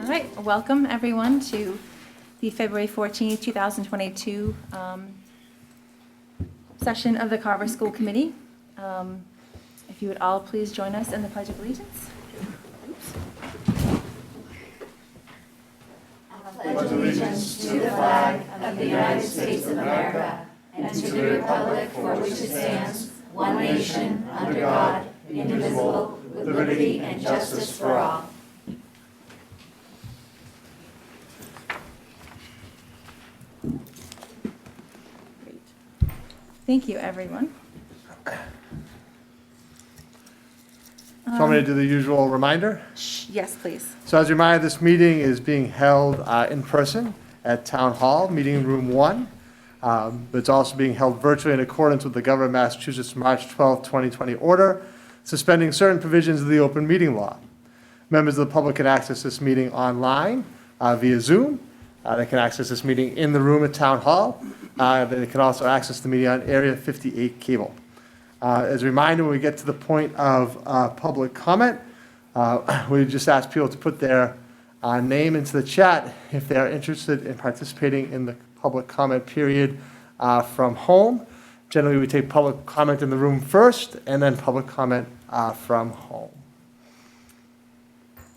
right, welcome everyone to the February 14th, 2022 session of the Carver School Committee. If you would all please join us in the Pledge of Allegiance. Oops. I pledge allegiance to the flag of the United States of America and to the republic for which it stands, one nation, under God, indivisible, with liberty and justice for all. Great. Thank you, everyone. So I'm going to do the usual reminder. Yes, please. So as a reminder, this meeting is being held in person at Town Hall, Meeting Room 1. But it's also being held virtually in accordance with the Governor of Massachusetts March 12, 2020 order, suspending certain provisions of the open meeting law. Members of the public can access this meeting online via Zoom. They can access this meeting in the room at Town Hall. They can also access the meeting on Area 58 cable. As a reminder, when we get to the point of public comment, we just ask people to put their name into the chat if they are interested in participating in the public comment period from home. Generally, we take public comment in the room first and then public comment from home.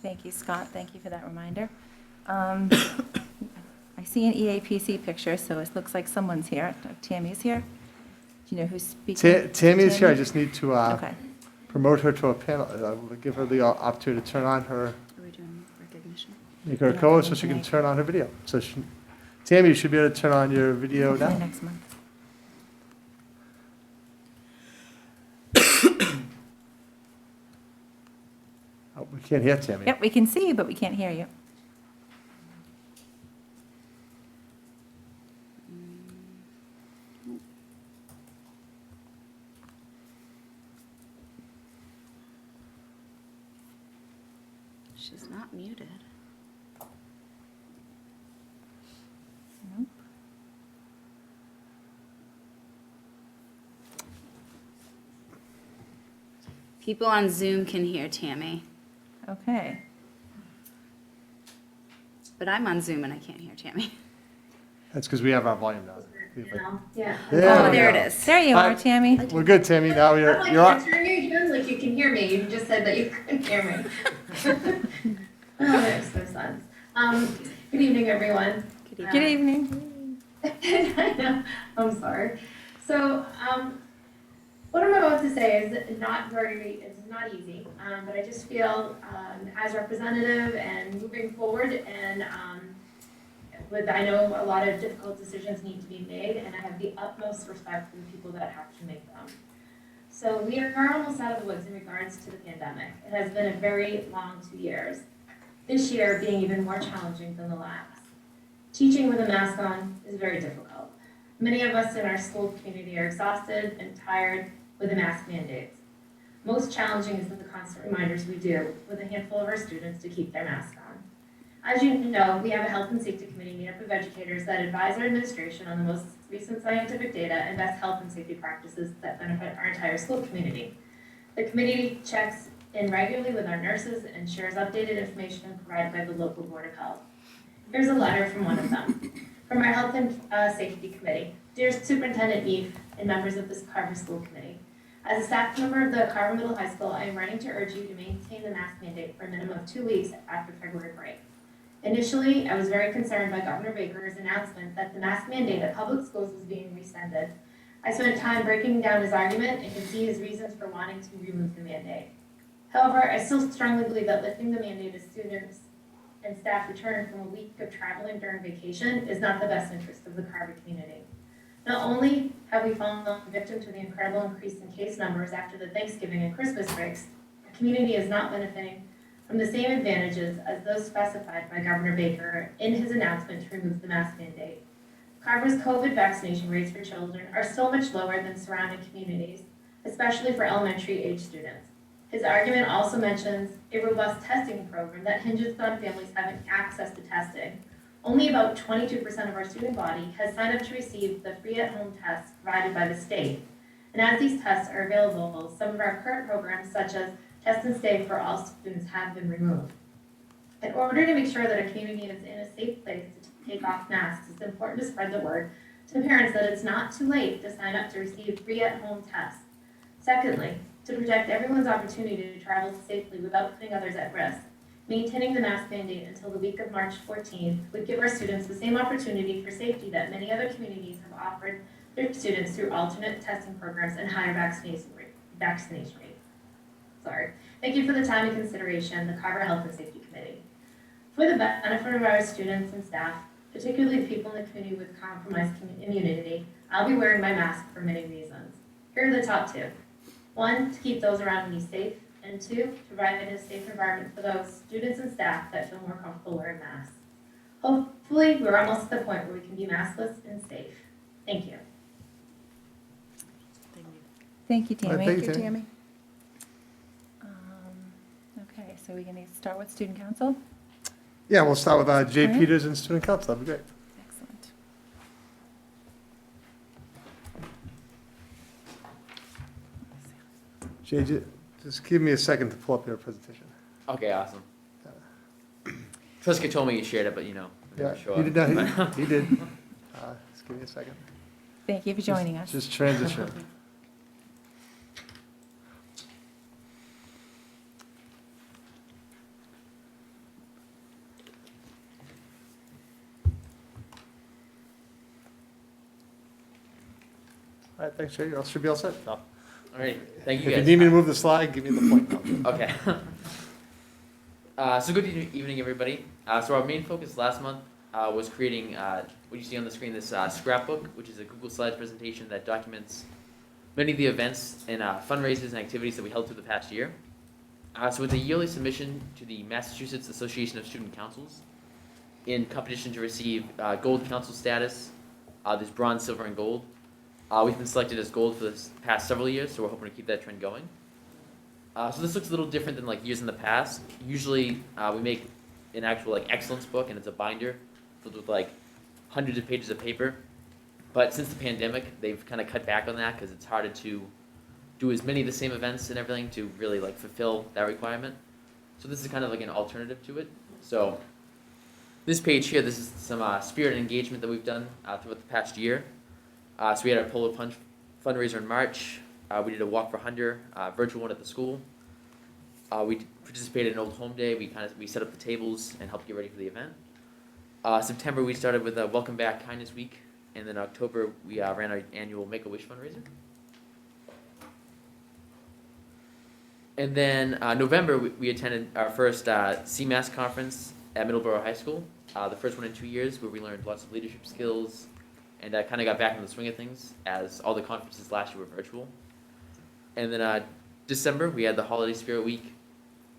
Thank you, Scott. Thank you for that reminder. I see an EAPC picture, so it looks like someone's here. Tammy's here. Do you know who's speaking? Tammy is here. I just need to Okay. promote her to a panel. Give her the opportunity to turn on her. Are we doing recognition? Make her a co-host so she can turn on her video. So Tammy, you should be able to turn on your video Hopefully now. next month. Oh, we can't hear Tammy. Yep, we can see you, but we can't hear you. She's not muted. Nope. People on Zoom can hear Tammy, Okay. but I'm on Zoom and I can't hear Tammy. That's because we have our volume down. Yeah. Oh, we there go. it is. There you Hi. are, Tammy. We're good, Tammy. Now you're I'm like, you're on. answering you, June, like you can hear me. You just said that you couldn't hear me. Oh, that makes no sense. Good evening, everyone. Good evening. I know, I'm sorry. So, what I'm about to say is not easy, but I just feel as representative and moving forward and I know a lot of difficult decisions need to be made, and I have the utmost respect for the people that have to make them. So we are almost out of the woods in regards to the pandemic. It has been a very long 2 years. This year being even more challenging than the last. Teaching with a mask on is very difficult. Many of us in our school community are exhausted and tired with the mask mandates. Most challenging is the constant reminders we do with a handful of our students to keep their mask on. As you know, we have a health and safety committee made up of educators that advise our administration on the most recent scientific data and best health and safety practices that benefit our entire school community. The committee checks in regularly with our nurses and shares updated information provided by the local Board of Health. Here's a letter from one of them. From our Health and Safety Committee. Dear Superintendent Eve and members of this Carver School Committee. As a staff member of the Carver Middle High School, I am writing to urge you to maintain the mask mandate for a minimum of 2 weeks after February break. Initially, I was very concerned by Governor Baker's announcement that the mask mandate at public schools was being rescinded. I spent time breaking down his argument and could see his reasons for wanting to remove the mandate. However, I still strongly believe that lifting the mandate as students and staff return from a week of traveling during vacation is not the best interest of the Carver community. Not only have we fallen victim to the incredible increase in case numbers after the Thanksgiving and Christmas breaks, the community is not benefiting from the same advantages as those specified by Governor Baker in his announcement to remove the mask mandate. Carver's COVID vaccination rates for children are still much lower than surrounding communities, especially for elementary age students. His argument also mentions a robust testing program that hinges on families having access to testing. Only about 22% of our student body has signed up to receive the free at-home tests provided by the state. And as these tests are available, some of our current programs, such as Test and Stay for all students, have been removed. In order to make sure that our community is in a safe place to take off masks, it's important to spread the word to parents that it's not too late to sign up to receive free at-home tests. Secondly, to protect everyone's opportunity to travel safely without putting others at risk, maintaining the mask mandate until the week of March 14th would give our students the same opportunity for safety that many other communities have offered their students through alternate testing programs and higher vaccination rate. Thank you for the time and consideration, the Carver Health and Safety Committee. For the benefit of our students and staff, particularly the people in the community with compromised immunity, I'll be wearing my mask for many reasons. Here are the top two. 1, to keep those around me safe, and 2, to provide a safe environment for those students and staff that feel more comfortable wearing masks. Hopefully, we're almost at the point where we can be maskless and safe. Thank you. Thank you, Tammy. Thank you, Tammy. Okay, so we're going to start with student council. Yeah, we'll start with Jay All right. Peters and Student Council. That'd be great. Excellent. Jay, just give me a second to pull up your presentation. Okay, awesome. Triska told me you shared it, but you know, I'm Yeah, not sure. he did not, he did. Just give me a second. Thank you for joining us. Just transition. All right, thanks, Jay. You all should be all set. All right, thank you If you guys. need me to move the slide, give me the point. Okay. So good evening, everybody. So our main focus last month was creating what you see on the screen, this scrapbook, which is a Google Slides presentation that documents many of the events and fundraisers and activities that we held through the past year. So it's a yearly submission to the Massachusetts Association of Student Councils in competition to receive gold council status. There's bronze, silver, and gold. We've been selected as gold for the past several years, so we're hoping to keep that trend going. So this looks a little different than like years in the past. Usually we make an actual like excellence book, and it's a binder filled with like hundreds of pages of paper. But since the pandemic, they've kind of cut back on that because it's harder to do as many of the same events and everything to really like fulfill that requirement. So this is kind of like an alternative to it. So this page here, this is some spirit and engagement that we've done throughout the past year. So we had our Polar Punch fundraiser in March. We did a walk for Hunger, virtual one at the school. We participated in Old Home Day. We set up the tables and helped get ready for the event. September we started with a Welcome Back Kindness Week, and then October we ran our annual Make a Wish fundraiser. And then November we attended our first CMAS conference at Middleborough High School, the first one in 2 years, where we learned lots of leadership skills, and kind of got back in the swing of things as all the conferences last year were virtual. And then December, we had the Holiday Spirit Week,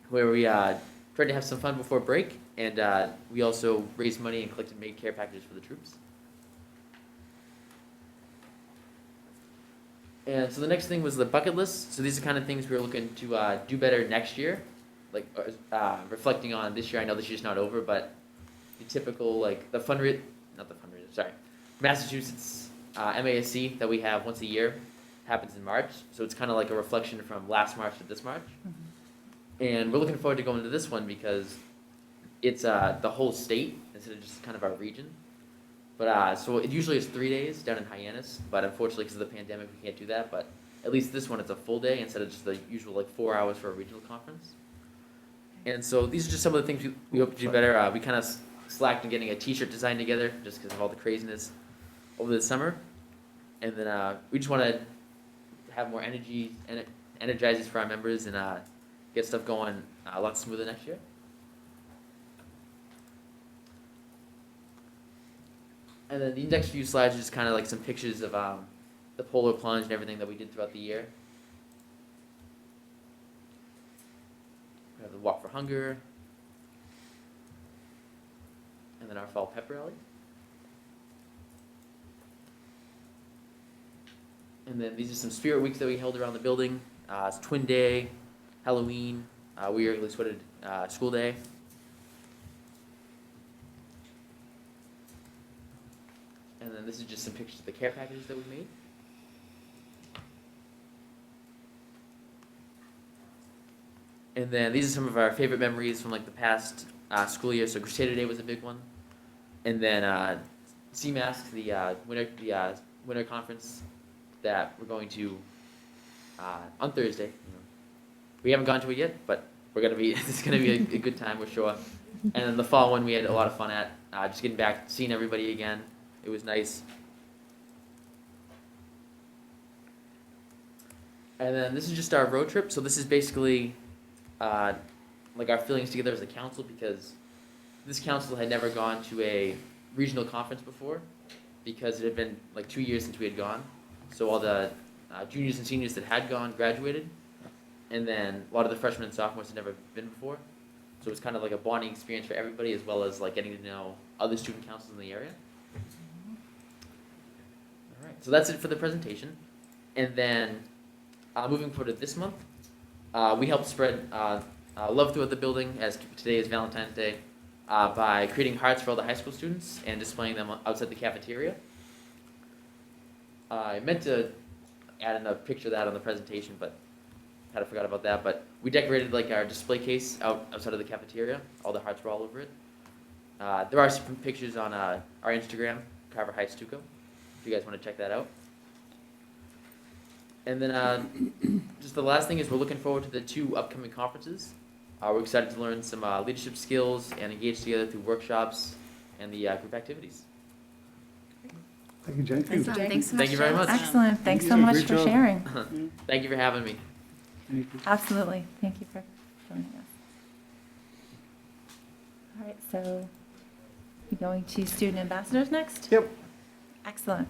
where we tried to have some fun before break, and we also raised money and collected maid care packages for the troops. And so the next thing was the bucket list. So these are kind of things we were looking to do better next year, like reflecting on this year. I know this year's not over, but the typical like Massachusetts MASC that we have once a year happens in March. So it's kind of like a reflection from last March to this March. Mm-hmm. And we're looking forward to going to this one because it's the whole state instead of just kind of our region. But so it usually is 3 days down in Hyannis, but unfortunately because of the pandemic we can't do that. But at least this one it's a full day instead of just the usual like 4 hours for a regional conference. And so these are just some of the things we hope to do better. We kind of slacked in getting a t-shirt design together just because of all the craziness over the summer. And then we just want to have more energy and energizers for our members and get stuff going a lot smoother next year. And then the next few slides are just kind of like some pictures of the polar plunge and everything that we did throughout the year. We have the Walk for Hunger, and then our Fall Pep Rally. And then these are some spirit weeks that we held around the building. It's Twin Day, Halloween, we regularly sweated School Day. And then this is just some pictures of the care packages that we made. And then these are some of our favorite memories from like the past school year. So Crusader Day was a big one, and then CMASC, the winter conference that we're going to on Thursday. We haven't gone to it yet, but we're gonna be. It's gonna be a good time, we're sure. And then the fall one we had a lot of fun at. Just getting back, seeing everybody again. It was nice. And then this is just our road trip. So this is basically like our feelings together as a council, because this council had never gone to a regional conference before, because it had been like 2 years since we had gone. So all the juniors and seniors that had gone graduated, and then a lot of the freshmen and sophomores had never been before. So it was kind of like a bonding experience for everybody, as well as like getting to know other student councils in the area. All right, so that's it for the presentation. And then moving forward to this month, we helped spread love throughout the building, as today is Valentine's Day, by creating hearts for all the high school students and displaying them outside the cafeteria. I meant to add in a picture of that on the presentation, but kind of forgot about that. But we decorated like our display case outside of the cafeteria. All the hearts were all over it. There are some pictures on our Instagram, Carver High Stuco, if you guys want to check that out. And then just the last thing is we're looking forward to the 2 upcoming conferences. We're excited to learn some leadership skills and engage together through workshops and the group activities. Thank you, Jake. Thanks so much. Thank you very much. Excellent. Thanks so Yeah, much great for job. sharing. Thank you for having me. Absolutely. Thank you for joining us. All right, so you going to student ambassadors next? Yep. Excellent.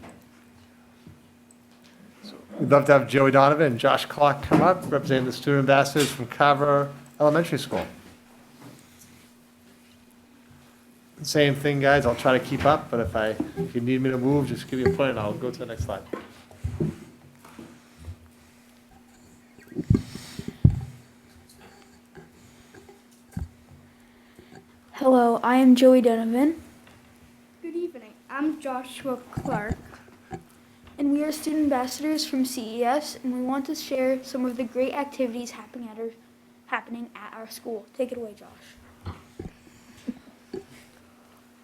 We'd love to have Joey Donovan and Josh Clark come up, representing the student ambassadors from Carver Elementary School. Same thing, guys. I'll try to keep up, but if you need me to move, just give me a point and I'll go to the next slide. Hello, I am Joey Donovan. Good evening. I'm Joshua Clark. And we are student ambassadors from CES, and we want to share some of the great activities happening at our school. Take it away, Josh.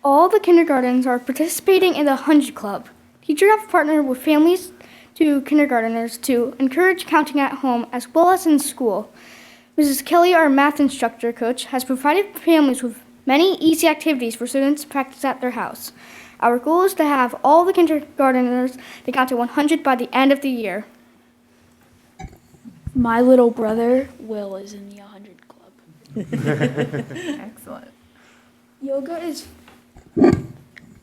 All the kindergartens are participating in the 100 Club. Teachers have partnered with families to kindergarteners to encourage counting at home as well as in school. Mrs. Kelly, our math instructor coach, has provided families with many easy activities for students to practice at their house. Our goal is to have all the kindergarteners to count to 100 by the end of the year. My little brother, Will, is in the 100 Club. Excellent.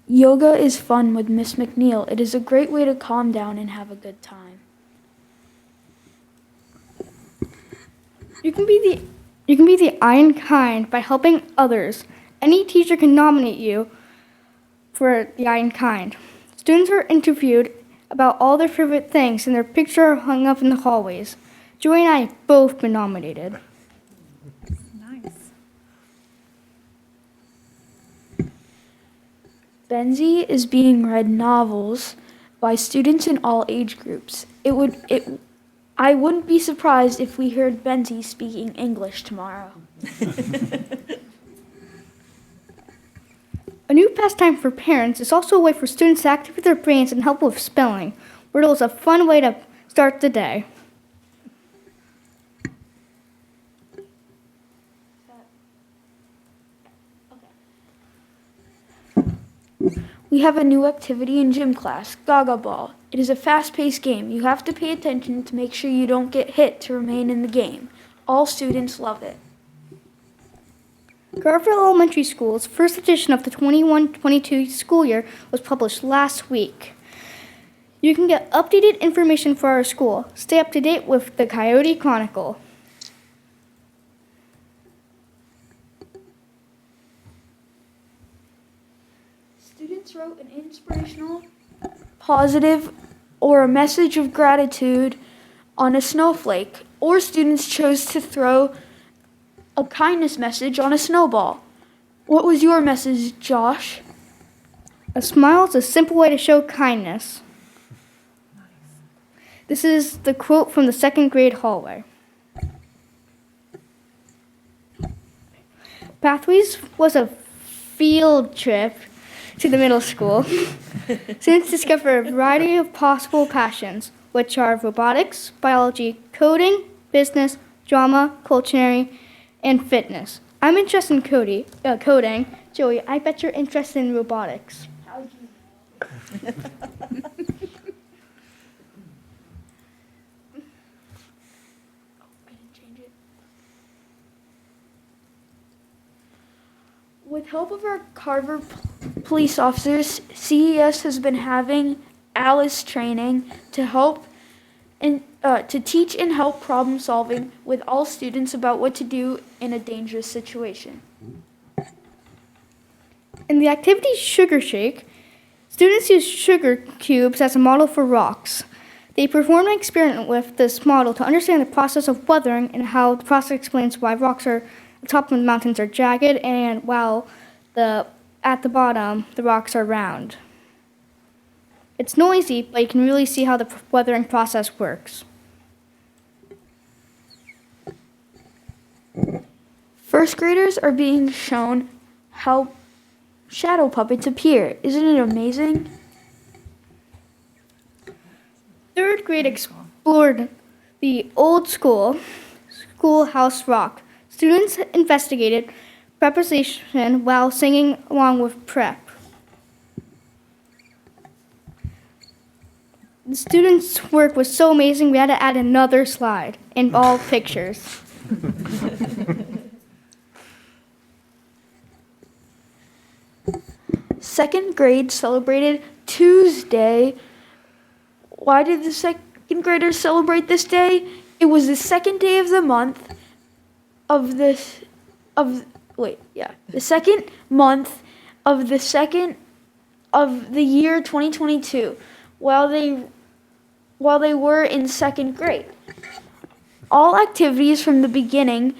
Yoga is fun with Miss McNeil. It is a great way to calm down and have a good time. You can be the iron kind by helping others. Any teacher can nominate you for the iron kind. Students are interviewed about all their favorite things and their picture are hung up in the hallways. Joey and I have both been nominated. Nice. Benzie is being read novels by students in all age groups. I wouldn't be surprised if we heard Benzie speaking English tomorrow. A new pastime for parents is also a way for students to activate their brains and help with spelling. Wordle is a fun way to start the day. We have a new activity in gym class, Gaga Ball. It is a fast-paced game. You have to pay attention to make sure you don't get hit to remain in the game. All students love it. Carver Elementary School's first edition of the 21-22 school year was published last week. You can get updated information for our school. Stay up to date with the Coyote Chronicle. Students wrote an inspirational, positive, or a message of gratitude on a snowflake, or students chose to throw a kindness message on a snowball. What was your message, Josh? A smile is a simple way to show kindness. This is the quote from the second grade hallway. Pathways was a field trip to the middle school. Students discover a variety of possible passions, which are robotics, biology, coding, business, drama, culinary, and fitness. I'm interested in coding. Joey, I bet you're interested in robotics. With help of our Carver police officers, CES has been having Alice training to help and to teach and help problem solving with all students about what to do in a dangerous situation. In the activity Sugar Shake, students use sugar cubes as a model for rocks. They perform an experiment with this model to understand the process of weathering and how the process explains why rocks are the top of the mountains are jagged and while at the bottom the rocks are round. It's noisy, but you can really see how the weathering process works. First graders are being shown how shadow puppets appear. Isn't it amazing? Third grade explored the old schoolhouse rock. Students investigated preposition while singing along with prep. The students' work was so amazing we had to add another slide and all pictures. Second grade celebrated Tuesday. Why did the second graders celebrate this day? It was the second day of the month the second month of the year 2022 while they were in second grade. All activities from the beginning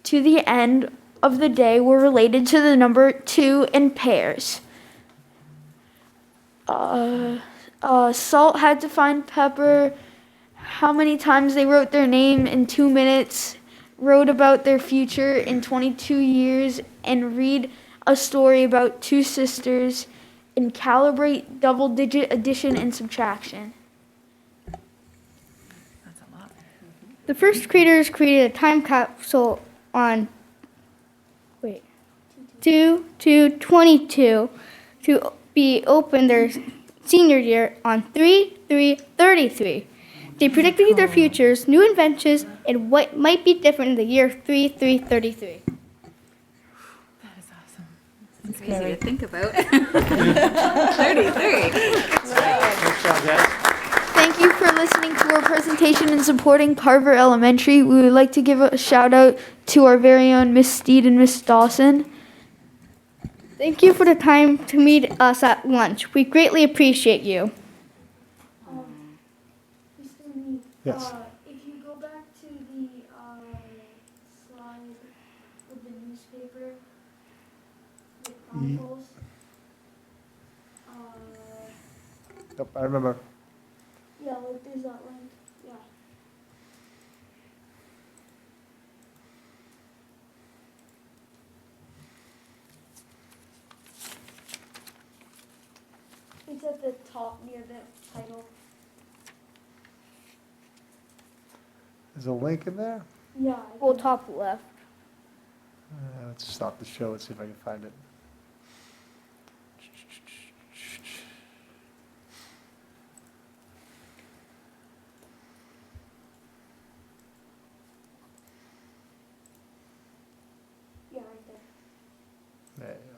to the end of the day were related to the number 2 in pairs. Salt had to find Pepper how many times they wrote their name in 2 minutes, wrote about their future in 22 years, and read a story about 2 sisters, and calibrate double-digit addition and subtraction. That's a lot. The first graders created a time capsule on 2/22 to be opened their senior year on 3/3/33. They predicted their futures, new inventions, and what might be different in the year 3/3/33. That is awesome. It's crazy Scary. to think about. 33. Thank you for listening to our presentation and supporting Carver Elementary. We would like to give a shout out to our very own Miss Steed and Miss Dawson. Thank you for the time to meet us at lunch. We greatly appreciate you. Yes. If you go back to the slide with the newspaper, the chronicles, Yep, I remember. yeah, like there's that link, yeah. It's at the top near the title. There's a link in there? Yeah. Well, top left. Let's stop the show and see if I can find it. Yeah, right there. There you go.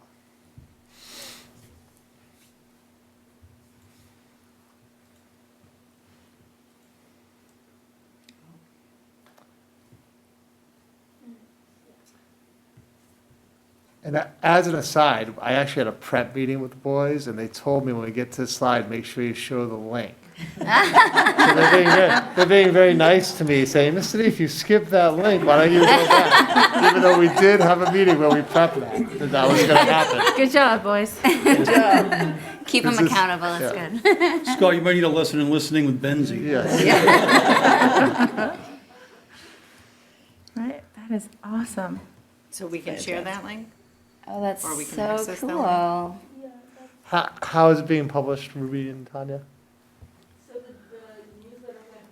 And as an aside, I actually had a prep meeting with the boys, and they told me when we get to the slide, make sure you show the link. So they're being very nice to me, saying, Mr. D, if you skip that link, why don't you go back? Even though we did have a meeting where we prepped that was going to happen. Good job, boys. Keep them This is- accountable. That's yeah. good. Scott, you might need a lesson in listening with Benzie. Yes. Right, that is awesome. So we can share that link? Oh, that's Or we can so access that cool. How is it being published, Ruby and Tanya?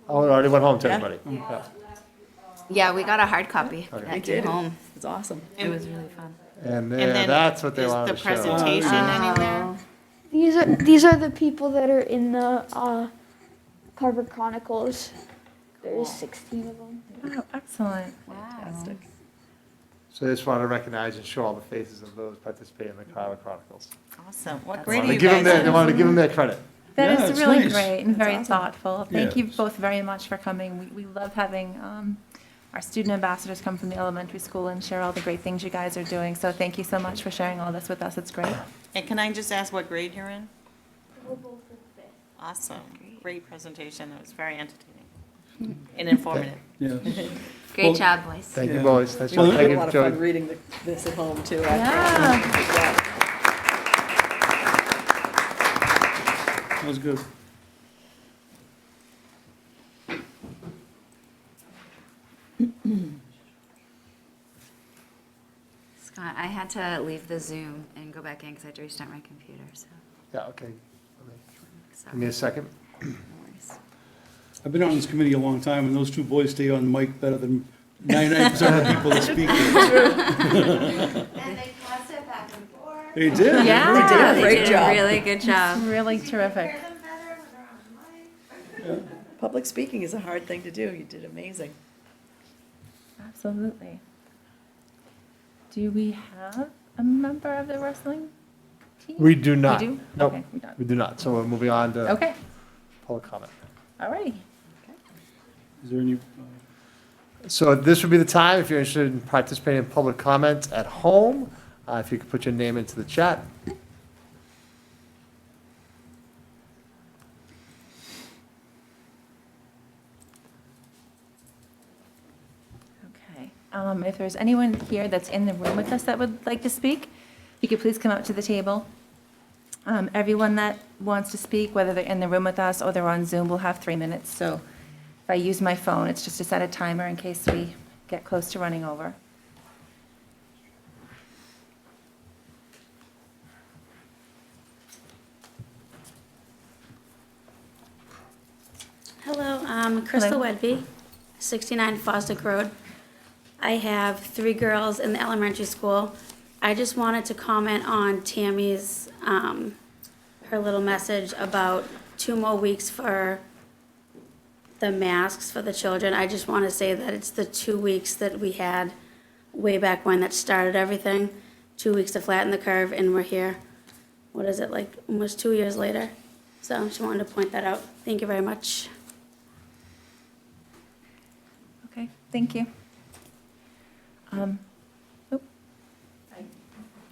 Oh, it already went home to Yeah. everybody. Yeah. Yeah, we got a hard copy Okay. that came home. It's awesome. It was really fun. And And then that's what they is wanted the to show. presentation anywhere? These are the people that are in the Carver Chronicles. There's 16 of them. Oh, excellent. Fantastic. So I just want to recognize and show all the faces of those participating in the Carver Chronicles. Awesome. What That's grade are They you give them guys their, they in? wanted to give them their credit. That Yeah, is it's really nice. great and very awesome. thoughtful. Thank you Yes. both very much for coming. We love having our student ambassadors come from the elementary school and share all the great things you guys are doing. So thank you so much for sharing all this with us. It's great. And can I just ask what grade you're in? Awesome. Great presentation. It was very entertaining and informative. Yeah. Great Well, job, boys. Thank you, Yeah. boys. Nice Well, job. I Thank had you, A lot of Joey. fun reading this at home too. Yeah. That was good. Scott, I had to leave the Zoom and go back in because I had to restart my computer, so Yeah, okay. sorry. Give me a second. No worries. I've been on this committee a long time, and those two boys stay on mic better than 99% of the people that speak. And they pass it back and forth. They did. Yeah. They did a They great did job. a really good job. Really terrific. Hear them better when they're on mic. Public speaking is a hard thing to do. You did amazing. Absolutely. Do we have a member of the wrestling team? We do not. We do? Nope, Okay, we don't. we do not. So we're moving on to Okay, public comment. all righty. Is there any, So this would be the time, if you're interested in participating in public comment at home, if you could put your name into the chat. Okay. If there's anyone here that's in the room with us that would like to speak, you could please come up to the table. Everyone that wants to speak, whether they're in the room with us or they're on Zoom, will have 3 minutes. So if I use my phone, it's just to set a timer in case we get close to running over. Hello, I'm Crystal Hello. Wedby, 69 Fosdick Road. I have 3 girls in the elementary school. I just wanted to comment on Tammy's, her little message about 2 more weeks for the masks for the children. I just want to say that it's the 2 weeks that we had way back when that started everything. 2 weeks to flatten the curve, and we're here, what is it, like almost 2 years later? So I just wanted to point that out. Thank you very much. Okay, thank you. Oh.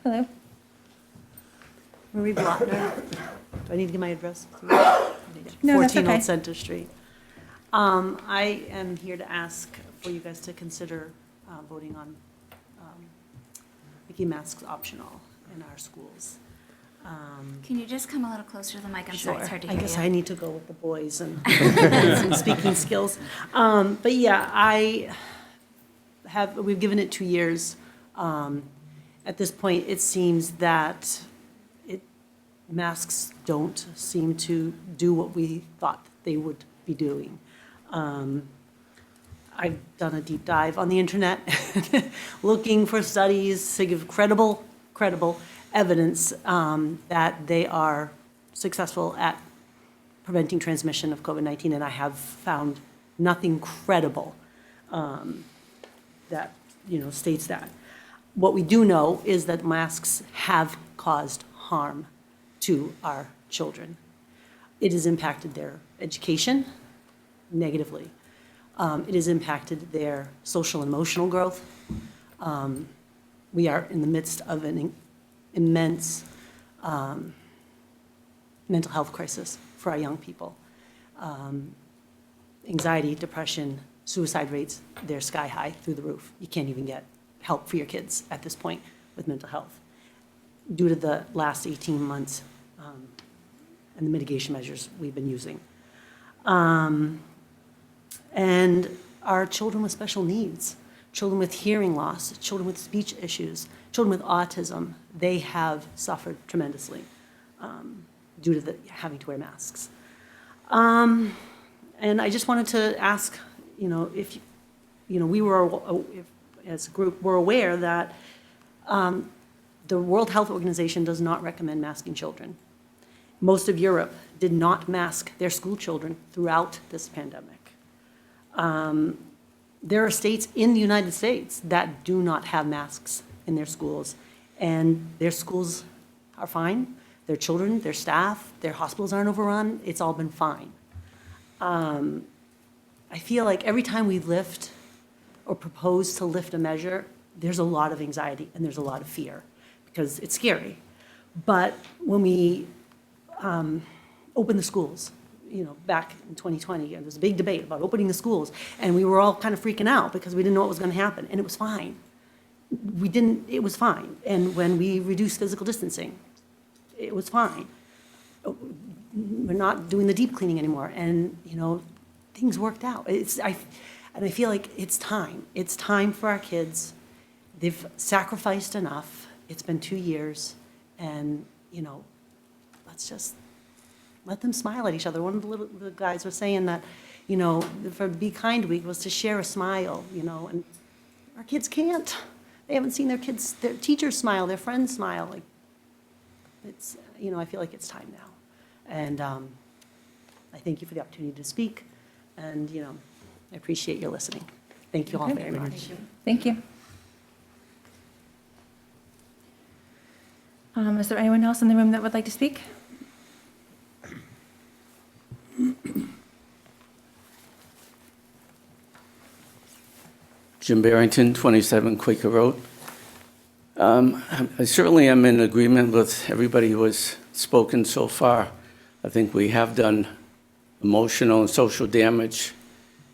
Hello. Marie Blottner. Do I need to give my address? No, that's 14 okay. Old Center Street. I am here to ask for you guys to consider voting on making masks optional in our schools. Can you just come a little closer to the mic? I'm sorry, it's hard to hear I you. guess I need to go with the boys and some speaking skills. But yeah, we've given it 2 years. At this point, it seems that masks don't seem to do what we thought they would be doing. I've done a deep dive on the internet, looking for studies to give credible evidence that they are successful at preventing transmission of COVID-19, and I have found nothing credible that states that. What we do know is that masks have caused harm to our children. It has impacted their education negatively. It has impacted their social and emotional growth. We are in the midst of an immense mental health crisis for our young people. Anxiety, depression, suicide rates, they're sky high through the roof. You can't even get help for your kids at this point with mental health due to the last 18 months and the mitigation measures we've been using. And our children with special needs, children with hearing loss, children with speech issues, children with autism, they have suffered tremendously due to having to wear masks. And I just wanted to ask, if, we were, as a group, were aware that the World Health Organization does not recommend masking children. Most of Europe did not mask their school children throughout this pandemic. There are states in the United States that do not have masks in their schools, and their schools are fine. Their children, their staff, their hospitals aren't overrun. It's all been fine. I feel like every time we lift or propose to lift a measure, there's a lot of anxiety and there's a lot of fear because it's scary. But when we opened the schools, back in 2020, and there was a big debate about opening the schools, and we were all kind of freaking out because we didn't know what was going to happen, and it was fine. It was fine. And when we reduced physical distancing, it was fine. We're not doing the deep cleaning anymore, and, things worked out. And I feel like it's time. It's time for our kids. They've sacrificed enough. It's been 2 years, and, let's just let them smile at each other. One of the guys was saying that, for Be Kind Week was to share a smile, and our kids can't. They haven't seen their teachers smile, their friends smile. Like, it's, I feel like it's time now. And I thank you for the opportunity to speak, and, I appreciate your listening. Thank you all very much. Thank you. Is there anyone else in the room that would like to speak? Jim Barrington, 27 Quaker Road. I certainly am in agreement with everybody who has spoken so far. I think we have done emotional and social damage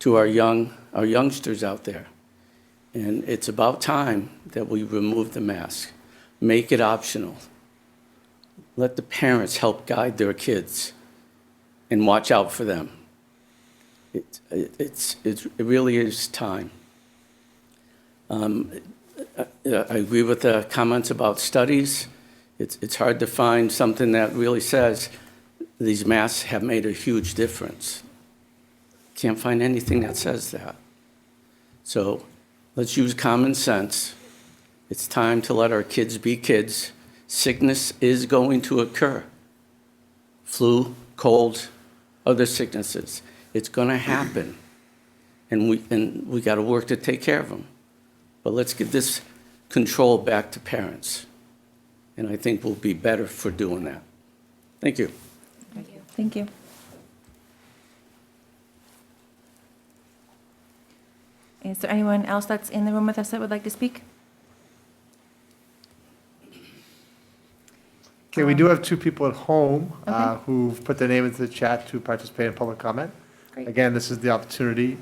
to our youngsters out there. And it's about time that we remove the mask, make it optional. Let the parents help guide their kids and watch out for them. It really is time. I agree with the comments about studies. It's hard to find something that really says these masks have made a huge difference. Can't find anything that says that. So let's use common sense. It's time to let our kids be kids. Sickness is going to occur. Flu, cold, other sicknesses. It's going to happen. And we got to work to take care of them. But let's give this control back to parents. And I think we'll be better for doing that. Thank you. Thank you. Thank you. Is there anyone else that's in the room with us that would like to speak? Okay, we do have 2 people at home Okay. who've put their name into the chat to participate in public comment. Great. Again, this is the opportunity.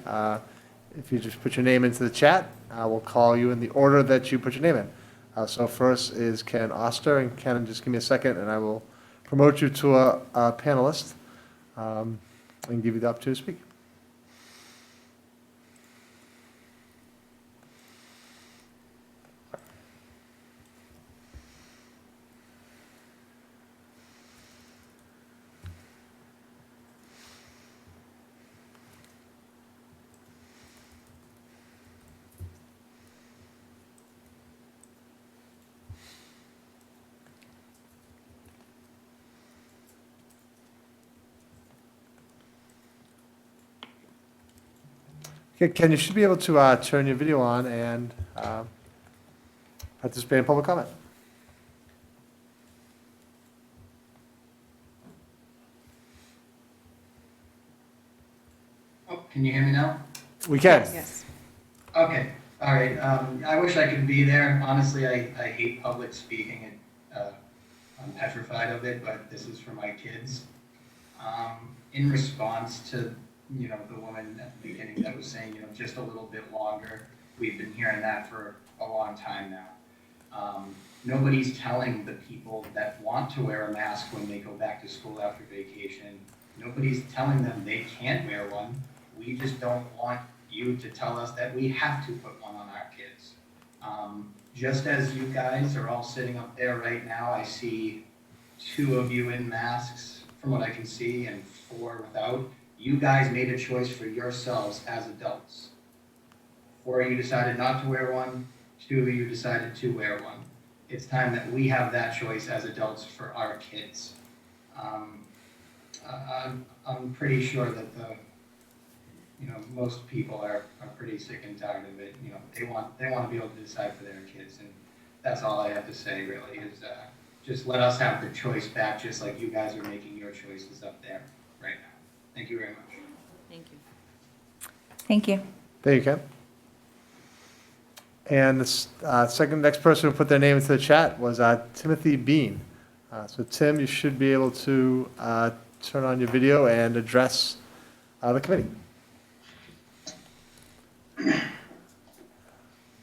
If you just put your name into the chat, we'll call you in the order that you put your name in. So first is Ken Oster, and Ken, just give me a second, and I will promote you to a panelist and give you the opportunity to speak. Okay, Ken, you should be able to turn your video on and participate in public comment. Oh, can you hear me now? We can. Yes. Okay, all right. I wish I could be there. Honestly, I hate public speaking. I'm petrified of it, but this is for my kids. In response to the woman at the beginning that was saying, just a little bit longer. We've been hearing that for a long time now. Nobody's telling the people that want to wear a mask when they go back to school after vacation. Nobody's telling them they can't wear one. We just don't want you to tell us that we have to put one on our kids. Just as you guys are all sitting up there right now, I see 2 of you in masks from what I can see and 4 without. You guys made a choice for yourselves as adults. 4 of you decided not to wear one, 2 of you decided to wear one. It's time that we have that choice as adults for our kids. I'm pretty sure that most people are pretty sick and tired of it. They want to be able to decide for their kids, and that's all I have to say really is just let us have the choice back, just like you guys are making your choices up there right now. Thank you very much. Thank you. Thank you. Thank you, Ken. And the next person who put their name into the chat was Timothy Bean. So Tim, you should be able to turn on your video and address the committee.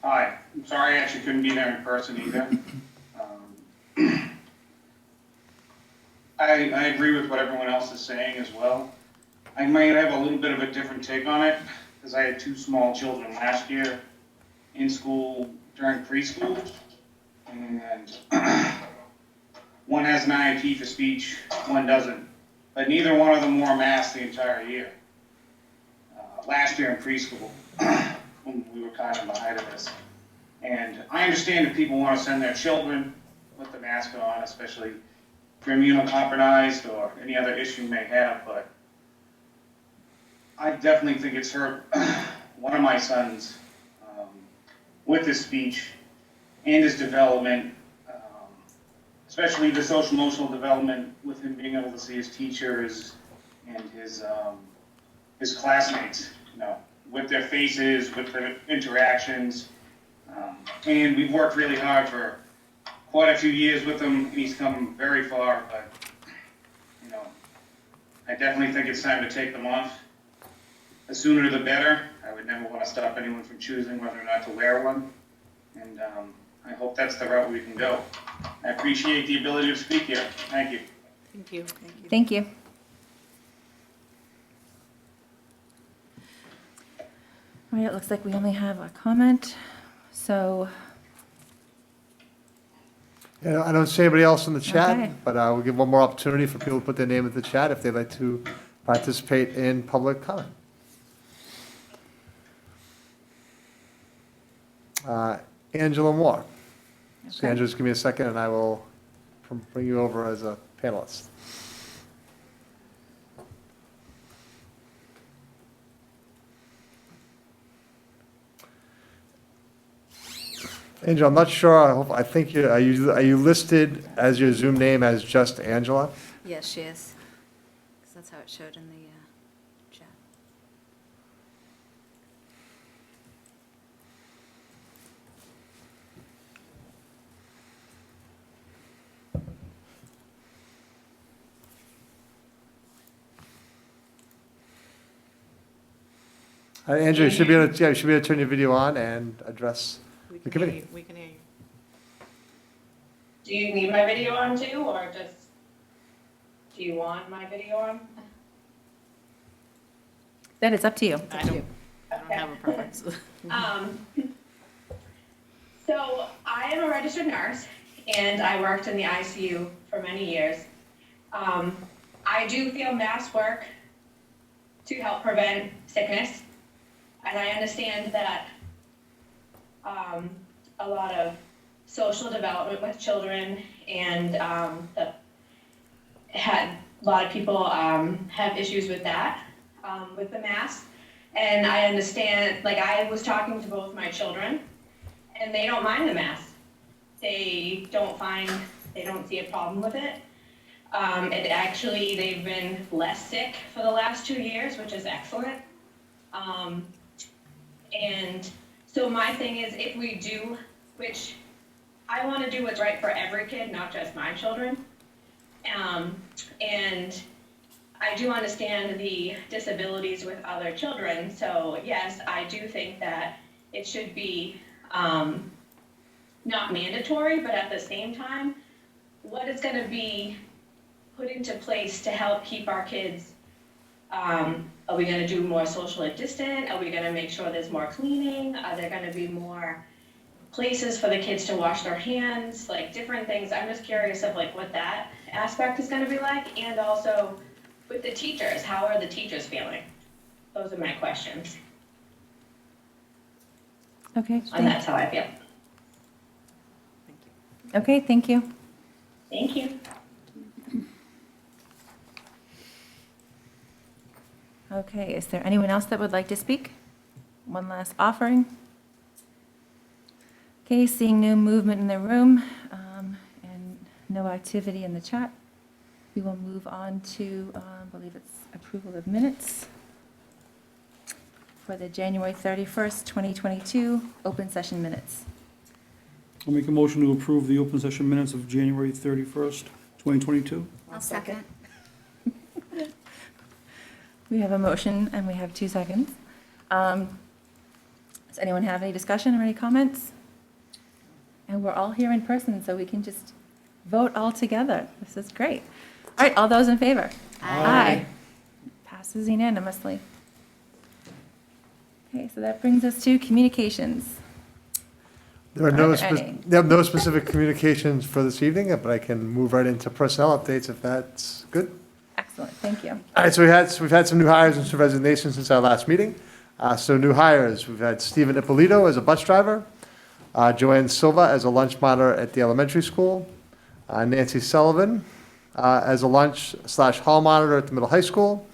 Hi, I'm sorry I actually couldn't be there in person either. I agree with what everyone else is saying as well. I might have a little bit of a different take on it because I had 2 small children last year in school during preschool, and one has an IEP for speech, one doesn't, but neither one of them wore a mask the entire year. Last year in preschool, when we were kind of behind of this. And I understand that people want to send their children with the mask on, especially if they're immunocompromised or any other issue you may have, but I definitely think it's hurt one of my sons with his speech and his development, especially the social emotional development with him being able to see his teachers and his classmates, with their faces, with their interactions. And we've worked really hard for quite a few years with him, and he's come very far, but, I definitely think it's time to take them off. The sooner the better. I would never want to stop anyone from choosing whether or not to wear one, and I hope that's the route we can go. I appreciate the ability to speak here. Thank you. Thank you. Thank you. All right, it looks like we only have a comment, so. I don't see anybody else in the chat, Okay. but we'll give one more opportunity for people to put their name in the chat if they'd like to participate in public comment. Angela Moore. So Okay. Angela, just give me a second and I will bring you over as a panelist. Angela, I'm not sure, I think are you listed as your Zoom name as just Angela? Yes, she is. 'Cause that's how it showed in the chat. Angela, you should be able to turn your video on and address the committee. We can hear you. Do you need my video on too, or just, do you want my video on? That is up to you. I don't have a preference. So I am a registered nurse, and I worked in the ICU for many years. I do feel mask work to help prevent sickness, and I understand that a lot of social development with children and a lot of people have issues with that, with the mask. And I understand, like, I was talking to both my children, and they don't mind the mask. They don't see a problem with it. And actually, they've been less sick for the last 2 years, which is excellent. And so my thing is, if we do, which I want to do what's right for every kid, not just my children. And I do understand the disabilities with other children. So yes, I do think that it should be not mandatory, but at the same time, what is going to be put into place to help keep our kids Are we gonna do more socially distant? Are we gonna make sure there's more cleaning? Are there gonna be more places for the kids to wash their hands? Like different things. I'm just curious of like what that aspect is gonna be like. And also with the teachers, how are the teachers feeling? Those are my questions. Okay. And that's how I feel. Okay, thank you. Thank you. Okay, is there anyone else that would like to speak? One last offering. Okay, seeing no movement in the room and no activity in the chat, we will move on to, I believe it's approval of minutes for the January 31st, 2022 open session minutes. I'll make a motion to approve the open session minutes of January 31st, 2022. I'll second. We have a motion and we have 2 seconds. Does anyone have any discussion or any comments? And we're all here in person, so we can just vote all together. This is great. All right, all those in favor? Aye. Passes unanimously. Okay, so that brings us to communications. There are no, Are there any? there are no specific communications for this evening, but I can move right into personnel updates if that's good. Excellent, thank you. All right, so we've had some new hires and some resignations since our last meeting. So new hires, we've had Stephen Ippolito as a bus driver, Joanne Silva as a lunch monitor at the elementary school, Nancy Sullivan as a lunch/hall monitor at the middle high school,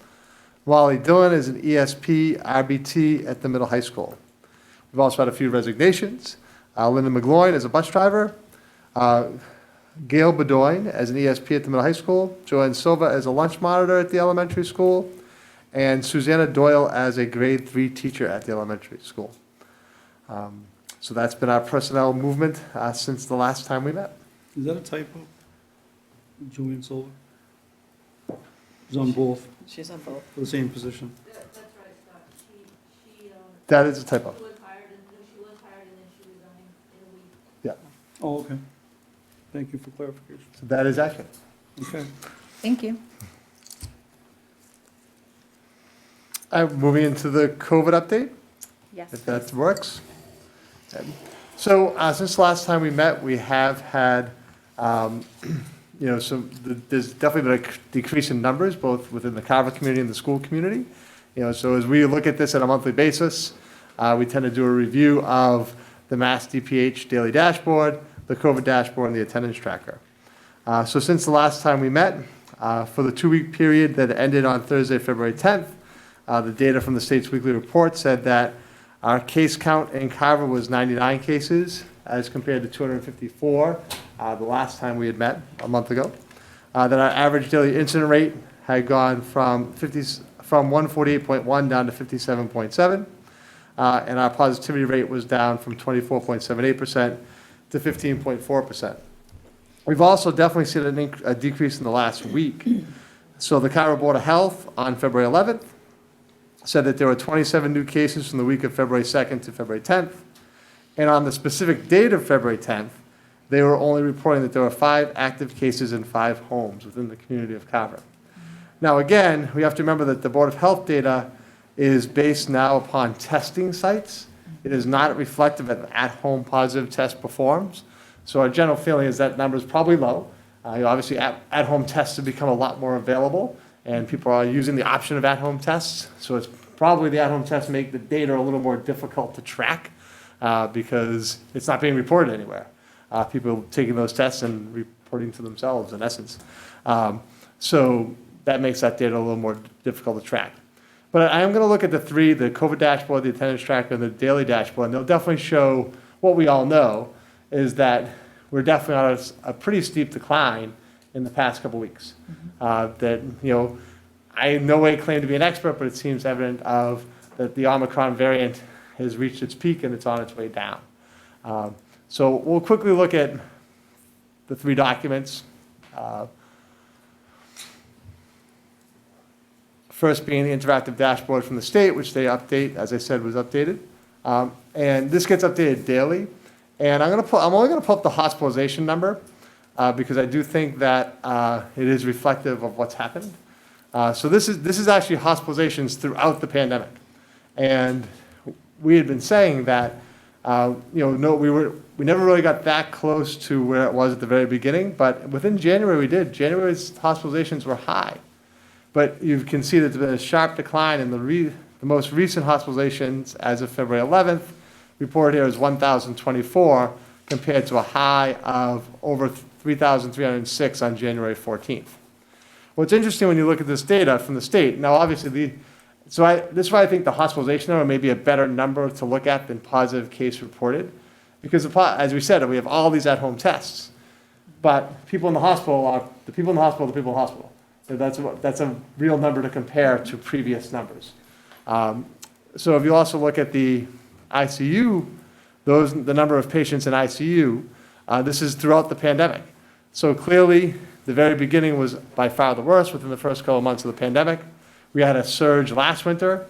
Wally Dillon is an ESP RBT at the middle high school. We've also had a few resignations. Linda McGloin as a bus driver, Gail Bedoin as an ESP at the middle high school, Joanne Silva as a lunch monitor at the elementary school, and Susanna Doyle as a grade 3 teacher at the elementary school. So that's been our personnel movement since the last time we met. Is that a typo? Joanne Silver? She's on both, She's on both. for the same position. That is a typo. Yeah, Oh, okay. Thank you for clarification. so that is accurate. Okay. Thank you. Moving into the COVID update. Yes. If that works. So since the last time we met, we have had, there's definitely been a decrease in numbers, both within the Carver community and the school community. So as we look at this on a monthly basis, we tend to do a review of the Mass DPH daily dashboard, the COVID dashboard, and the attendance tracker. So since the last time we met, for the 2-week period that ended on Thursday, February 10th, the data from the state's weekly report said that our case count in Carver was 99 cases as compared to 254 the last time we had met a month ago. That our average daily incident rate had gone from 148.1 down to 57.7. And our positivity rate was down from 24.78% to 15.4%. We've also definitely seen a decrease in the last week. So the Carver Board of Health on February 11th said that there were 27 new cases from the week of February 2nd to February 10th. And on the specific date of February 10th, they were only reporting that there were 5 active cases in 5 homes within the community of Carver. Now again, we have to remember that the Board of Health data is based now upon testing sites. It is not reflective of at-home positive test performs. So our general feeling is that number is probably low. Obviously, at-home tests have become a lot more available, and people are using the option of at-home tests. So it's probably the at-home tests make the data a little more difficult to track because it's not being reported anywhere. People taking those tests and reporting to themselves, in essence. So that makes that data a little more difficult to track. But I am going to look at the 3, the COVID dashboard, the attendance tracker, and the daily dashboard, and they'll definitely show what we all know is that we're definitely on a pretty steep decline in the past couple weeks. That, I in no way claim to be an expert, but it seems evident that the Omicron variant has reached its peak and it's on its way down. So we'll quickly look at the 3 documents. First being the interactive dashboard from the state, which they update, as I said, was updated. And this gets updated daily. And I'm only going to pull up the hospitalization number because I do think that it is reflective of what's happened. So this is actually hospitalizations throughout the pandemic. And we had been saying that, no, we never really got that close to where it was at the very beginning, but within January we did. January's hospitalizations were high. But you can see that there's been a sharp decline in the most recent hospitalizations as of February 11th. Reported here is 1,024 compared to a high of over 3,306 on January 14th. What's interesting when you look at this data from the state, now obviously this is why I think the hospitalization number may be a better number to look at than positive case reported, because as we said, we have all these at-home tests, but people in the hospital are the people in the hospital, the people in the hospital. So that's a real number to compare to previous numbers. So if you also look at the ICU, the number of patients in ICU, this is throughout the pandemic. So clearly, the very beginning was by far the worst within the first couple of months of the pandemic. We had a surge last winter,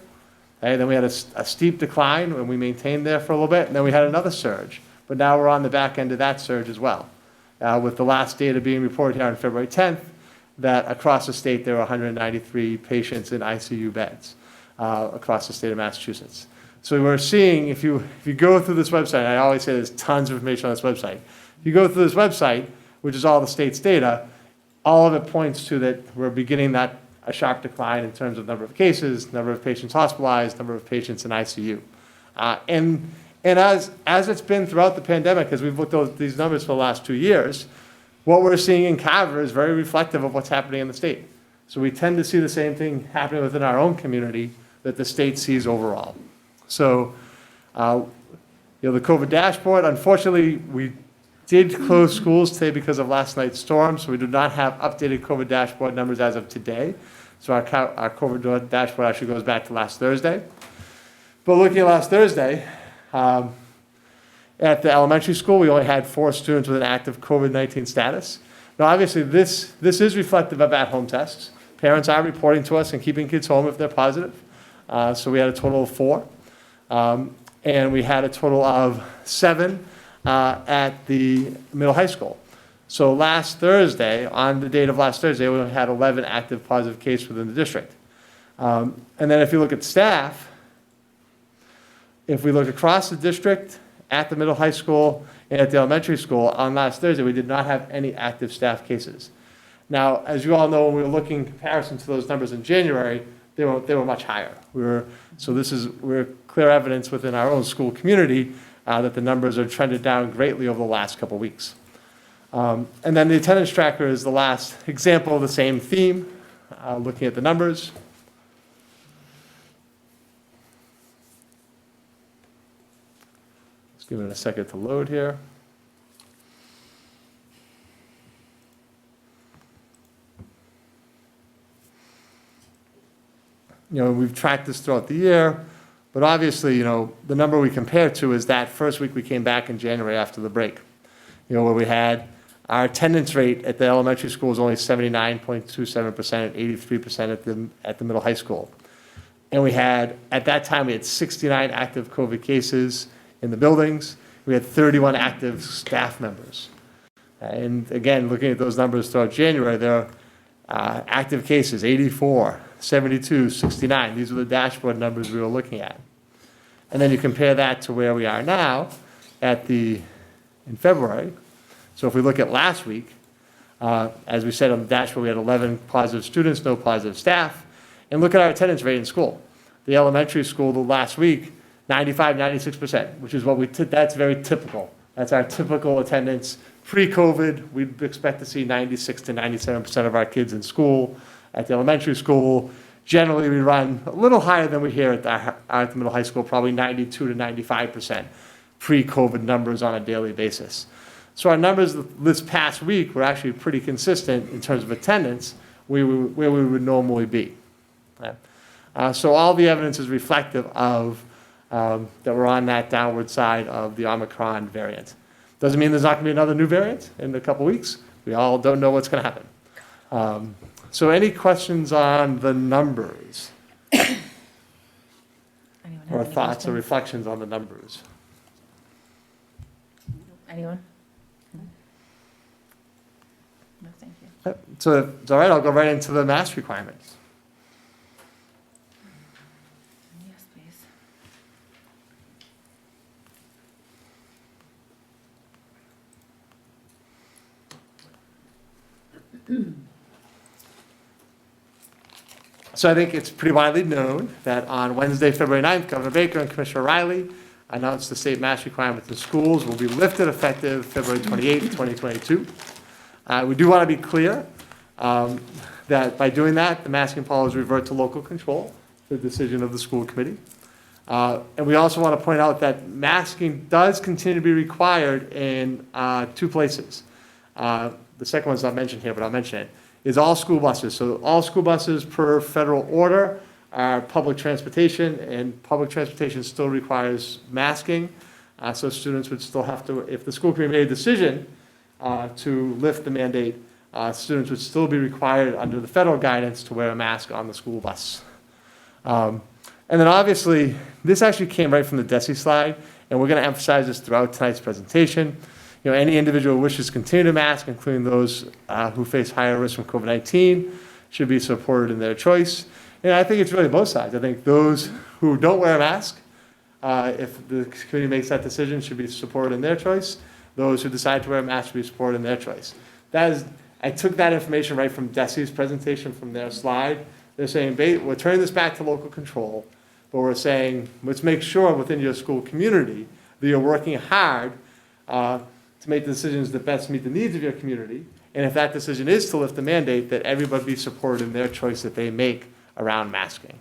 and then we had a steep decline, and we maintained there for a little bit, and then we had another surge. But now we're on the back end of that surge as well, with the last data being reported here on February 10th, that across the state there were 193 patients in ICU beds across the state of Massachusetts. So we're seeing, if you go through this website, I always say there's tons of information on this website. If you go through this website, which is all the state's data, all of it points to that we're beginning a sharp decline in terms of number of cases, number of patients hospitalized, number of patients in ICU. And as it's been throughout the pandemic, as we've looked at these numbers for the last 2 years, what we're seeing in Carver is very reflective of what's happening in the state. So we tend to see the same thing happening within our own community that the state sees overall. So, the COVID dashboard, unfortunately, we did close schools today because of last night's storm, so we do not have updated COVID dashboard numbers as of today. So our COVID dashboard actually goes back to last Thursday. But looking at last Thursday, at the elementary school, we only had 4 students with an active COVID-19 status. Now, obviously, this is reflective of at-home tests. Parents are reporting to us and keeping kids home if they're positive. So we had a total of 4. And we had a total of 7 at the middle high school. So last Thursday, on the date of last Thursday, we had 11 active positive cases within the district. And then if you look at staff, if we look across the district, at the middle high school and at the elementary school, on last Thursday, we did not have any active staff cases. Now, as you all know, when we were looking in comparison to those numbers in January, they were much higher. We're clear evidence within our own school community that the numbers are trended down greatly over the last couple of weeks. And then the attendance tracker is the last example of the same theme, looking at the numbers. Let's give it a second to load here. We've tracked this throughout the year, but obviously, the number we compare to is that first week we came back in January after the break, where we had our attendance rate at the elementary school was only 79.27% and 83% at the middle high school. And at that time, we had 69 active COVID cases in the buildings. We had 31 active staff members. And again, looking at those numbers throughout January, there are active cases, 84, 72, 69. These are the dashboard numbers we were looking at. And then you compare that to where we are now in February. So if we look at last week, as we said on the dashboard, we had 11 positive students, no positive staff. And look at our attendance rate in school. The elementary school, the last week, 95, 96%, which is that's very typical. That's our typical attendance. Pre-COVID, we'd expect to see 96 to 97% of our kids in school. At the elementary school, generally we run a little higher than we hear at the middle high school, probably 92 to 95% pre-COVID numbers on a daily basis. So our numbers this past week were actually pretty consistent in terms of attendance where we would normally be. So all the evidence is reflective of that we're on that downward side of the Omicron variant. Doesn't mean there's not going to be another new variant in a couple weeks. We all don't know what's going to happen. So any questions on the numbers? Or thoughts or reflections on the numbers? Anyone? No, thank you. So it's all right, I'll go right into the mask requirements. So I think it's pretty widely known that on Wednesday, February 9th, Governor Baker and Commissioner Riley announced the state mask requirements in schools will be lifted effective February 28th, 2022. We do want to be clear that by doing that, the masking policies revert to local control, the decision of the school committee. And we also want to point out that masking does continue to be required in 2 places. The second one's not mentioned here, but I'll mention it, is all school buses. So all school buses per federal order are public transportation, and public transportation still requires masking. So students would still have to, if the school committee made a decision to lift the mandate, students would still be required under the federal guidance to wear a mask on the school bus. And then obviously, this actually came right from the DESE slide, and we're going to emphasize this throughout tonight's presentation. Any individual who wishes to continue to mask, including those who face higher risk from COVID-19, should be supported in their choice. And I think it's really both sides. I think those who don't wear a mask, if the committee makes that decision, should be supported in their choice. Those who decide to wear a mask should be supported in their choice. I took that information right from DESE's presentation from their slide. They're saying, we're turning this back to local control, but we're saying, let's make sure within your school community that you're working hard to make the decisions that best meet the needs of your community. And if that decision is to lift the mandate, that everybody be supported in their choice that they make around masking.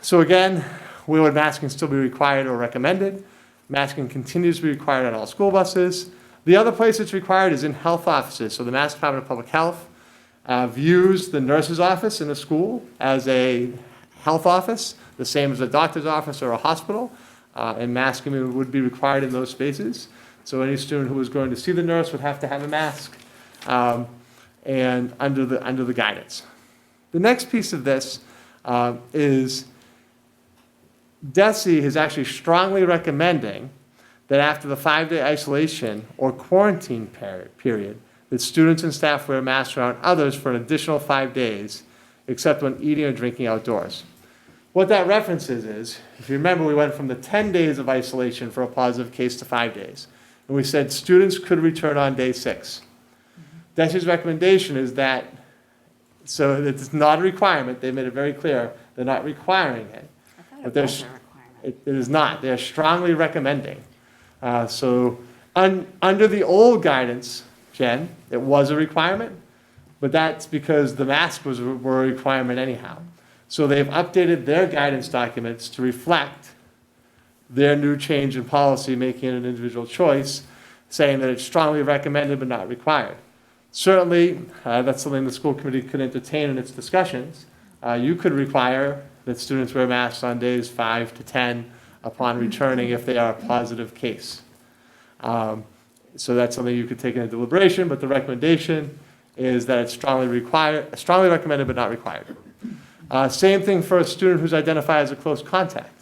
So again, would masking still be required or recommended? Masking continues to be required on all school buses. The other place it's required is in health offices. So the Mass Department of Public Health views the nurse's office in a school as a health office, the same as a doctor's office or a hospital, and masking would be required in those spaces. So any student who was going to see the nurse would have to have a mask, and under the guidance. The next piece of this is DESE is actually strongly recommending that after the 5-day isolation or quarantine period, that students and staff wear masks around others for an additional 5 days, except when eating or drinking outdoors. What that references is, if you remember, we went from the 10 days of isolation for a positive case to 5 days. And we said students could return on day 6. DESE's recommendation is that, so it's not a requirement, they made it very clear, they're not requiring it. But it is not, they're strongly recommending. Under the old guidance, Jen, it was a requirement, but that's because the masks were a requirement anyhow. So they've updated their guidance documents to reflect their new change in policy, making it an individual choice, saying that it's strongly recommended but not required. Certainly, that's something the school committee could entertain in its discussions. You could require that students wear masks on days 5 to 10 upon returning if they are a positive case. So that's something you could take into deliberation, but the recommendation is that it's strongly recommended but not required. Same thing for a student who's identified as a close contact.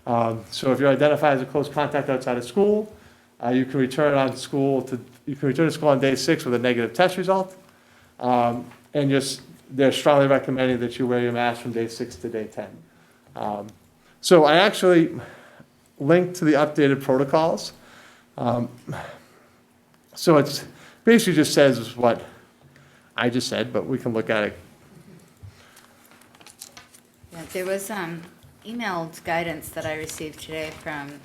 So if you're identified as a close contact outside of school, you can return to school on day 6 with a negative test result, and they're strongly recommending that you wear your mask from day 6 to day 10. So I actually linked to the updated protocols. So it's basically just says what I just said, but we can look at it. Yeah, there was emailed guidance that I received today from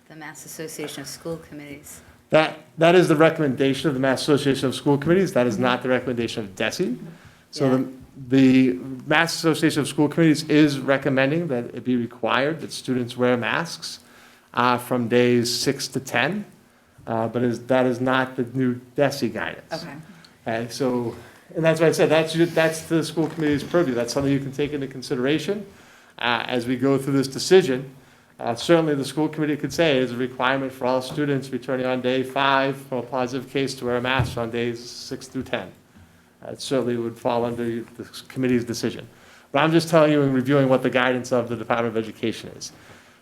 the Mass Association of School Committees. That is the recommendation of the Mass Association of School Committees. That is not the recommendation of DESE. So the Mass Association of School Committees is recommending that it be required that students wear masks from days 6 to 10, but that is not the new DESE guidance. Okay. So, and that's why I said that's the school committee's purview. That's something you can take into consideration as we go through this decision. Certainly, the school committee could say it is a requirement for all students returning on day 5 from a positive case to wear a mask on days 6 through 10. It certainly would fall under the committee's decision. But I'm just telling you and reviewing what the guidance of the Department of Education is,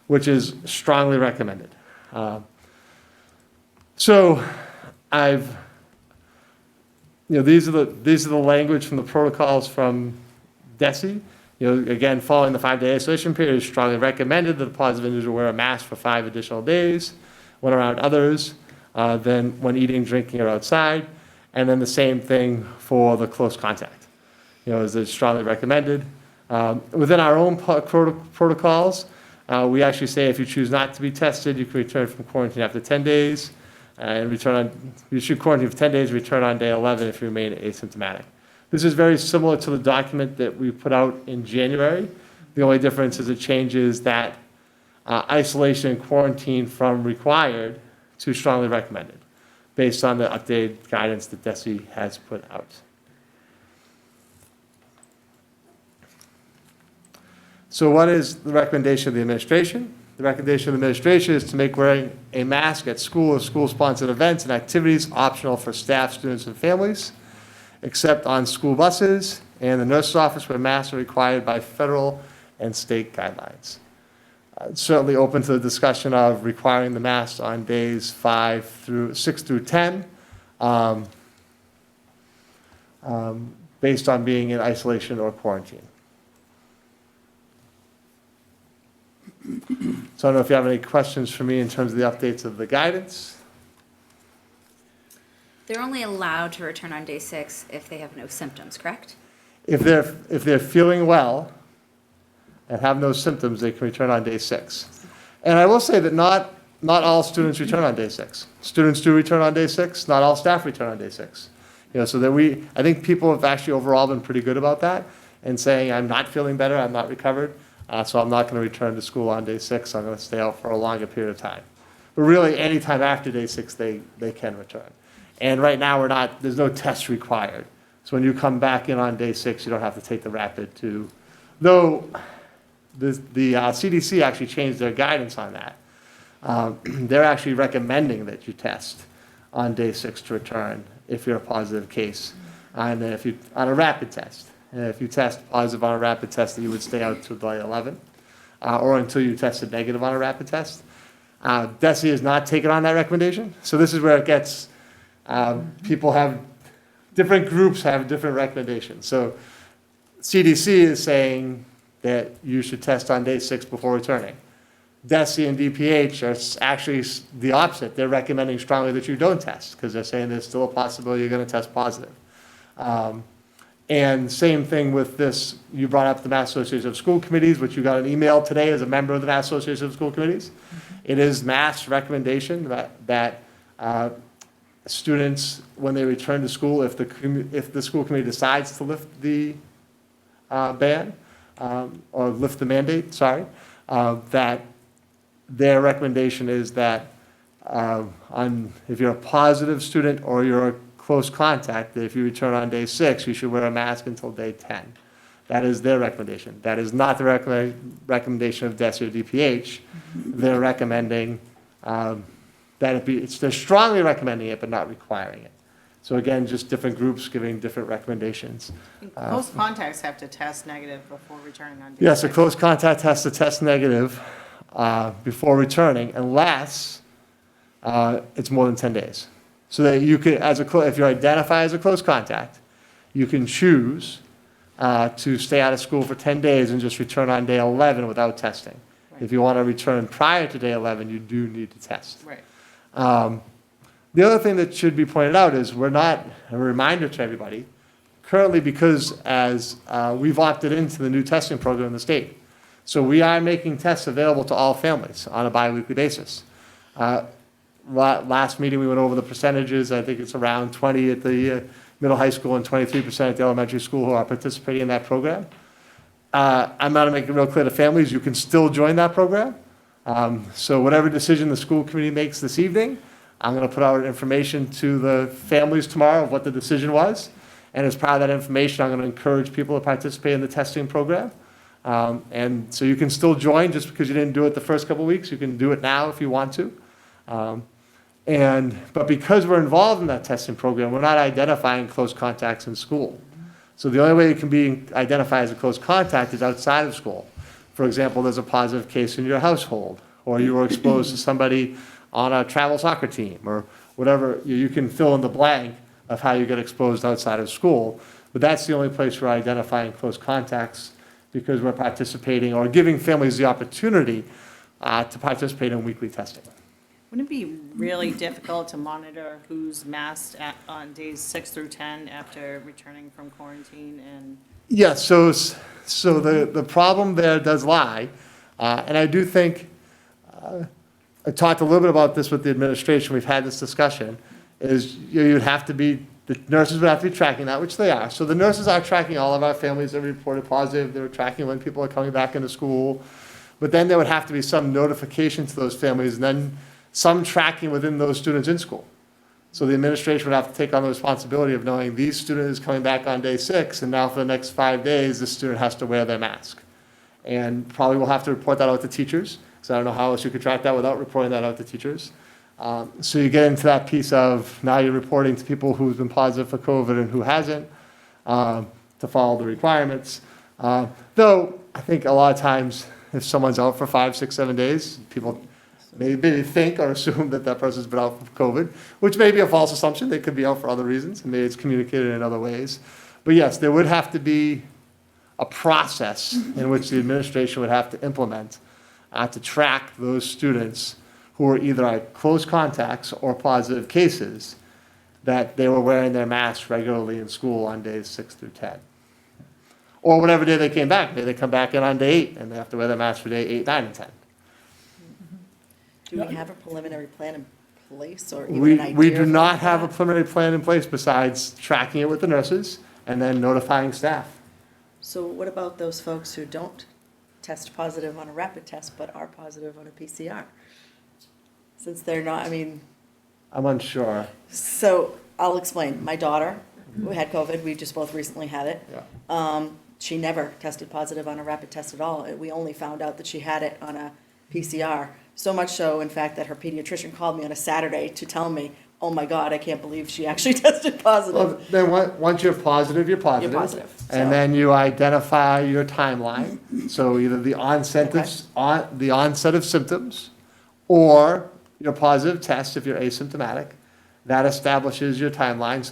which is strongly recommended. So these are the language from the protocols from DESE. Again, following the 5-day isolation period, it's strongly recommended that the positive individual wear a mask for 5 additional days when around others. than when eating, drinking, or outside. And then the same thing for the close contact. Is it strongly recommended? Within our own protocols, we actually say if you choose not to be tested, you can return from quarantine after 10 days. And you should quarantine for 10 days, return on day 11 if you remain asymptomatic. This is very similar to the document that we put out in January. The only difference is it changes that isolation and quarantine from required to strongly recommended, based on the updated guidance that DESE has put out. So what is the recommendation of the administration? The recommendation of the administration is to make wearing a mask at school or school-sponsored events and activities optional for staff, students, and families, except on school buses and the nurse's office where masks are required by federal and state guidelines. It's certainly open to the discussion of requiring the mask on days 6 through 10, based on being in isolation or quarantine. So I don't know if you have any questions for me in terms of the updates of the guidance. They're only allowed to return on day 6 if they have no symptoms, correct? If they're feeling well and have no symptoms, they can return on day 6. And I will say that not all students return on day 6. Students do return on day 6. Not all staff return on day 6. So that I think people have actually overall been pretty good about that and saying, I'm not feeling better, I'm not recovered, so I'm not going to return to school on day 6. I'm going to stay out for a longer period of time. But really, any time after day 6, they can return. And right now, there's no test required. So when you come back in on day 6, you don't have to take the rapid though the CDC actually changed their guidance on that. They're actually recommending that you test on day 6 to return if you're a positive case, and then on a rapid test. And if you test positive on a rapid test, then you would stay out until day 11, or until you tested negative on a rapid test. DESE has not taken on that recommendation. So this is where it gets, different groups have different recommendations. So CDC is saying that you should test on day 6 before returning. DESE and DPH are actually the opposite. They're recommending strongly that you don't test because they're saying there's still a possibility you're going to test positive. And same thing with this, you brought up the Mass Association of School Committees, which you got an email today as a member of the Mass Association of School Committees. It is Mass recommendation that students, when they return to school, if the school committee decides to lift the ban, or lift the mandate, that their recommendation is that if you're a positive student or you're a close contact, that if you return on day 6, you should wear a mask until day 10. That is their recommendation. That is not the recommendation of DESE or DPH. They're recommending they're strongly recommending it, but not requiring it. So again, just different groups giving different recommendations. Close contacts have to test negative before returning on day Yes, 6. a close contact has to test negative before returning, unless it's more than 10 days. So that you could, if you're identified as a close contact, you can choose to stay out of school for 10 days and just return on day 11 without testing. Right. If you want to return prior to day 11, you do need to test. Right. The other thing that should be pointed out is we're not, a reminder to everybody, currently because as we've opted into the new testing program in the state. So we are making tests available to all families on a biweekly basis. Last meeting, we went over the percentages. I think it's around 20 at the middle high school and 23% at the elementary school who are participating in that program. I'm going to make it real clear to families, you can still join that program. So whatever decision the school committee makes this evening, I'm going to put out information to the families tomorrow of what the decision was. And as part of that information, I'm going to encourage people to participate in the testing program. And so you can still join just because you didn't do it the first couple of weeks. You can do it now if you want to. But because we're involved in that testing program, we're not identifying close contacts in school. So the only way you can be identified as a close contact is outside of school. For example, there's a positive case in your household, or you were exposed to somebody on a travel soccer team, or whatever. You can fill in the blank of how you get exposed outside of school. But that's the only place we're identifying close contacts because we're participating or giving families the opportunity to participate in weekly testing. Wouldn't it be really difficult to monitor who's masked on days 6 through 10 after returning from quarantine and? Yeah, so the problem there does lie, and I do think, I talked a little bit about this with the administration, we've had this discussion, is you'd have to be, the nurses would have to be tracking that, which they are. So the nurses are tracking all of our families that reported positive, they're tracking when people are coming back into school, but then there would have to be some notification to those families, and then some tracking within those students in school. So the administration would have to take on the responsibility of knowing these students coming back on day 6, and now for the next 5 days, this student has to wear their mask. And probably we'll have to report that out to teachers, because I don't know how else you could track that without reporting that out to teachers. So you get into that piece of now you're reporting to people who've been positive for COVID and who hasn't, to follow the requirements. Though I think a lot of times if someone's out for 5, 6, 7 days, people maybe think or assume that that person's been out for COVID, which may be a false assumption. They could be out for other reasons, and maybe it's communicated in other ways. But yes, there would have to be a process in which the administration would have to implement to track those students who were either close contacts or positive cases, that they were wearing their masks regularly in school on days 6 through 10. Or whatever day they came back. Maybe they come back in on day 8 and they have to wear their mask for day 8, 9, and 10. Do we have a preliminary plan in place or even an idea? We do of not that? have a preliminary plan in place besides tracking it with the nurses and then notifying staff. So what about those folks who don't test positive on a rapid test but are positive on a PCR? Since they're not, I mean, I'm unsure. so I'll explain. My daughter, who had COVID, we just both recently had it. Yeah. She never tested positive on a rapid test at all. We only found out that she had it on a PCR. So much so, in fact, that her pediatrician called me on a Saturday to tell me, oh my God, I can't believe she actually tested positive. Well, then once you're positive, you're positive. You're positive, so- And then you identify your timeline. So either the onset of symptoms or your positive test if you're asymptomatic. That establishes your timeline.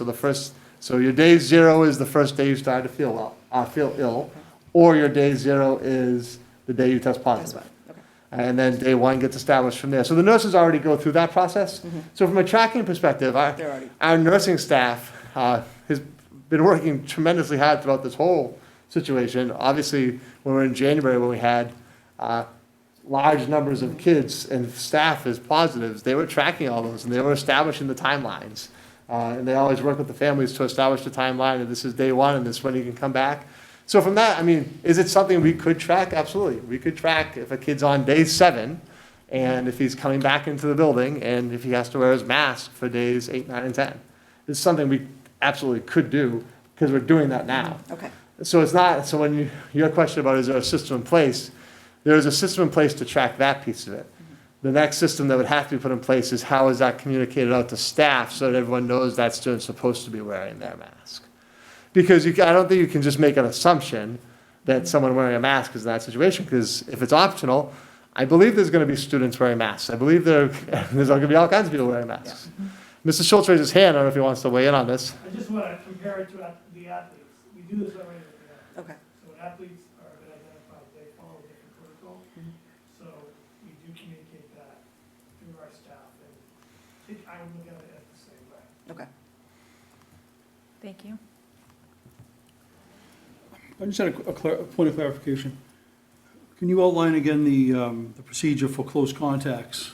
So your day 0 is the first day you start to feel ill, or your day 0 is the day you test positive. And then day 1 gets established from there. So the nurses already go through that process. So from a tracking perspective, our nursing staff has been working tremendously hard throughout this whole situation. Obviously, when we were in January, when we had large numbers of kids and staff as positives, they were tracking all those and they were establishing the timelines. And they always work with the families to establish the timeline, and this is day 1 and this is when you can come back. So from that, I mean, is it something we could track? Absolutely. We could track if a kid's on day 7 and if he's coming back into the building and if he has to wear his mask for days 8, 9, and 10. It's something we absolutely could do because we're doing that now. Okay. So it's not, so when your question about is there a system in place, there is a system in place to track that piece of it. The next system that would have to be put in place is how is that communicated out to staff so that everyone knows that student's supposed to be wearing their mask. Because I don't think you can just make an assumption that someone wearing a mask is in that situation, because if it's optional, I believe there's going to be students wearing masks. I believe there's going to be all kinds of people wearing masks. Mr. Schultz raised his hand. I don't know if he wants to weigh in on this. I just want to compare it to the athletes. We do this already with the athletes. Okay. So when athletes are been identified, they follow a different protocol. So we do communicate that through our staff, and I would look at it the same way. Okay. Thank you. I just had a point of clarification. Can you outline again the procedure for close contacts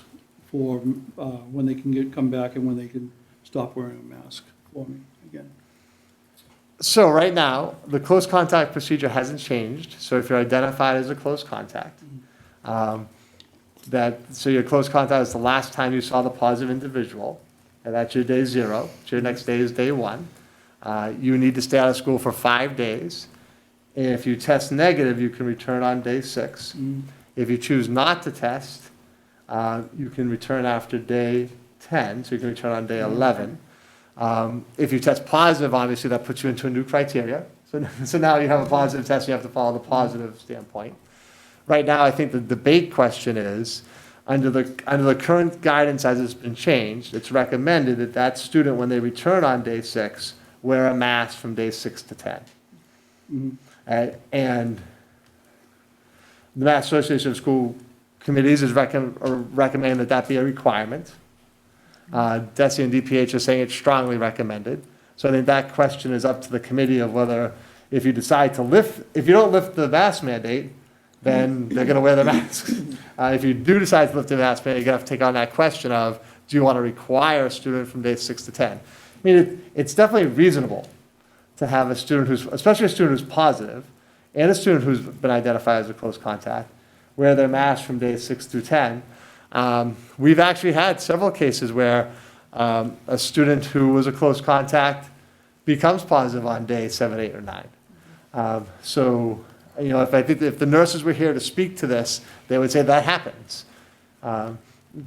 for when they can come back and when they can stop wearing a mask for me again? So right now, the close contact procedure hasn't changed. So if you're identified as a close contact, so your close contact is the last time you saw the positive individual, and that's your day 0. So your next day is day 1. You need to stay out of school for 5 days. And if you test negative, you can return on day 6. If you choose not to test, you can return after day 10, so you can return on day 11. If you test positive, obviously that puts you into a new criteria. So now you have a positive test, you have to follow the positive standpoint. Right now, I think the debate question is, under the current guidance as it's been changed, it's recommended that that student, when they return on day 6, wear a mask from day 6 to 10. And the Mass Association of School committees is recommending that that be a requirement. DESE and DPH are saying it's strongly recommended. So I think that question is up to the committee of whether, if you decide to if you don't lift the mask mandate, then they're going to wear the masks. If you do decide to lift the mask mandate, you're going to have to take on that question of, do you want to require a student from day 6 to 10? I mean, it's definitely reasonable to have a student especially a student who's positive, and a student who's been identified as a close contact, wear their mask from days 6 through 10. We've actually had several cases where a student who was a close contact becomes positive on day 7, 8, or 9. So, you know, if the nurses were here to speak to this, they would say that happens. Not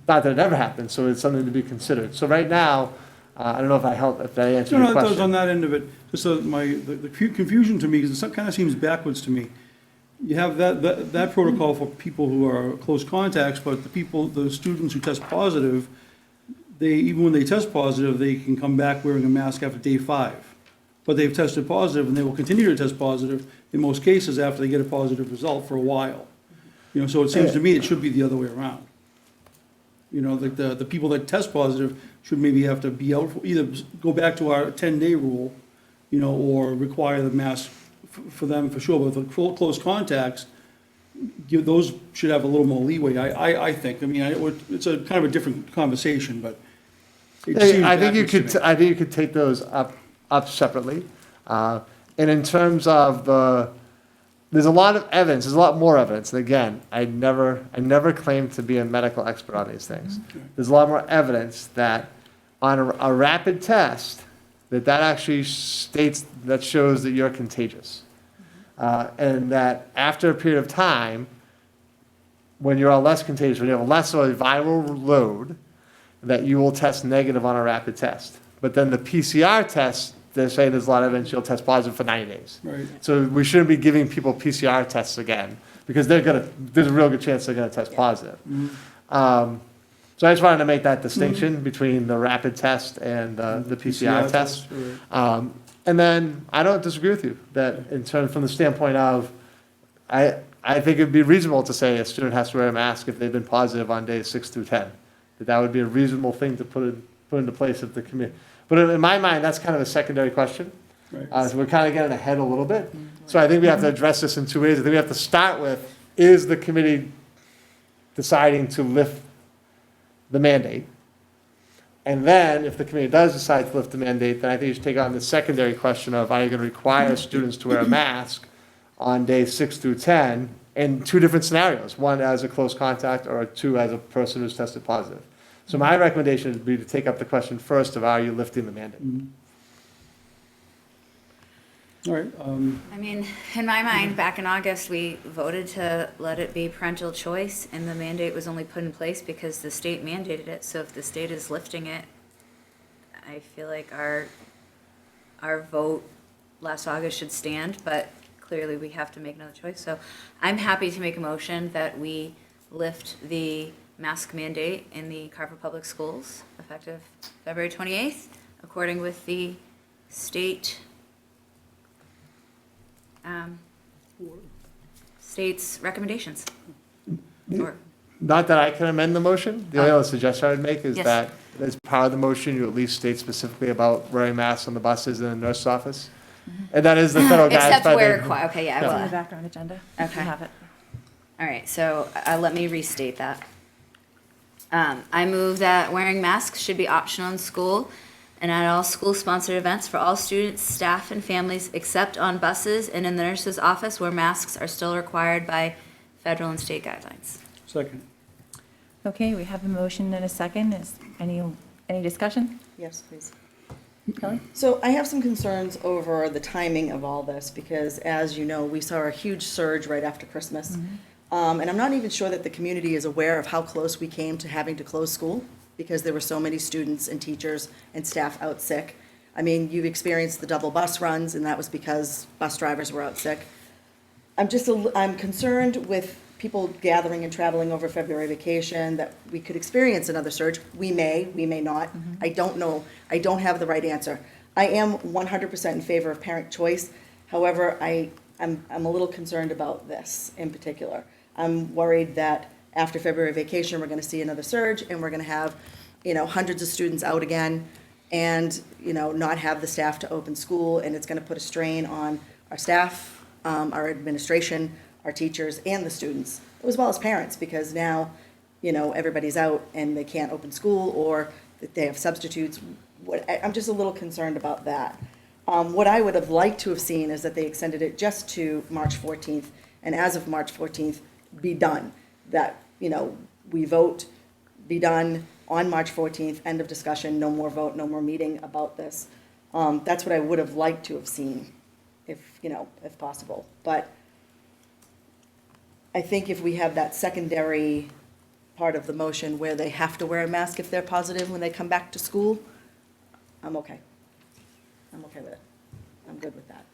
that it never happens, so it's something to be considered. So right now, I don't know if I answered your No, it question. does on that end of it. Just the confusion to me, because it kind of seems backwards to me. You have that protocol for people who are close contacts, but the students who test positive, even when they test positive, they can come back wearing a mask after day 5. But they've tested positive, and they will continue to test positive in most cases after they get a positive result for a while. You know, so it seems to me it should be the other way around. You know, like the people that test positive should maybe have to be out, either go back to our 10-day rule, you know, or require the mask for them for sure. But with the close contacts, those should have a little more leeway, I think. I mean, it's a kind of a different conversation, but it seems I think backwards to me. I think you could take those up separately. And in terms of there's a lot of evidence, there's a lot more evidence. And again, I never claimed to be a medical expert on these things. There's a lot more evidence that on a rapid test, that actually that shows that you're contagious. And that after a period of time, when you're less contagious, when you have less of a viral load, that you will test negative on a rapid test. But then the PCR test, they're saying there's a lot of evidence you'll test positive for 90 days. Right. So we shouldn't be giving people PCR tests again, because there's a real good chance they're gonna test positive. So I just wanted to make that distinction between the rapid test and the PCR test. Right. And then I don't disagree with you that in terms from the standpoint of, I think it'd be reasonable to say a student has to wear a mask if they've been positive on days 6 through 10. That would be a reasonable thing to put into place of the committee. But in my mind, that's kind of a secondary question. Right. So we're kind of getting ahead a little bit. So I think we have to address this in 2 ways. I think we have to start with, is the committee deciding to lift the mandate? And then if the committee does decide to lift the mandate, then I think you should take on the secondary question of, are you going to require students to wear a mask on days 6 through 10 in 2 different scenarios, 1 as a close contact or 2 as a person who's tested positive. So my recommendation would be to take up the question first of, are you lifting the mandate? All right. I mean, in my mind, back in August, we voted to let it be parental choice, and the mandate was only put in place because the state mandated it. So if the state is lifting it, I feel like our vote last August should stand, but clearly we have to make another choice. So I'm happy to make a motion that we lift the mask mandate in the Carver Public Schools effective February 28th, according with the state's recommendations. Not that I can amend the motion. The only other suggestion I would make is Yes. that as part of the motion, you at least state specifically about wearing masks on the buses and the nurse's office. And that is the federal guidance. Except by where the- required. Okay, yeah, I It's will. in the background agenda. You Okay. have it. All right, so let me restate that. I move that wearing masks should be optional in school and at all school-sponsored events for all students, staff, and families, except on buses and in the nurse's office where masks are still required by federal and state guidelines. Second. Okay, we have a motion and a second. Is any discussion? Yes, please. Kelly? So I have some concerns over the timing of all this, because as you know, we saw a huge surge right after Christmas. And I'm not even sure that the community is aware of how close we came to having to close school, because there were so many students and teachers and staff out sick. I mean, you've experienced the double bus runs, and that was because bus drivers were out sick. I'm concerned with people gathering and traveling over February vacation, that we could experience another surge. We may not. I don't know. I don't have the right answer. I am 100% in favor of parent choice. However, I'm a little concerned about this in particular. I'm worried that after February vacation, we're going to see another surge, and we're going to have, hundreds of students out again, and, not have the staff to open school, and it's going to put a strain on our staff, our administration, our teachers, and the students, as well as parents, because now, everybody's out and they can't open school, or that they have substitutes. I'm just a little concerned about that. What I would have liked to have seen is that they extended it just to March 14th, and as of March 14th, be done. That, we vote, be done on March 14th, end of discussion, no more vote, no more meeting about this. That's what I would have liked to have seen, if possible. But I think if we have that secondary part of the motion where they have to wear a mask if they're positive when they come back to school, I'm okay. I'm okay with it. I'm good with that.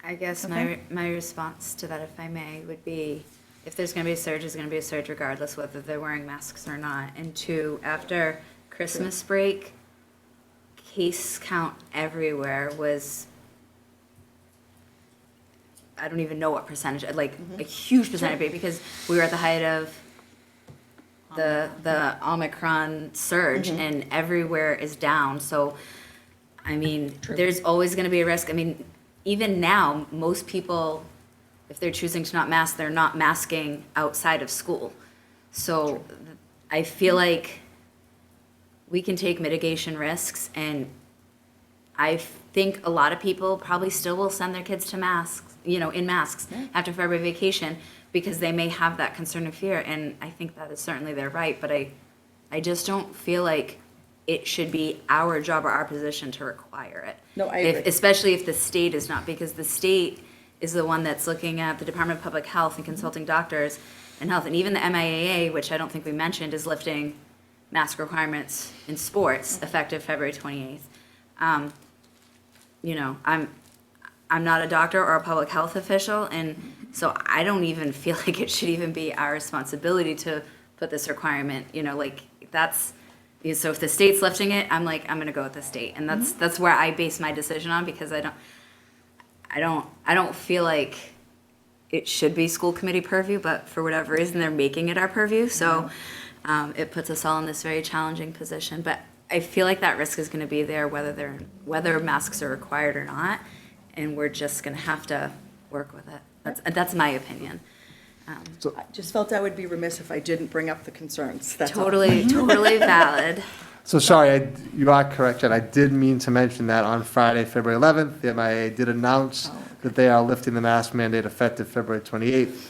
I guess Okay. my response to that, if I may, would be, if there's going to be a surge, there's going to be a surge regardless whether they're wearing masks or not. And two, after Christmas break, case count everywhere was, I don't even know what percentage, like a huge percentage, because we were at the height of the Omicron surge, and everywhere is down. So, I mean, there's always going to be a risk. I mean, even now, most people, if they're choosing to not mask, they're not masking outside of school. So I feel like we can take mitigation risks, and I think a lot of people probably still will send their kids to masks, in masks after February vacation, because they may have that concern or fear, and I think that is certainly their right, but I just don't feel like it should be our job or our position to require it. No, I agree. Especially if the state is not, because the state is the one that's looking at the Department of Public Health and consulting doctors and health, and even the MIAA, which I don't think we mentioned, is lifting mask requirements in sports effective February 28th. I'm not a doctor or a public health official, and so I don't even feel like it should even be our responsibility to put this requirement, that's, so if the state's lifting it, I'm gonna go with the state, and that's where I base my decision on, because I don't feel like it should be school committee purview, but for whatever reason, they're making it our purview, so it puts us all in this very challenging position, but I feel like that risk is gonna be there whether masks are required or not, and we're just gonna have to work with it. That's my opinion. I just felt I would be remiss if I didn't bring up the concerns. That's all. Totally valid. So sorry, you are correct, Jen. I did mean to mention that on Friday, February 11th, the MIA did announce that they are lifting the mask mandate effective February 28th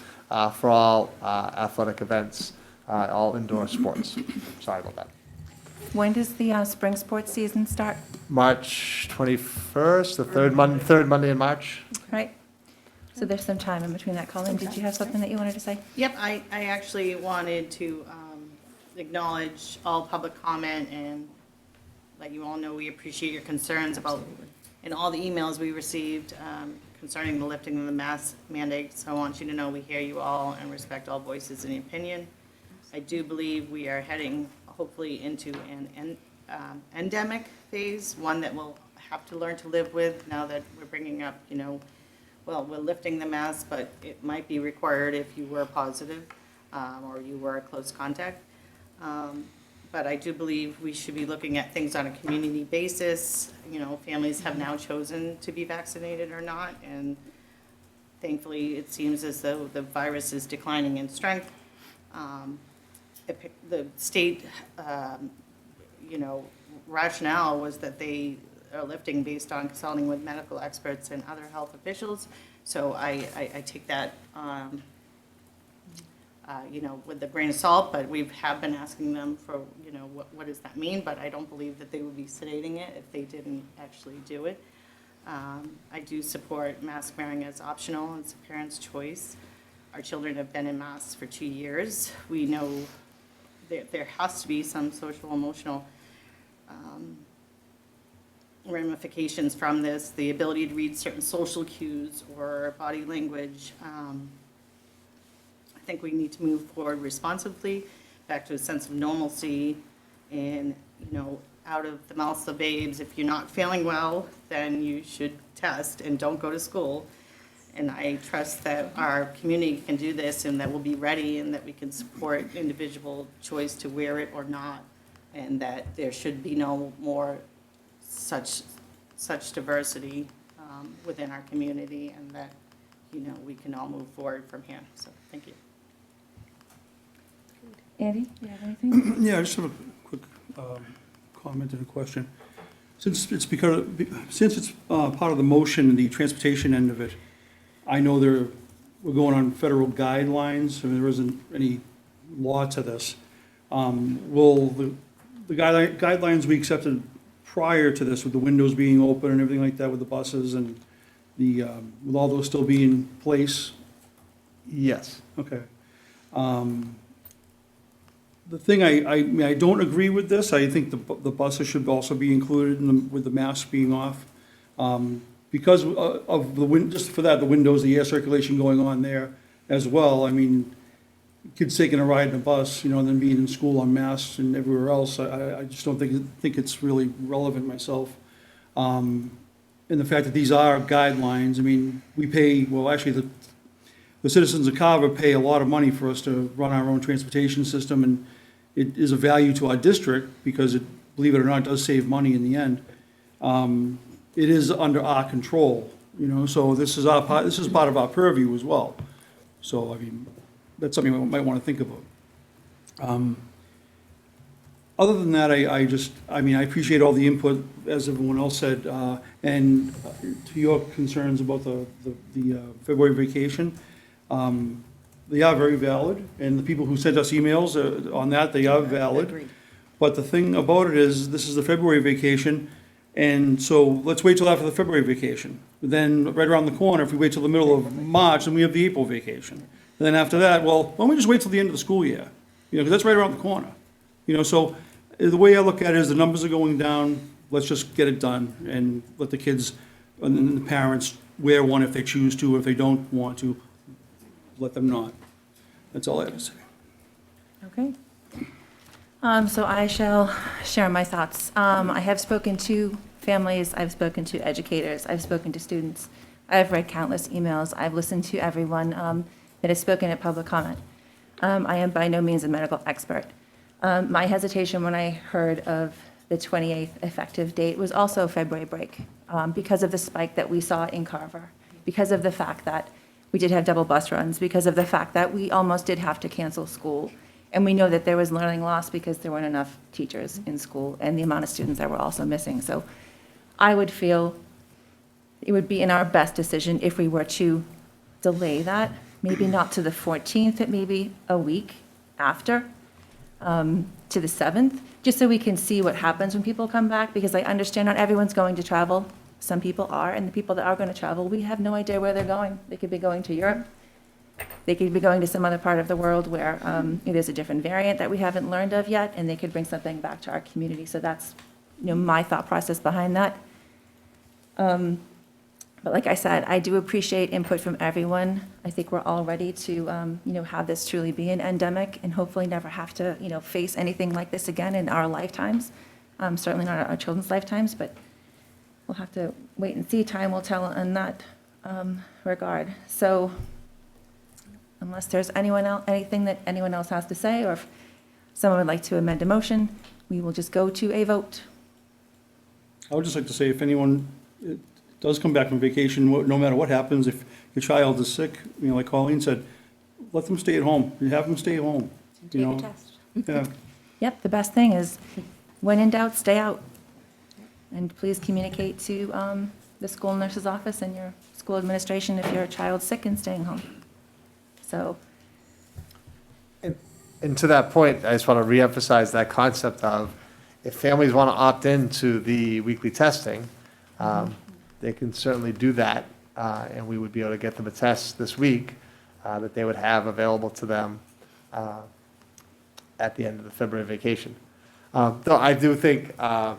for all athletic events, all indoor sports. Sorry about that. When does the spring sports season start? March 21st, the third Monday in March. Right? So there's some time in between that. Colin, did you have something that you wanted to say? Yep, I actually wanted to acknowledge all public comment and let you all know we appreciate your concerns about, and all the emails we received concerning the lifting of the mask mandates. I want you to know we hear you all and respect all voices and opinion. I do believe we are heading hopefully into an endemic phase, one that we'll have to learn to live with now that we're bringing up, well, we're lifting the mask, but it might be required if you were positive or you were a close contact. But I do believe we should be looking at things on a community basis. Families have now chosen to be vaccinated or not, and thankfully it seems as though the virus is declining in strength. The state, rationale was that they are lifting based on consulting with medical experts and other health officials. So I take that, with a grain of salt, but we have been asking them for, what does that mean? But I don't believe that they would be sedating it if they didn't actually do it. I do support mask wearing as optional. It's a parent's choice. Our children have been in masks for 2 years. We know there has to be some social emotional ramifications from this, the ability to read certain social cues or body language. I think we need to move forward responsibly, back to a sense of normalcy, and, out of the mouths of babes, if you're not feeling well, then you should test and don't go to school. And I trust that our community can do this and that we'll be ready and that we can support individual choice to wear it or not. And that there should be no more such diversity within our community, and that, you know, we can all move forward from here. So, thank you. Andy, do you have anything? Yeah, I just have a quick comment and a question. Since it's part of the motion, the transportation end of it, I know we're going on federal guidelines, and there isn't any law to this. Will the guidelines we accepted prior to this, with the windows being open and everything like that, with the buses and will all those still be in place? Yes. Okay. The thing, I mean, I don't agree with this. I think the buses should also be included with the masks being off. Because of just for that, the windows, the air circulation going on there as well. I mean, kids taking a ride in a bus, you know, and then being in school on masks and everywhere else, I just don't think it's really relevant myself. And the fact that these are guidelines, I mean, we pay, well, actually, the citizens of Carver pay a lot of money for us to run our own transportation system, and it is a value to our district because it, believe it or not, does save money in the end. It is under our control, you know, so this is part of our purview as well. So, I mean, that's something we might want to think about. Other than that, I mean, I appreciate all the input, as everyone else said, and to your concerns about the February vacation, they are very valid, and the people who sent us emails on that, they are valid. Agreed. But the thing about it is, this is the February vacation, and so let's wait till after the February vacation. Then, right around the corner, if we wait till the middle of March, then we have the April vacation. And then after that, well, why don't we just wait till the end of the school year? You know, because that's right around the corner. You know, so the way I look at it is the numbers are going down, let's just get it done and let the kids and the parents wear one if they choose to, or if they don't want to, let them not. That's all I have to say. Okay. So I shall share my thoughts. I have spoken to families, I've spoken to educators, I've spoken to students. I've read countless emails. I've listened to everyone that has spoken at public comment. I am by no means a medical expert. My hesitation when I heard of the 28th effective date was also February break, because of the spike that we saw in Carver, because of the fact that we did have double bus runs, because of the fact that we almost did have to cancel school. And we know that there was learning loss because there weren't enough teachers in school and the amount of students that were also missing. So I would feel it would be in our best decision if we were to delay that, maybe not to the 14th, but maybe a week after, to the 7th, just so we can see what happens when people come back, because I understand not everyone's going to travel. Some people are, and the people that are going to travel, we have no idea where they're going. They could be going to Europe. They could be going to some other part of the world where there's a different variant that we haven't learned of yet, and they could bring something back to our community. So that's, you know, my thought process behind that. But like I said, I do appreciate input from everyone. I think we're all ready to, you know, have this truly be an endemic and hopefully never have to, you know, face anything like this again in our lifetimes. Certainly not our children's lifetimes, but we'll have to wait and see. Time will tell in that regard. So unless there's anything that anyone else has to say, or if someone would like to amend a motion, we will just go to a vote. I would just like to say, if anyone does come back from vacation, no matter what happens, if your child is sick, you know, like Colleen said, let them stay at home. You have them stay at home. Take a test. Yeah. Yep, the best thing is, when in doubt, stay out. And please communicate to the school nurse's office and your school administration if your child's sick and staying home. So. And to that point, I just want to reemphasize that concept of, if families want to opt into the weekly testing, they can certainly do that, and we would be able to get them a test this week that they would have available to them at the end of the February vacation. Though I do think the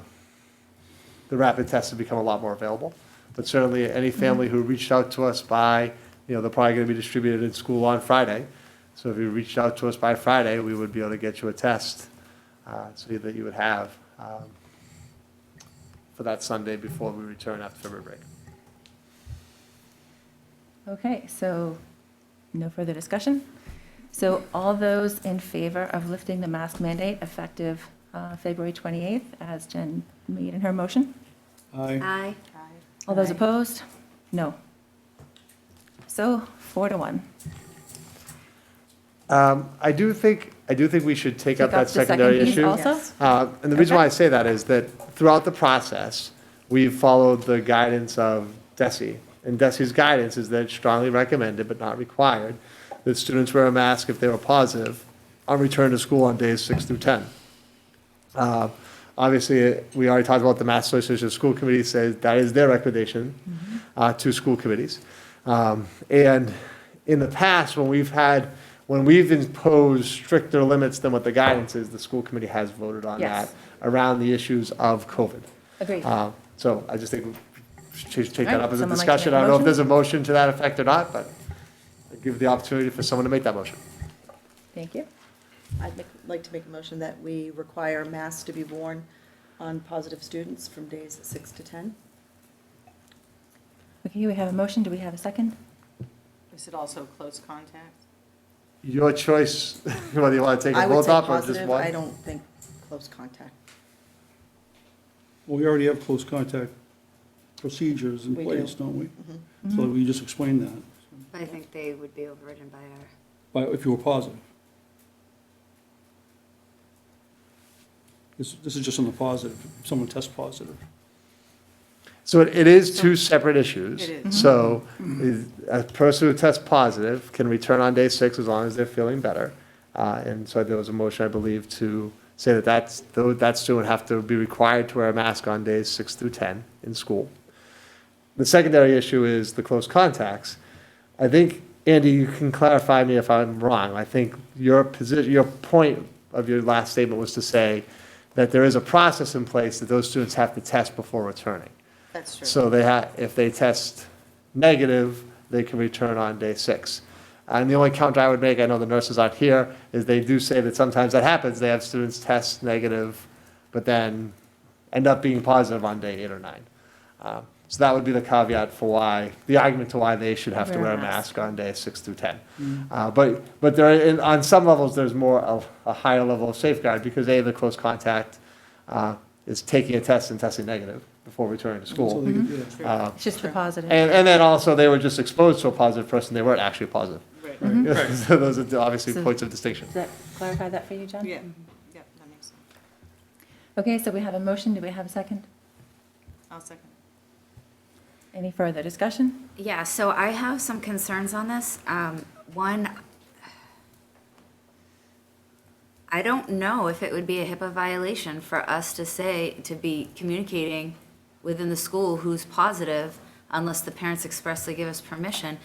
rapid tests have become a lot more available, but certainly any family who reached out to us by, you know, they're probably going to be distributed in school on Friday. So if you reached out to us by Friday, we would be able to get you a test so that you would have for that Sunday before we return after February break. Okay, so no further discussion. So all those in favor of lifting the mask mandate effective February 28th, as Jen made in her motion? Aye. Aye. All those opposed? No. So 4-1. I do think we should take up Take up that the second secondary piece issue. also? And the reason Okay. why I say that is that throughout the process, we've followed the guidance of DESE. And DESE's guidance is that it's strongly recommended but not required that students wear a mask if they were positive on return to school on days 6 through 10. Obviously, we already talked about the Mass Association of School Committees says that is their recommendation to school committees. And in the past, when we've imposed stricter limits than what the guidance is, the school committee has voted on Yes. that around the issues of COVID. Agreed. So I just think we should take that All right, up as a someone like to discussion. make a I don't know if motion? there's a motion to that effect or not, but I give the opportunity for someone to make that motion. Thank you. Like to make a motion that we require masks to be worn on positive students from days 6 to 10. Okay, we have a motion. Do we have a second? Is it also close contact? Your choice, whether you want to take I a would vote say up or just positive, one. I don't think close contact. Well, we already have close contact procedures in We do. place, don't we? Mhm. So we just explained that, But I think they would be overridden by our. if you were positive. This is just on the positive, if someone tests positive. So it is two separate issues. It is. So a person who tests positive can return on day 6 as long as they're feeling better. And so there was a motion, I believe, to say that that student would have to be required to wear a mask on days 6 through 10 in school. The secondary issue is the close contacts. I think, Andy, you can clarify me if I'm wrong. I think your point of your last statement was to say that there is a process in place that those students have to test before returning. That's true. So if they test negative, they can return on day 6. And the only counter I would make, I know the nurses aren't here, is they do say that sometimes that happens. They have students test negative, but then end up being positive on day 8 or 9. So that would be the caveat for the argument to why they should have to wear a mask on day 6 through 10. But on some levels, there's more a higher level of safeguard because the close contact is taking a test and testing negative before returning to school. So they could- yeah. It's just the positive. And then also, they were just exposed to a positive person, they weren't actually positive. Right. So those are obviously So- points of distinction. Does that clarify that for you, Jen? Yeah, yeah, that makes sense. Okay, so we have a motion. Do we have a second? I'll second. Any further discussion? Yeah, so I have some concerns on this. One, I don't know if it would be a HIPAA violation for us to be communicating within the school who's positive unless the parents expressly give us permission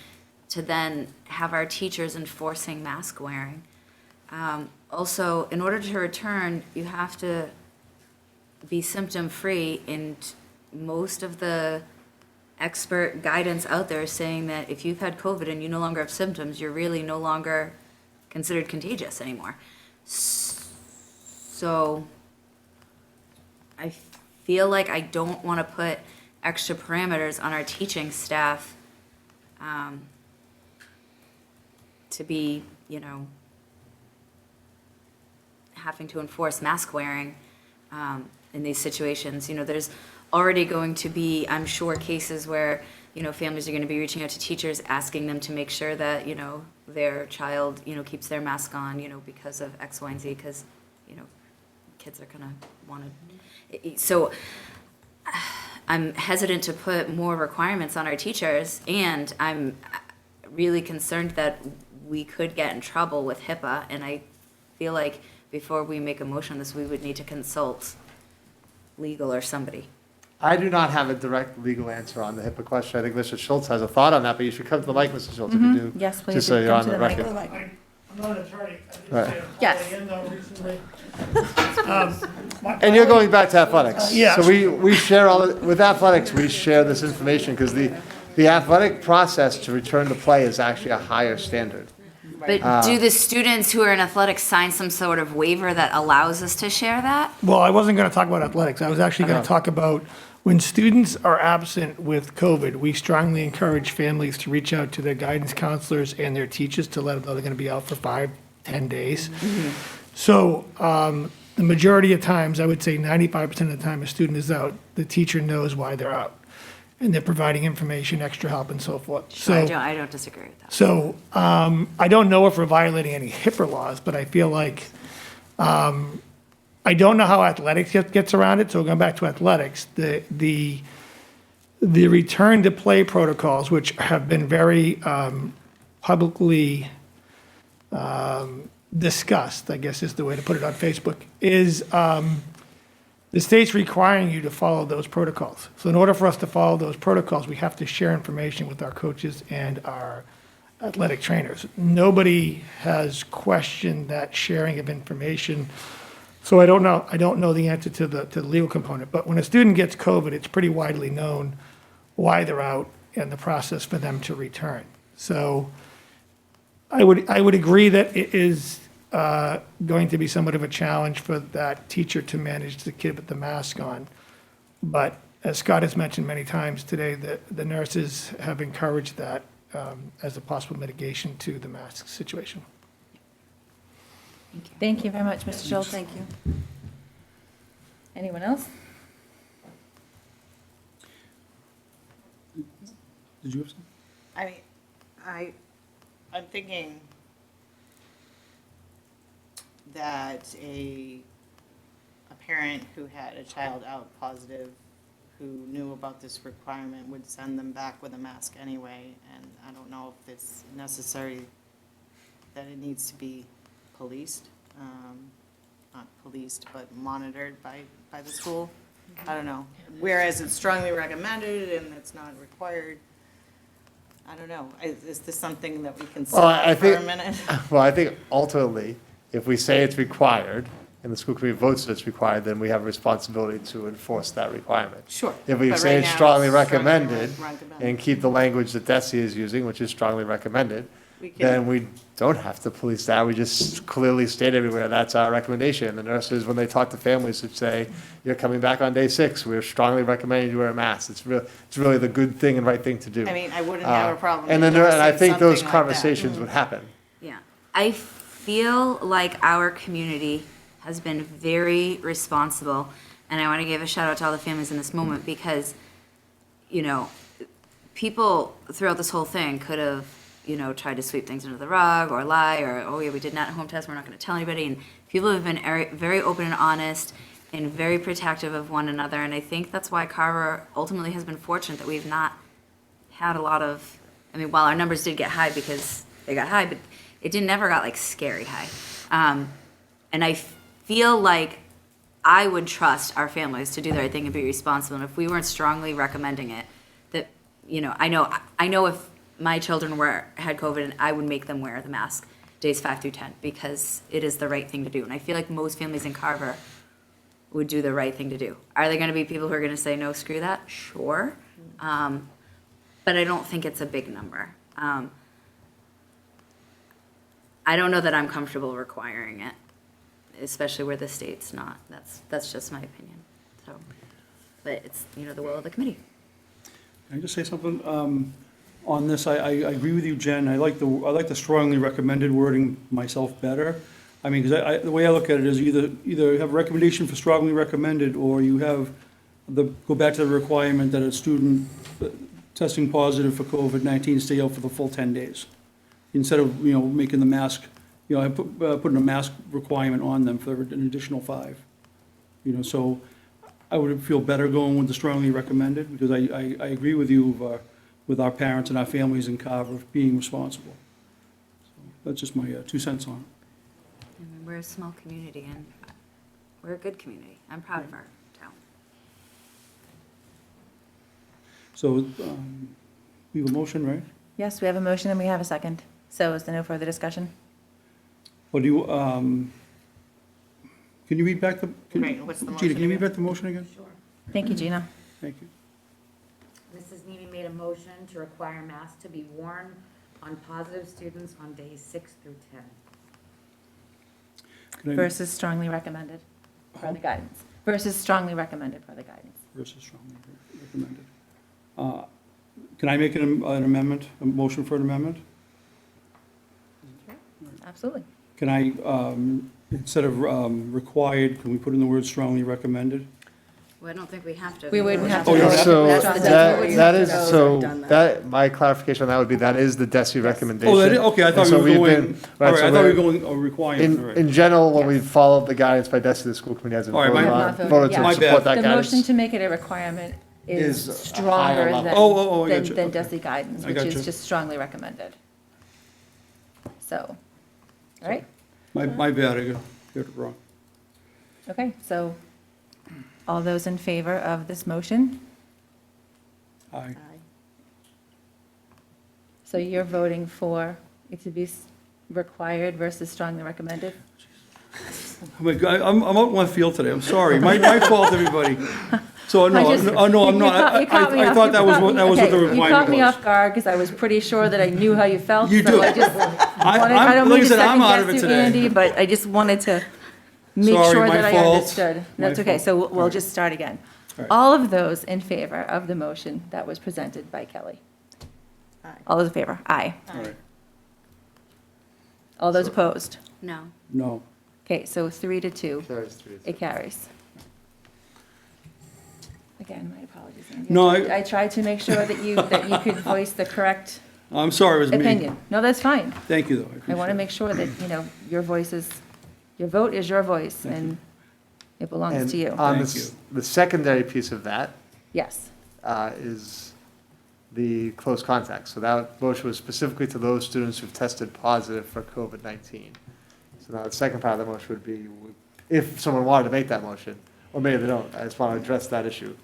to then have our teachers enforcing mask wearing. Also, in order to return, you have to be symptom-free, and most of the expert guidance out there is saying that if you've had COVID and you no longer have symptoms, you're really no longer considered contagious anymore. So I feel like I don't want to put extra parameters on our teaching staff to be, having to enforce mask wearing in these situations. There's already going to be, I'm sure, cases where, families are going to be reaching out to teachers, asking them to make sure that, their child, keeps their mask on, because of X, Y, and Z, because, kids are going to want to. So I'm hesitant to put more requirements on our teachers, and I'm really concerned that we could get in trouble with HIPAA, and I feel like before we make a motion on this, we would need to consult legal or somebody. I do not have a direct legal answer on the HIPAA question. I think Mr. Schultz has a thought on that, but you should come to the mic, Mr. Schultz, if you do. Yes, please, Just so you're come on to the the mic. record. I'm not an attorney. Right. Yes. Recently. And you're going back to athletics. Yeah. So we share with athletics, we share this information because the athletic process to return to play is actually a higher standard. But do the students who are in athletics sign some sort of waiver that allows us to share that? Well, I wasn't going to talk about athletics. I was actually going to talk about When students are absent with COVID, we strongly encourage families to reach out to their guidance counselors and their teachers to let them know they're going to be out for 5-10 days. So the majority of times, I would say 95% of the time a student is out, the teacher knows why they're out. And they're providing information, extra help, and so forth. Sure, I don't disagree with that. So I don't know if we're violating any HIPAA laws, but I feel like, I don't know how athletics gets around it, so going back to athletics, the return to play protocols, which have been very publicly discussed, I guess is the way to put it on Facebook, is the state's requiring you to follow those protocols. So in order for us to follow those protocols, we have to share information with our coaches and our athletic trainers. Nobody has questioned that sharing of information. So I don't know the answer to the legal component, but when a student gets COVID, it's pretty widely known why they're out and the process for them to return. So I would agree that it is going to be somewhat of a challenge for that teacher to manage the kid with the mask on. But as Scott has mentioned many times today, the nurses have encouraged that as a possible mitigation to the mask situation. Thank you very much, Mr. Schultz. Thank you. Anyone else? Did you have something? I mean, I'm thinking that a parent who had a child out positive, who knew about this requirement, would send them back with a mask anyway, and I don't know if it's necessary that it needs to be policed, not policed, but monitored by the school. I don't know. Whereas it's strongly recommended and it's not required. I don't know. Is this something that we can solve for a minute? Well, I think ultimately, if we say it's required, and the school committee votes that it's required, then we have a responsibility to enforce that requirement. Sure. If we But say right it's now, strongly it's strongly recommended, recommended. and keep the language that Desi is using, which is strongly recommended, then we don't have to police that. We just clearly state everywhere, that's our recommendation. The nurses, when they talk to families, would say, you're coming back on day 6, we're strongly recommending you wear a mask. It's really the good thing and right thing to do. I mean, I wouldn't have a problem. And with I saying think those something like that. conversations would happen. Yeah, I feel like our community has been very responsible, and I want to give a shout out to all the families in this moment because, you know, people throughout this whole thing could have, you know, tried to sweep things under the rug or lie or, oh yeah, we did not home test, we're not going to tell anybody, and people have been very open and honest and very protective of one another, and I think that's why Carver ultimately has been fortunate that we've not had a lot of, I mean, while our numbers did get high because they got high, but it never got like scary high. And I feel like I would trust our families to do the right thing and be responsible. And if we weren't strongly recommending it, that, you know, I know if my children had COVID, and I would make them wear the mask days 5 through 10 because it is the right thing to do. And I feel like most families in Carver would do the right thing to do. Are there going to be people who are going to say, no, screw that? Sure. But I don't think it's a big number. I don't know that I'm comfortable requiring it, especially where the state's not. That's just my opinion. So, but it's, you know, the will of the committee. Can I just say something? On this, I agree with you, Jen. I like the strongly recommended wording myself better. I mean, because the way I look at it is either have a recommendation for strongly recommended, or you have go back to the requirement that a student testing positive for COVID-19 stay out for the full 10 days. Instead of, you know, making the mask, you know, putting a mask requirement on them for an additional 5. You know, so I would feel better going with the strongly recommended, because I agree with you with our parents and our families in Carver being responsible. So that's just my 2 cents on it. I mean, we're a small community, and we're a good community. I'm proud of our town. So we have a motion, right? Yes, we have a motion and we have a second. So is there no further discussion? Or do you, can you read back the? Right, what's the Gina, motion can you read again? back the motion again? Sure. Thank you, Gina. Thank you. Mrs. Neely made a motion to require masks to be worn on positive students on days 6 through 10. Can I- Versus strongly recommended for the guidance. Versus strongly recommended for the guidance. versus strongly recommended. Can I make an amendment, a motion for an amendment? Absolutely. Can I, instead of required, can we put in the word strongly recommended? Well, I don't think we have to. We wouldn't have to. Oh, you don't have to? So That's the that is, details. so Done that. that, my clarification on that would be, that is the DESI recommendation. Oh, that is, okay, I And thought so we were we've going, been- all right, right, so I thought we we're- were going requiring, all right. In general, when we've followed the guidance by DESI, the school committee hasn't All right, voted my- on, Not voted, voted yeah. to My support bad. that The motion guidance. to make it a requirement is Is a higher stronger level. than, Oh, I than got you. than Okay. DESI guidance, I which got is you. just strongly recommended. So, all right, My bad, I got it wrong. okay, so all those in favor of this motion? Aye. So you're voting for it to be required versus strongly recommended? Oh my God, I'm out in left field today, I'm sorry, my fault, everybody. So, no, I just- no, I'm not, you caught me I off- thought you that was caught what me- that was what the okay, requirement was. You caught me off guard because I was pretty sure that I knew how you felt. You so do. I just I don't like I mean to said, I'm second out of guess it you, today. Andy, but I just wanted to make Sorry, sure my that I fault. understood. My That's okay, fault. so All we'll right. just start again. All right. All of those in favor of the motion that was presented by Kelly? Aye. All those in favor? Aye. All right, All those opposed? No. no. Okay, so 3-2, Carries 3-2. it carries. Again, my apologies, Andy. No, I tried to make sure that you could voice the correct I'm sorry, it was me. opinion. No, that's fine. Thank you, though, I I appreciate want to it. make sure that, your voice is, your vote is your voice, Thank and it belongs And to you. on Thank the you. the secondary piece of that Yes. is the close contacts. So that motion was specifically to those students who've tested positive for COVID-19. So now the second part of the motion would be, if someone wanted to make that motion, or maybe they don't, I just want to address that issue,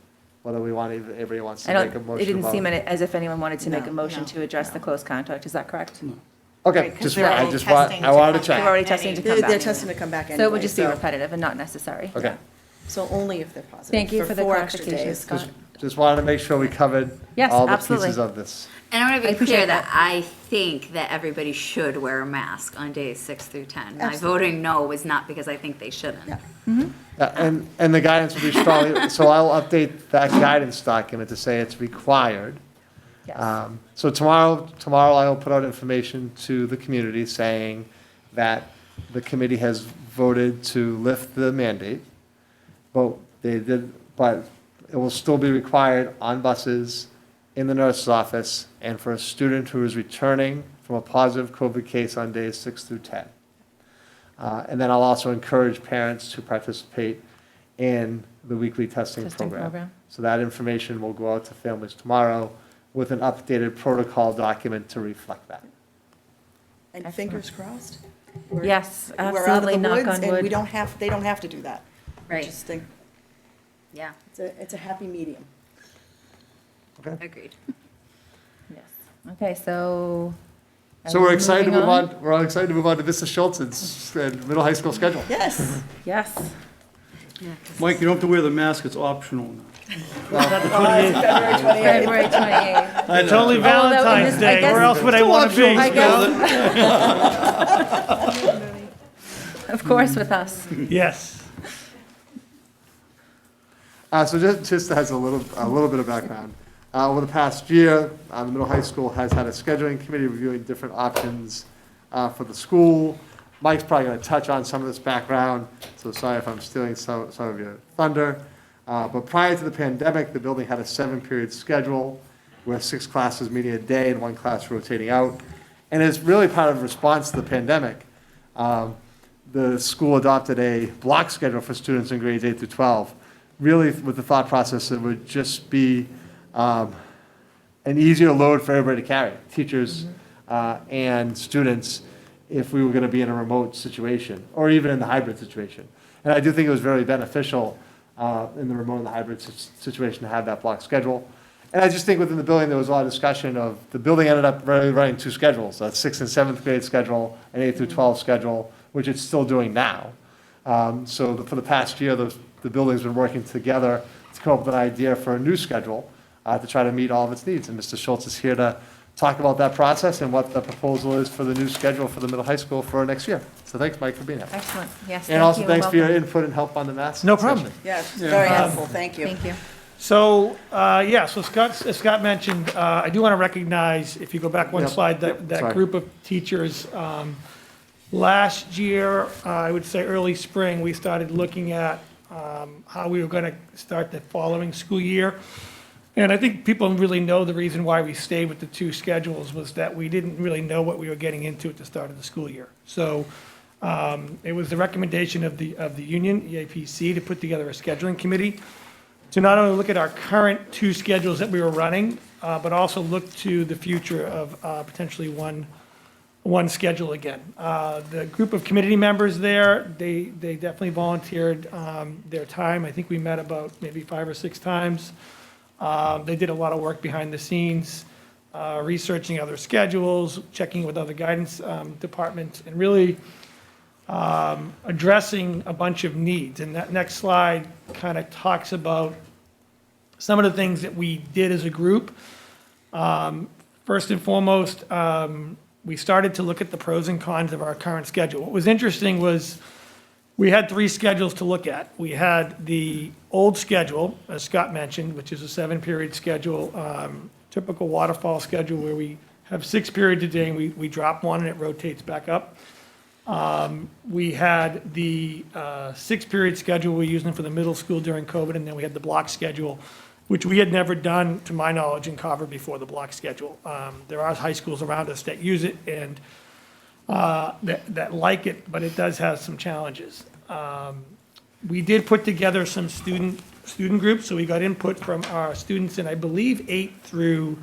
whether we want, everybody wants I to make a don't, motion it didn't about- seem as if anyone wanted to make a No, motion no, to address the no. close contact. Is that correct? Okay, Right, 'cause just, they're I all just want, testing I to wanted to come check. They're already testing to come They're back. testing to come back anyway. So it would just be repetitive and not necessary. Okay. So only if they're positive. Thank you for the 4 extra clarification, days. Scott. Just wanted to make sure we covered Yes, all the absolutely. pieces of this. And I want to I be appreciate clear that that. I think that everybody should wear a mask on days 6 through 10. My Absolutely. voting no is not because I think they shouldn't. Yeah. Yeah, and the guidance will be strongly, so I'll update that guidance document to say it's required. Yes. So tomorrow I will put out information to the community saying that the committee has voted to lift the mandate. But it will still be required on buses, in the nurse's office, and for a student who is returning from a positive COVID case on days 6 through 10. And then I'll also encourage parents to participate in the weekly testing program. So that information will go out to families tomorrow with an updated protocol document to reflect that. And fingers crossed. Yes, We're out of absolutely, the knock woods, on and we wood. don't have, they don't have to do that. I Right. just think Yeah, it's a happy medium. agreed. Yes. Okay, so. So are we we're excited to moving move on, we're excited to move on to Mr. Schultz's middle high school schedule. Yes. Yes. Mike, you don't have to wear the mask, it's optional now. February 28th. It's only Although in Valentine's this- I Day, guess- where else would I want to be? I guess. Of course with us. Yes. So just as a little bit of background, over the past year, the middle high school has had a scheduling committee reviewing different options for the school. Mike's probably going to touch on some of this background, so sorry if I'm stealing some of your thunder. But prior to the pandemic, the building had a 7-period schedule with 6 classes meeting a day and 1 class rotating out. And it's really part of a response to the pandemic. The school adopted a block schedule for students in grades 8 through 12, really with the thought process that it would just be an easier load for everybody to carry, teachers and students, if we were going to be in a remote situation, or even in the hybrid situation. And I do think it was very beneficial in the remote and the hybrid situation to have that block schedule. And I just think within the building, there was a lot of discussion of, the building ended up running 2 schedules, a 6th and 7th grade schedule, an 8 through 12 schedule, which it's still doing now. So for the past year, the building's been working together to come up with an idea for a new schedule to try to meet all of its needs. And Mr. Schultz is here to talk about that process and what the proposal is for the new schedule for the middle high school for next year. So thanks, Mike, for being here. Excellent, yes, thank And you. also, thanks for your welcome. input and help on the math. No problem. Yes, very helpful, thank you. Thank you. So, so as Scott mentioned, I do want to recognize, if you go back one Yep. slide, that Sorry. group of teachers. Last year, I would say early spring, we started looking at how we were going to start the following school year. And I think people really know the reason why we stayed with the two schedules was that we didn't really know what we were getting into at the start of the school year. So it was the recommendation of the union, EAPC, to put together a scheduling committee to not only look at our current two schedules that we were running, but also look to the future of potentially one schedule again. The group of committee members there, they definitely volunteered their time. I think we met about maybe 5 or 6 times. They did a lot of work behind the scenes, researching other schedules, checking with other guidance departments, and really addressing a bunch of needs. And that next slide kind of talks about some of the things that we did as a group. First and foremost, we started to look at the pros and cons of our current schedule. What was interesting was we had 3 schedules to look at. We had the old schedule, as Scott mentioned, which is a 7-period schedule, typical waterfall schedule where we have 6 periods a day and we drop 1 and it rotates back up. We had the 6-period schedule we're using for the middle school during COVID, and then we had the block schedule, which we had never done, to my knowledge, in Carver before, the block schedule. There are high schools around us that use it and that like it, but it does have some challenges. We did put together some student groups, so we got input from our students in, I believe, 8 through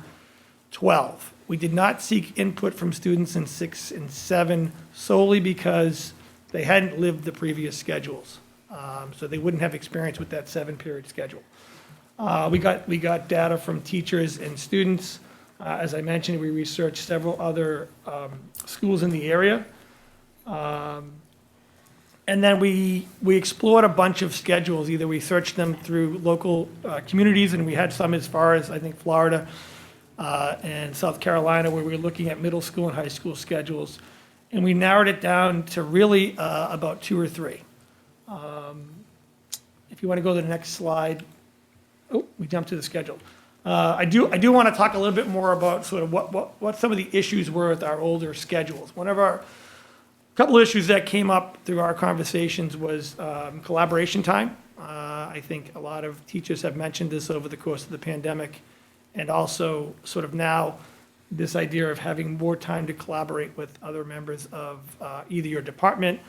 12. We did not seek input from students in 6 and 7 solely because they hadn't lived the previous schedules. So they wouldn't have experience with that 7-period schedule. We got data from teachers and students. As I mentioned, we researched several other schools in the area. And then we explored a bunch of schedules. Either we searched them through local communities, and we had some as far as, I think, Florida and South Carolina, where we were looking at middle school and high school schedules. And we narrowed it down to really about 2 or 3. If you want to go to the next slide. Oh, we jumped to the schedule. I do want to talk a little bit more about sort of what some of the issues were with our older schedules. One of our couple of issues that came up through our conversations was collaboration time. I think a lot of teachers have mentioned this over the course of the pandemic, and also sort of now this idea of having more time to collaborate with other members of either your department,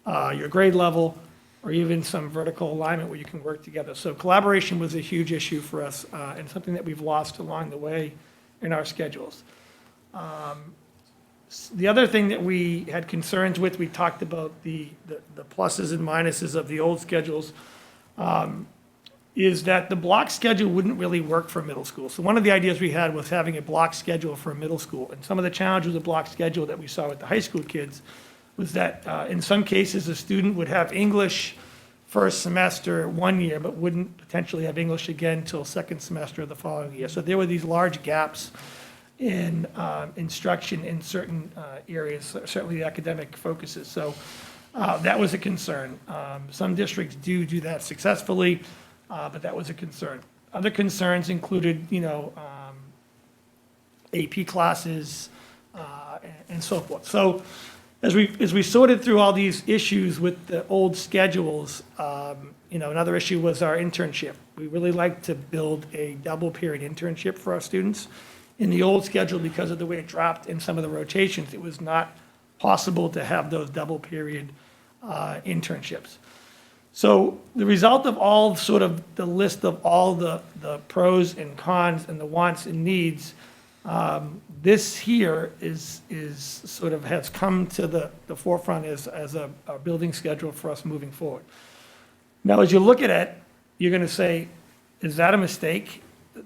your grade level, or even some vertical alignment where you can work together. So collaboration was a huge issue for us and something that we've lost along the way in our schedules. The other thing that we had concerns with, we talked about the pluses and minuses of the old schedules, is that the block schedule wouldn't really work for middle school. So one of the ideas we had was having a block schedule for a middle school. And some of the challenges with the block schedule that we saw with the high school kids was that in some cases, a student would have English first semester one year, but wouldn't potentially have English again until second semester of the following year. So there were these large gaps in instruction in certain areas, certainly the academic focuses. So that was a concern. Some districts do that successfully, but that was a concern. Other concerns included, AP classes and so forth. So as we sorted through all these issues with the old schedules, another issue was our internship. We really like to build a double period internship for our students. In the old schedule, because of the way it dropped in some of the rotations, it was not possible to have those double period internships. So the result of all sort of the list of all the pros and cons and the wants and needs, this here is sort of has come to the forefront as a building schedule for us moving forward. Now, as you look at it, you're going to say, is that a mistake?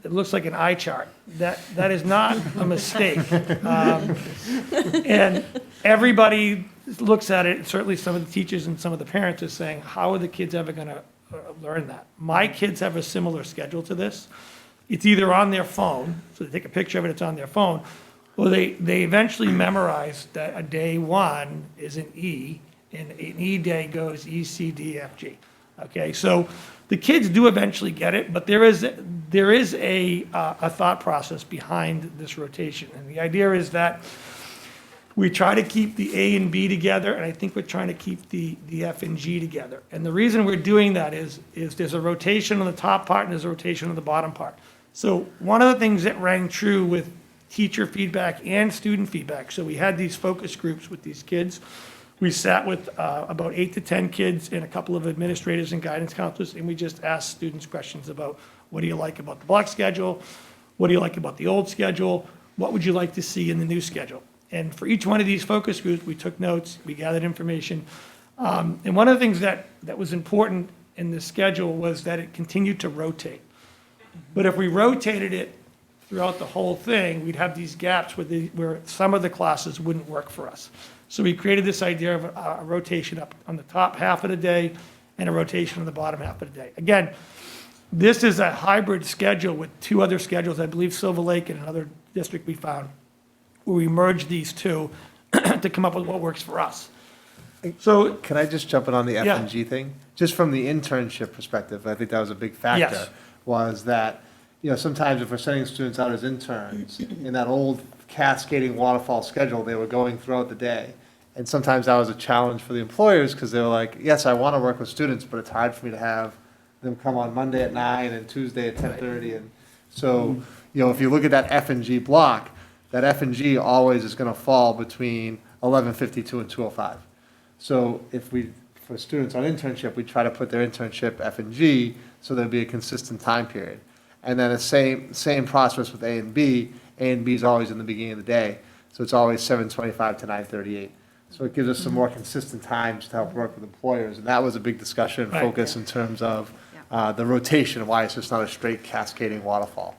It looks like an eye chart. That is not a mistake. And everybody looks at it, certainly some of the teachers and some of the parents are saying, how are the kids ever going to learn that? My kids have a similar schedule to this. It's either on their phone, so they take a picture of it, it's on their phone, or they eventually memorize that a day 1 is an E, and an E day goes E, C, D, F, G. Okay, so the kids do eventually get it, but there is a thought process behind this rotation. And the idea is that we try to keep the A and B together, and I think we're trying to keep the F and G together. And the reason we're doing that is there's a rotation on the top part and there's a rotation on the bottom part. So one of the things that rang true with teacher feedback and student feedback, so we had these focus groups with these kids. We sat with about 8 to 10 kids and a couple of administrators and guidance counselors, and we just asked students questions about, what do you like about the block schedule? What do you like about the old schedule? What would you like to see in the new schedule? And for each one of these focus groups, we took notes, we gathered information. And one of the things that was important in the schedule was that it continued to rotate. But if we rotated it throughout the whole thing, we'd have these gaps where some of the classes wouldn't work for us. So we created this idea of a rotation up on the top half of the day and a rotation on the bottom half of the day. Again, this is a hybrid schedule with 2 other schedules, I believe Silver Lake and another district we found, where we merged these 2 to come up with what works for us. So Can I just jump in on the F Yeah. and G thing? Just from the internship perspective, I think that was a big factor. Yes. Was that, sometimes if we're sending students out as interns, in that old cascading waterfall schedule, they were going throughout the day. And sometimes that was a challenge for the employers, because they were like, yes, I want to work with students, but it's hard for me to have them come on Monday at 9 and Tuesday at 10:30. And so, if you look at that F and G block, that F and G always is going to fall between 11:52 and 2:05. So for students on internship, we try to put their internship F and G, so there'll be a consistent time period. And then the same process with A and B. A and B is always in the beginning of the day, so it's always 7:25 to 9:38. So it gives us some more consistent times to help work with employers, and that was a big discussion and Right. focus in terms of the rotation, why it's just not a straight cascading waterfall.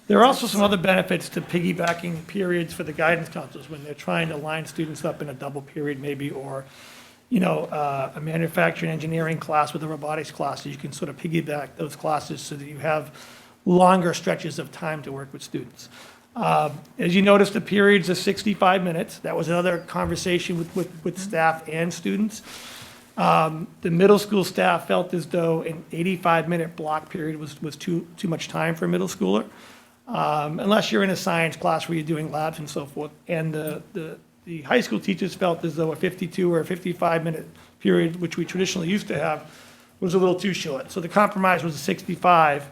there are also some other benefits to piggybacking periods for the guidance counselors when they're trying to line students up in a double period maybe, or, a manufacturing engineering class with a robotics class. So you can sort of piggyback those classes so that you have longer stretches of time to work with students. As you notice, the periods are 65 minutes. That was another conversation with staff and students. The middle school staff felt as though an 85-minute block period was too much time for a middle schooler, unless you're in a science class where you're doing labs and so forth. And the high school teachers felt as though a 52 or a 55-minute period, which we traditionally used to have, was a little too short. So the compromise was a 65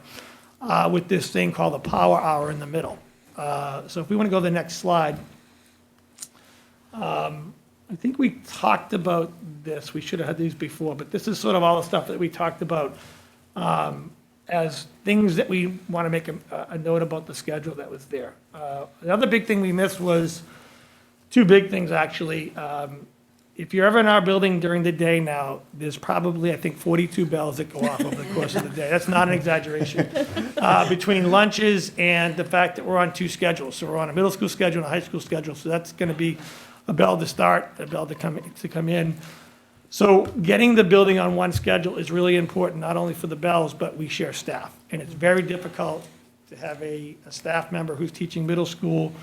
with this thing called the power hour in the middle. So if we want to go to the next slide, I think we talked about this. We should have had these before, but this is sort of all the stuff that we talked about as things that we want to make a note about the schedule that was there. Another big thing we missed was 2 big things, actually. If you're ever in our building during the day now, there's probably, I think, 42 bells that go off over the course of the day. That's not an exaggeration. Between lunches and the fact that we're on 2 schedules. So we're on a middle school schedule and a high school schedule. So that's going to be a bell to start, a bell to come in. So getting the building on one schedule is really important, not only for the bells, but we share staff. And it's very difficult to have a staff member who's teaching middle school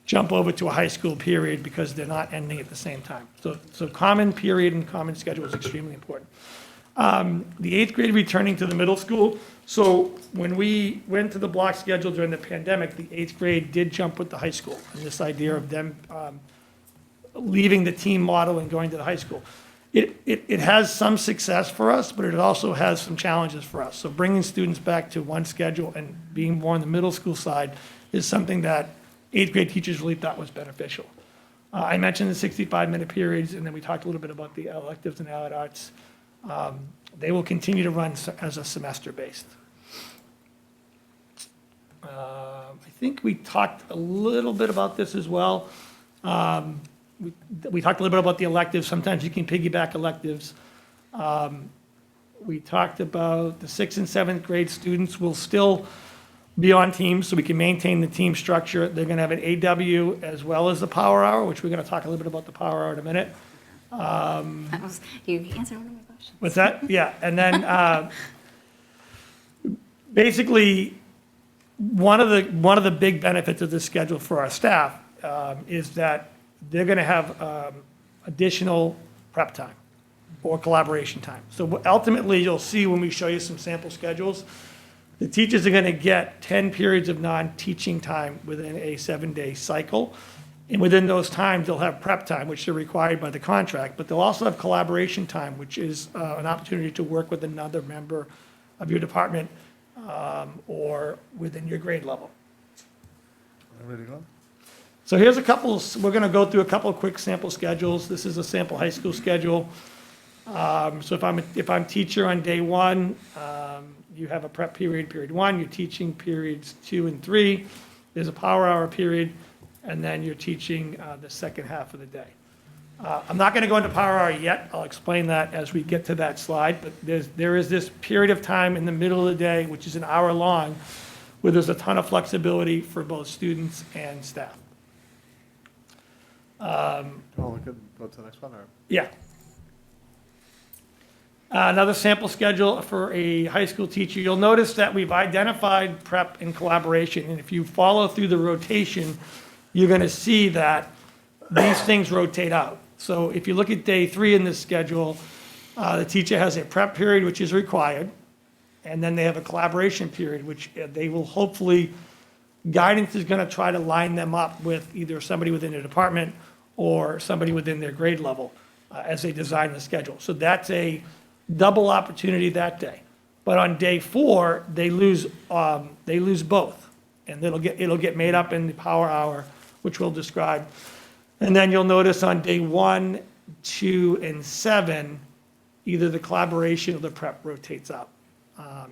jump over to a high school period because they're not ending at the same time. So common period and common schedule is extremely important. The 8th grade returning to the middle school. So when we went to the block schedule during the pandemic, the 8th grade did jump with the high school. And this idea of them leaving the team model and going to the high school. It has some success for us, but it also has some challenges for us. So bringing students back to one schedule and being more on the middle school side is something that 8th grade teachers really thought was beneficial. I mentioned the 65-minute periods, and then we talked a little bit about the electives and allied arts. They will continue to run as a semester-based. I think we talked a little bit about this as well. We talked a little bit about the electives. Sometimes you can piggyback electives. We talked about the 6th and 7th grade students will still be on teams, so we can maintain the team structure. They're going to have an AW as well as the power hour, which we're going to talk a little bit about the power hour in a minute. You answered one of my questions. What's that? Yeah, and then basically, one of the big benefits of this schedule for our staff is that they're going to have additional prep time. or collaboration time. So ultimately, you'll see when we show you some sample schedules, the teachers are going to get 10 periods of non-teaching time within a 7-day cycle. And within those times, they'll have prep time, which they're required by the contract, but they'll also have collaboration time, which is an opportunity to work with another member of your department or within your grade level. Ready to go? So here's a couple, we're going to go through a couple of quick sample schedules. This is a sample high school schedule. So if I'm teacher on day 1, you have a prep period, period 1, you're teaching periods 2 and 3, there's a power hour period, and then you're teaching the second half of the day. I'm not going to go into power hour yet. I'll explain that as we get to that slide, but there is this period of time in the middle of the day, which is an hour long, where there's a ton of flexibility for both students and staff. We could go to the next one, or? Yeah. Another sample schedule for a high school teacher. You'll notice that we've identified prep and collaboration, and if you follow through the rotation, you're going to see that these things rotate out. So if you look at day 3 in this schedule, the teacher has a prep period, which is required, and then they have a collaboration period, which they will hopefully, guidance is going to try to line them up with either somebody within their department or somebody within their grade level as they design the schedule. So that's a double opportunity that day. But on day 4, they lose both, and it'll get made up in the power hour, which we'll describe. And then you'll notice on day 1, 2, and 7, either the collaboration or the prep rotates out.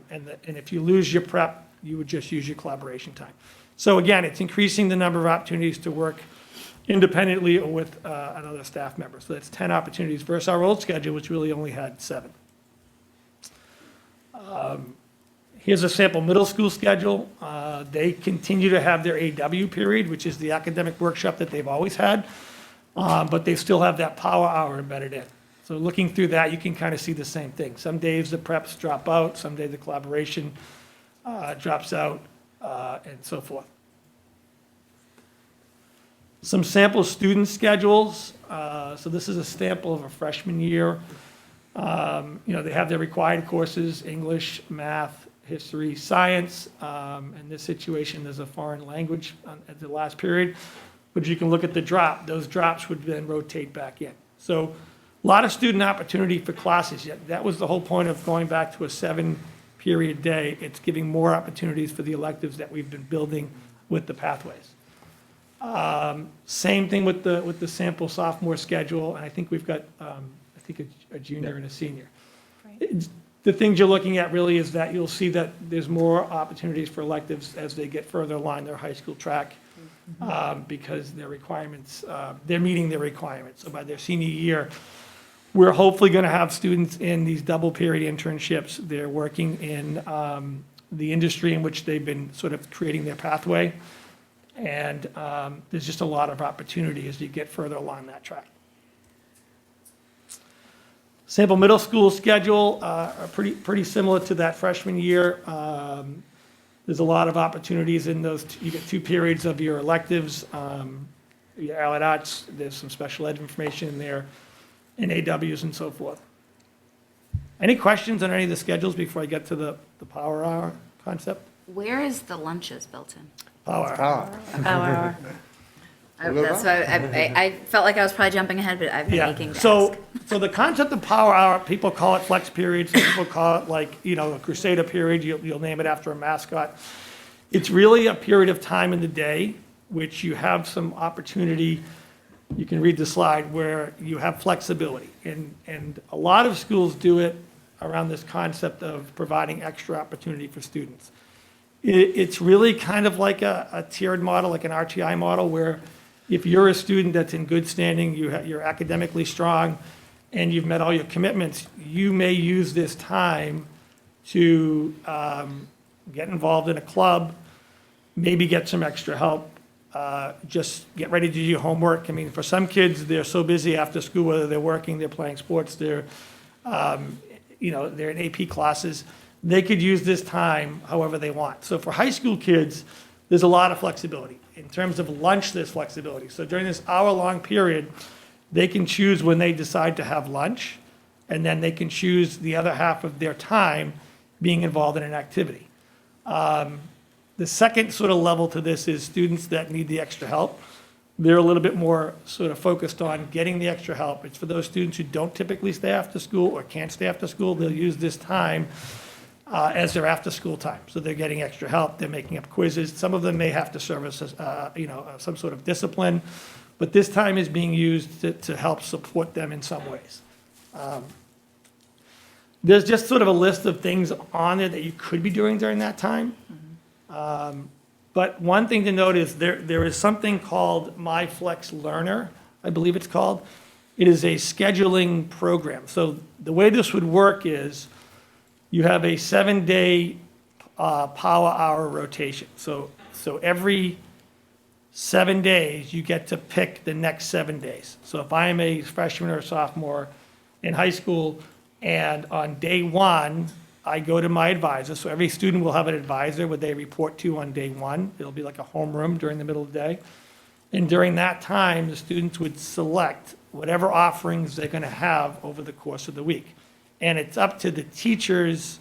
And if you lose your prep, you would just use your collaboration time. So again, it's increasing the number of opportunities to work independently or with another staff member. So that's 10 opportunities versus our old schedule, which really only had 7. Here's a sample middle school schedule. They continue to have their AW period, which is the academic workshop that they've always had, but they still have that power hour embedded in. So looking through that, you can kind of see the same thing. Some days the preps drop out, some days the collaboration drops out, and so forth. Some sample student schedules. So this is a sample of a freshman year. They have their required courses, English, math, history, science. In this situation, there's a foreign language at the last period. But you can look at the drop. Those drops would then rotate back in. So a lot of student opportunity for classes. That was the whole point of going back to a 7-period day. It's giving more opportunities for the electives that we've been building with the pathways. Same thing with the sample sophomore schedule. And I think we've got a junior and a senior. The things you're looking at really is that you'll see that there's more opportunities for electives as they get further along their high school track because their requirements, they're meeting their requirements. So by their senior year, we're hopefully going to have students in these double period internships. They're working in the industry in which they've been sort of creating their pathway. And there's just a lot of opportunity as you get further along that track. Sample middle school schedule are pretty similar to that freshman year. There's a lot of opportunities in those. You get 2 periods of your electives, your allied arts. There's some special ed information in there, and AWs and so forth. Any questions on any of the schedules before I get to the power hour concept? Where is the lunches built in? Power hour. That's why I felt like I was probably jumping ahead, but I've been making to ask. So the concept of power hour, people call it flex periods, some people call it like, a Crusader period, you'll name it after a mascot. It's really a period of time in the day which you have some opportunity, you can read the slide, where you have flexibility. And a lot of schools do it around this concept of providing extra opportunity for students. It's really kind of like a tiered model, like an RTI model, where if you're a student that's in good standing, you're academically strong, and you've met all your commitments, you may use this time to get involved in a club, maybe get some extra help, just get ready to do your homework. I mean, for some kids, they're so busy after school, whether they're working, they're playing sports, they're in AP classes, they could use this time however they want. So for high school kids, there's a lot of flexibility. In terms of lunch, there's flexibility. So during this hour-long period, they can choose when they decide to have lunch. and then they can choose the other half of their time being involved in an activity. The second sort of level to this is students that need the extra help. They're a little bit more sort of focused on getting the extra help. It's for those students who don't typically stay after school or can't stay after school. They'll use this time as their after-school time. So they're getting extra help, they're making up quizzes. Some of them may have to service, some sort of discipline, but this time is being used to help support them in some ways. There's just sort of a list of things on there that you could be doing during that time. But one thing to note is there is something called MyFlex Learner, I believe it's called. It is a scheduling program. So the way this would work is you have a 7-day power hour rotation. So every 7 days, you get to pick the next 7 days. So if I am a freshman or sophomore in high school, and on day 1, I go to my advisor. So every student will have an advisor where they report to on day 1. It'll be like a homeroom during the middle of the day. And during that time, the students would select whatever offerings they're going to have over the course of the week. And it's up to the teachers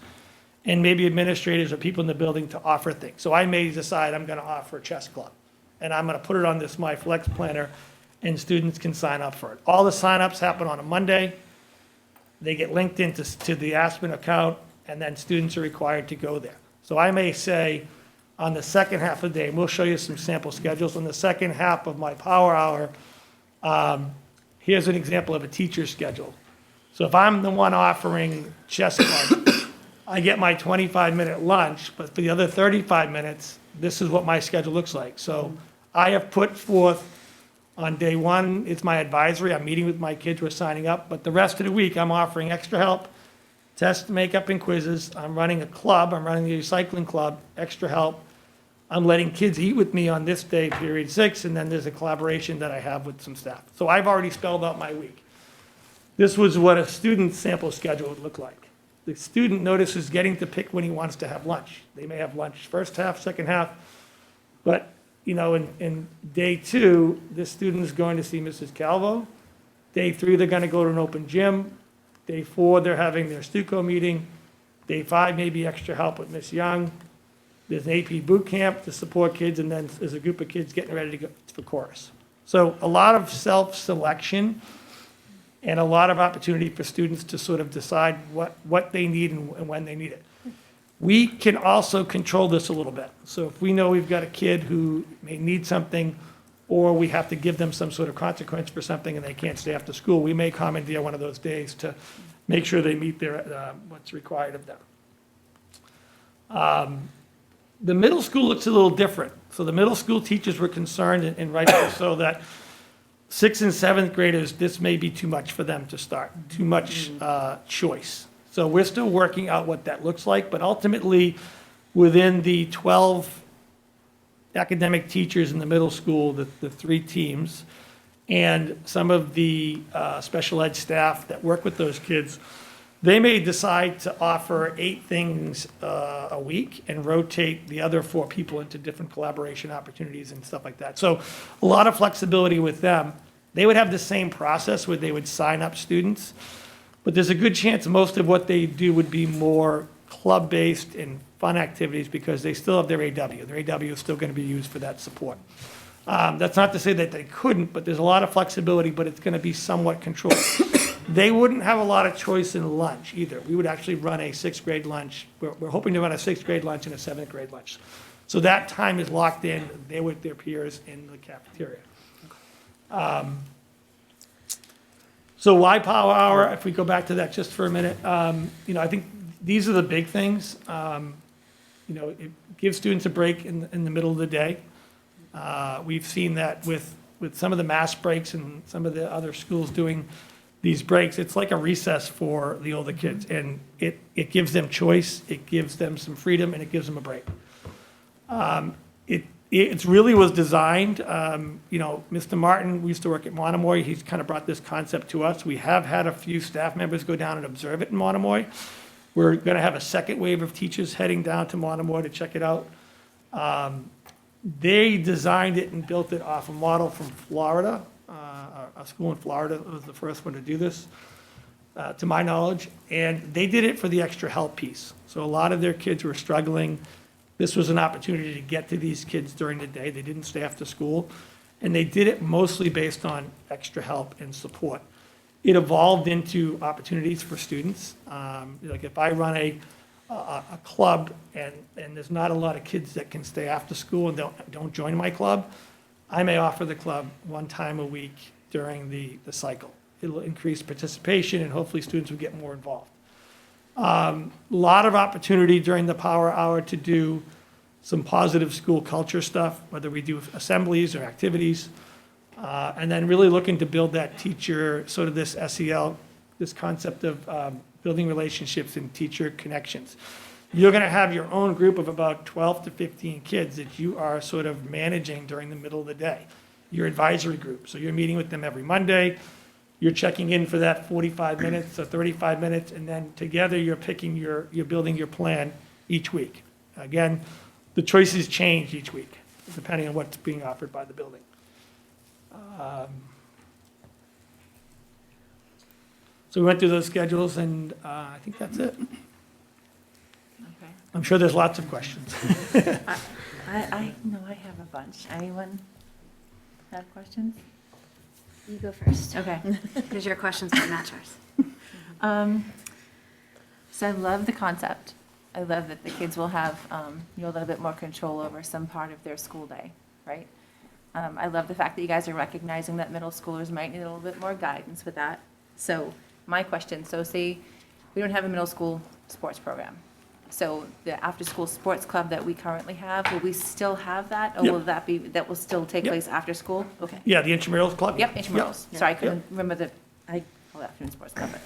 and maybe administrators or people in the building to offer things. So I may decide I'm going to offer a chess club, and I'm going to put it on this MyFlex planner, and students can sign up for it. All the signups happen on a Monday. They get linked into the Aspen account, and then students are required to go there. So I may say on the second half of the day, and we'll show you some sample schedules, on the second half of my power hour, here's an example of a teacher's schedule. So if I'm the one offering chess club, I get my 25-minute lunch, but for the other 35 minutes, this is what my schedule looks like. So I have put forth on day 1, it's my advisory, I'm meeting with my kids, we're signing up, but the rest of the week, I'm offering extra help, test, makeup, and quizzes. I'm running a club, I'm running the recycling club, extra help. I'm letting kids eat with me on this day, period 6, and then there's a collaboration that I have with some staff. So I've already spelled out my week. This was what a student sample schedule would look like. The student notices getting to pick when he wants to have lunch. They may have lunch first half, second half, but in day 2, this student is going to see Mrs. Calvo. Day 3, they're going to go to an open gym. Day 4, they're having their Stuco meeting. Day 5, maybe extra help with Miss Young. There's an AP boot camp to support kids, and then there's a group of kids getting ready to go for chorus. So a lot of self-selection and a lot of opportunity for students to sort of decide what they need and when they need it. We can also control this a little bit. So if we know we've got a kid who may need something, or we have to give them some sort of consequence for something and they can't stay after school, we may commandeer one of those days to make sure they meet their what's required of them. The middle school looks a little different. So the middle school teachers were concerned, and rightfully so, that 6th and 7th graders, this may be too much for them to start, too much choice. So we're still working out what that looks like, but ultimately, within the 12 academic teachers in the middle school, the 3 teams, and some of the special ed staff that work with those kids, they may decide to offer 8 things a week and rotate the other 4 people into different collaboration opportunities and stuff like that. So a lot of flexibility with them. They would have the same process where they would sign up students, but there's a good chance most of what they do would be more club-based and fun activities because they still have their AW. Their AW is still going to be used for that support. That's not to say that they couldn't, but there's a lot of flexibility, but it's going to be somewhat controlled. They wouldn't have a lot of choice in lunch either. We would actually run a 6th grade lunch. We're hoping to run a 6th grade lunch and a 7th grade lunch. So that time is locked in. They're with their peers in the cafeteria. So why power hour? If we go back to that just for a minute, I think these are the big things. It gives students a break in the middle of the day. We've seen that with some of the mass breaks and some of the other schools doing these breaks. It's like a recess for the older kids, and it gives them choice, it gives them some freedom, and it gives them a break. It really was designed, Mr. Martin, we used to work at Monomoy, he's kind of brought this concept to us. We have had a few staff members go down and observe it in Monomoy. We're going to have a second wave of teachers heading down to Monomoy to check it out. They designed it and built it off a model from Florida. A school in Florida was the first one to do this. to my knowledge, and they did it for the extra help piece. So a lot of their kids were struggling. This was an opportunity to get to these kids during the day. They didn't stay after school, and they did it mostly based on extra help and support. It evolved into opportunities for students. Like if I run a club and there's not a lot of kids that can stay after school and don't join my club, I may offer the club one time a week during the cycle. It'll increase participation and hopefully students will get more involved. A lot of opportunity during the power hour to do some positive school culture stuff, whether we do assemblies or activities. And then really looking to build that teacher, sort of this SEL, this concept of building relationships and teacher connections. You're going to have your own group of about 12 to 15 kids that you are sort of managing during the middle of the day. Your advisory group. So you're meeting with them every Monday. You're checking in for that 45 minutes or 35 minutes, and then together you're building your plan each week. Again, the choices change each week, depending on what's being offered by the building. So we went through those schedules, and I think that's it. Okay. I'm sure there's lots of questions. I know I have a bunch. Anyone have questions? You go first. Okay. Because your questions might match ours. So I love the concept. I love that the kids will have, a little bit more control over some part of their school day, right? I love the fact that you guys are recognizing that middle schoolers might need a little bit more guidance with that. So my question, so say we don't have a middle school sports program. So the after-school sports club that we currently have, will we still have that? Or Yep. will that will still take Yep. place after school? Okay. Yeah, the intramurals club. Yep, intramurals. Yep. Sorry, I couldn't remember I call it afternoon sports club, but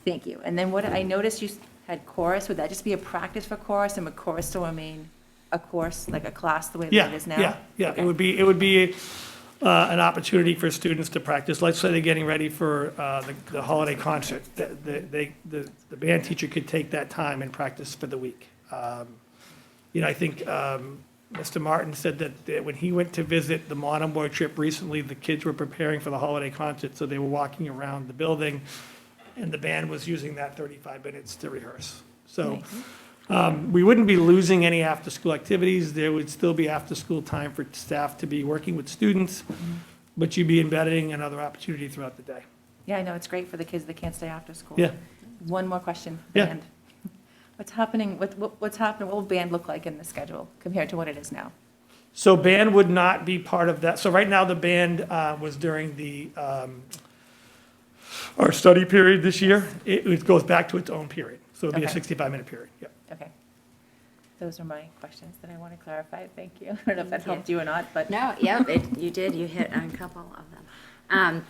thank you. And then what, I noticed you had chorus. Would that just be a practice for chorus, and would chorus still remain a course, like a class, the way that it is now? Yeah. Okay. It would be an opportunity for students to practice. Let's say they're getting ready for the holiday concert. The band teacher could take that time and practice for the week. I think Mr. Martin said that when he went to visit the Monomoy trip recently, the kids were preparing for the holiday concert, so they were walking around the building, and the band was using that 35 minutes to rehearse. So we wouldn't be losing any after-school activities. There would still be after-school time for staff to be working with students, but you'd be embedding another opportunity throughout the day. Yeah, I know, it's great for the kids that can't stay after school. Yeah. One more question. Yeah. Band. What's happening, what's happening, what will band look like in the schedule compared to what it is now? So band would not be part of that. So right now, the band was during our study period this year. It goes back to its own period. So it'd be a Okay. 65-minute period, yeah. Okay. Those are my questions that I want to clarify. Thank you. I don't know if that helped you or not, but. No, yeah, you did. You hit on a couple of them.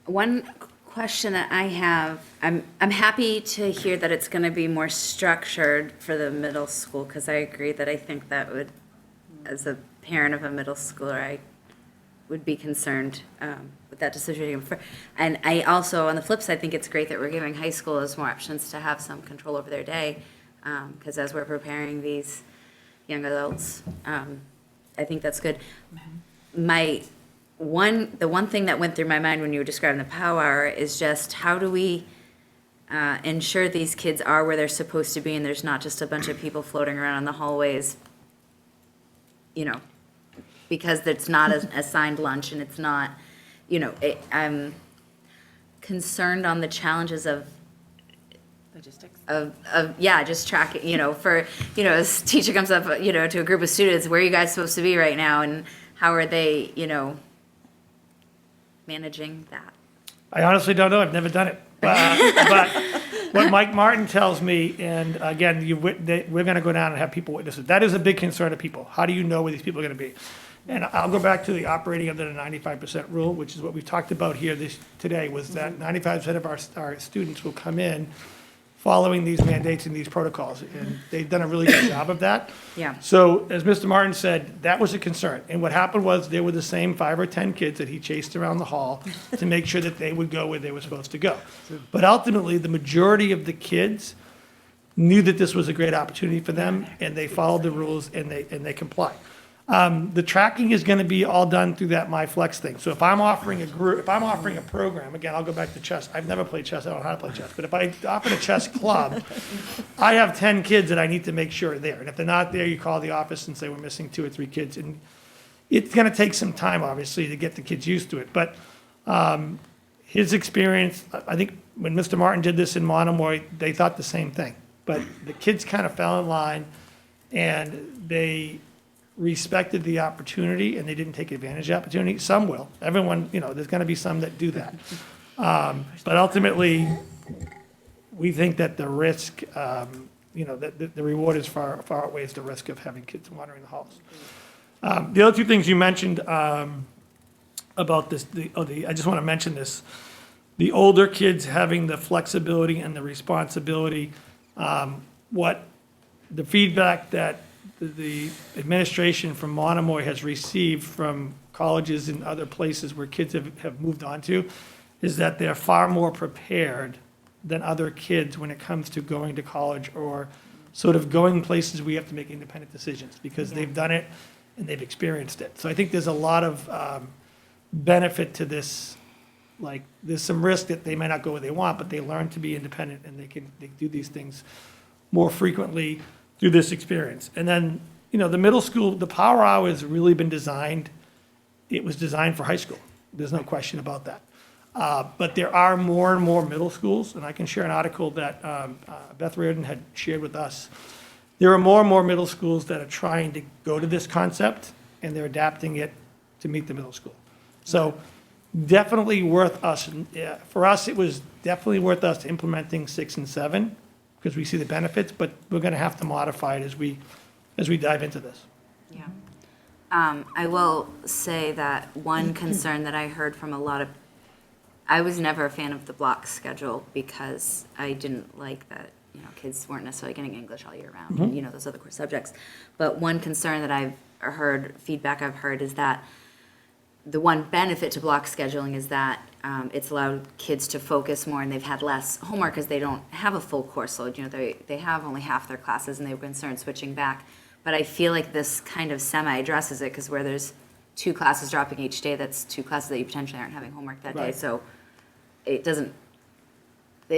One question that I have, I'm happy to hear that it's going to be more structured for the middle school, because I agree that I think that would, as a parent of a middle schooler, I would be concerned with that decision. And I also, on the flip side, think it's great that we're giving high schoolers more options to have some control over their day, because as we're preparing these young adults, I think that's good. The one thing that went through my mind when you were describing the power hour is just how do we ensure these kids are where they're supposed to be, and there's not just a bunch of people floating around in the hallways, because it's not an assigned lunch, and it's not, I'm concerned on the challenges of Logistics. Just tracking, as teacher comes up, to a group of students, where are you guys supposed to be right now, and how are they, managing that? I honestly don't know. I've never done it. But what Mike Martin tells me, and again, we're going to go down and have people witness it. That is a big concern of people. How do you know where these people are going to be? And I'll go back to the operating under the 95% rule, which is what we talked about here today, was that 95% of our students will come in following these mandates and these protocols, and they've done a really good job of that. Yeah. So, as Mr. Martin said, that was a concern. And what happened was there were the same 5 or 10 kids that he chased around the hall to make sure that they would go where they were supposed to go. But ultimately, the majority of the kids knew that this was a great opportunity for them, and they followed the rules and they complied. The tracking is going to be all done through that MyFlex thing. So if I'm offering a group, if I'm offering a program, again, I'll go back to chess. I've never played chess. I don't know how to play chess. But if I offer a chess club, I have 10 kids that I need to make sure are there. And if they're not there, you call the office and say, we're missing 2 or 3 kids. And it's going to take some time, obviously, to get the kids used to it. But his experience, I think when Mr. Martin did this in Monomoy, they thought the same thing. But the kids kind of fell in line, and they respected the opportunity, and they didn't take advantage of the opportunity. Some will. Everyone, there's going to be some that do that. But ultimately, we think that the risk, that the reward is far outweighs the risk of having kids wandering the halls. The other 2 things you mentioned about this, I just want to mention this. The older kids having the flexibility and the responsibility, what the feedback that the administration from Monomoy has received from colleges and other places where kids have moved on to is that they're far more prepared than other kids when it comes to going to college or sort of going places we have to make independent decisions because they've done it and they've experienced it. So I think there's a lot of benefit to this. Like, there's some risk that they may not go where they want, but they learn to be independent and they do these things more frequently through this experience. And then, the middle school, the Power Hour has really been designed, it was designed for high school. There's no question about that. But there are more and more middle schools, and I can share an article that Beth Reardon had shared with us. There are more and more middle schools that are trying to go to this concept, and they're adapting it to meet the middle school. So definitely worth us, for us, it was definitely worth us implementing 6 and 7, because we see the benefits, but we're going to have to modify it as we dive into this. Yeah. I will say that one concern that I heard from a lot of, I was never a fan of the block schedule because I didn't like that, kids weren't necessarily getting English all year round, and, those other core subjects. But one concern that I've heard, feedback I've heard is that the one benefit to block scheduling is that it's allowed kids to focus more and they've had less homework because they don't have a full course load. They have only half their classes and they were concerned switching back. But I feel like this kind of semi-addresses it because where there's 2 classes dropping each day, that's 2 classes that you potentially aren't having homework that day. So it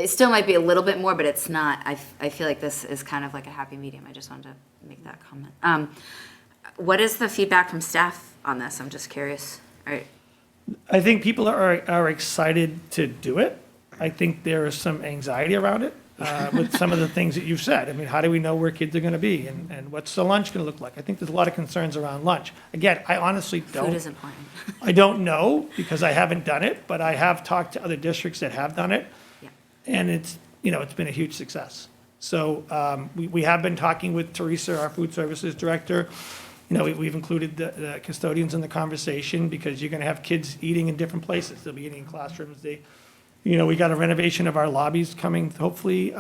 still might be a little bit more, but it's not. I feel like this is kind of like a happy medium. I just wanted to make that comment. What is the feedback from staff on this? I'm just curious. Right. I think people are excited to do it. I think there is some anxiety around it with some of the things that you've said. I mean, how do we know where kids are going to be and what's the lunch going to look like? I think there's a lot of concerns around lunch. Again, I honestly don't. Food is important. I don't know because I haven't done it, but I have talked to other districts that have done it. Yeah. And it's been a huge success. So we have been talking with Teresa, our food services director. We've included the custodians in the conversation because you're going to have kids eating in different places. They'll be eating in classrooms. We got a renovation of our lobbies coming hopefully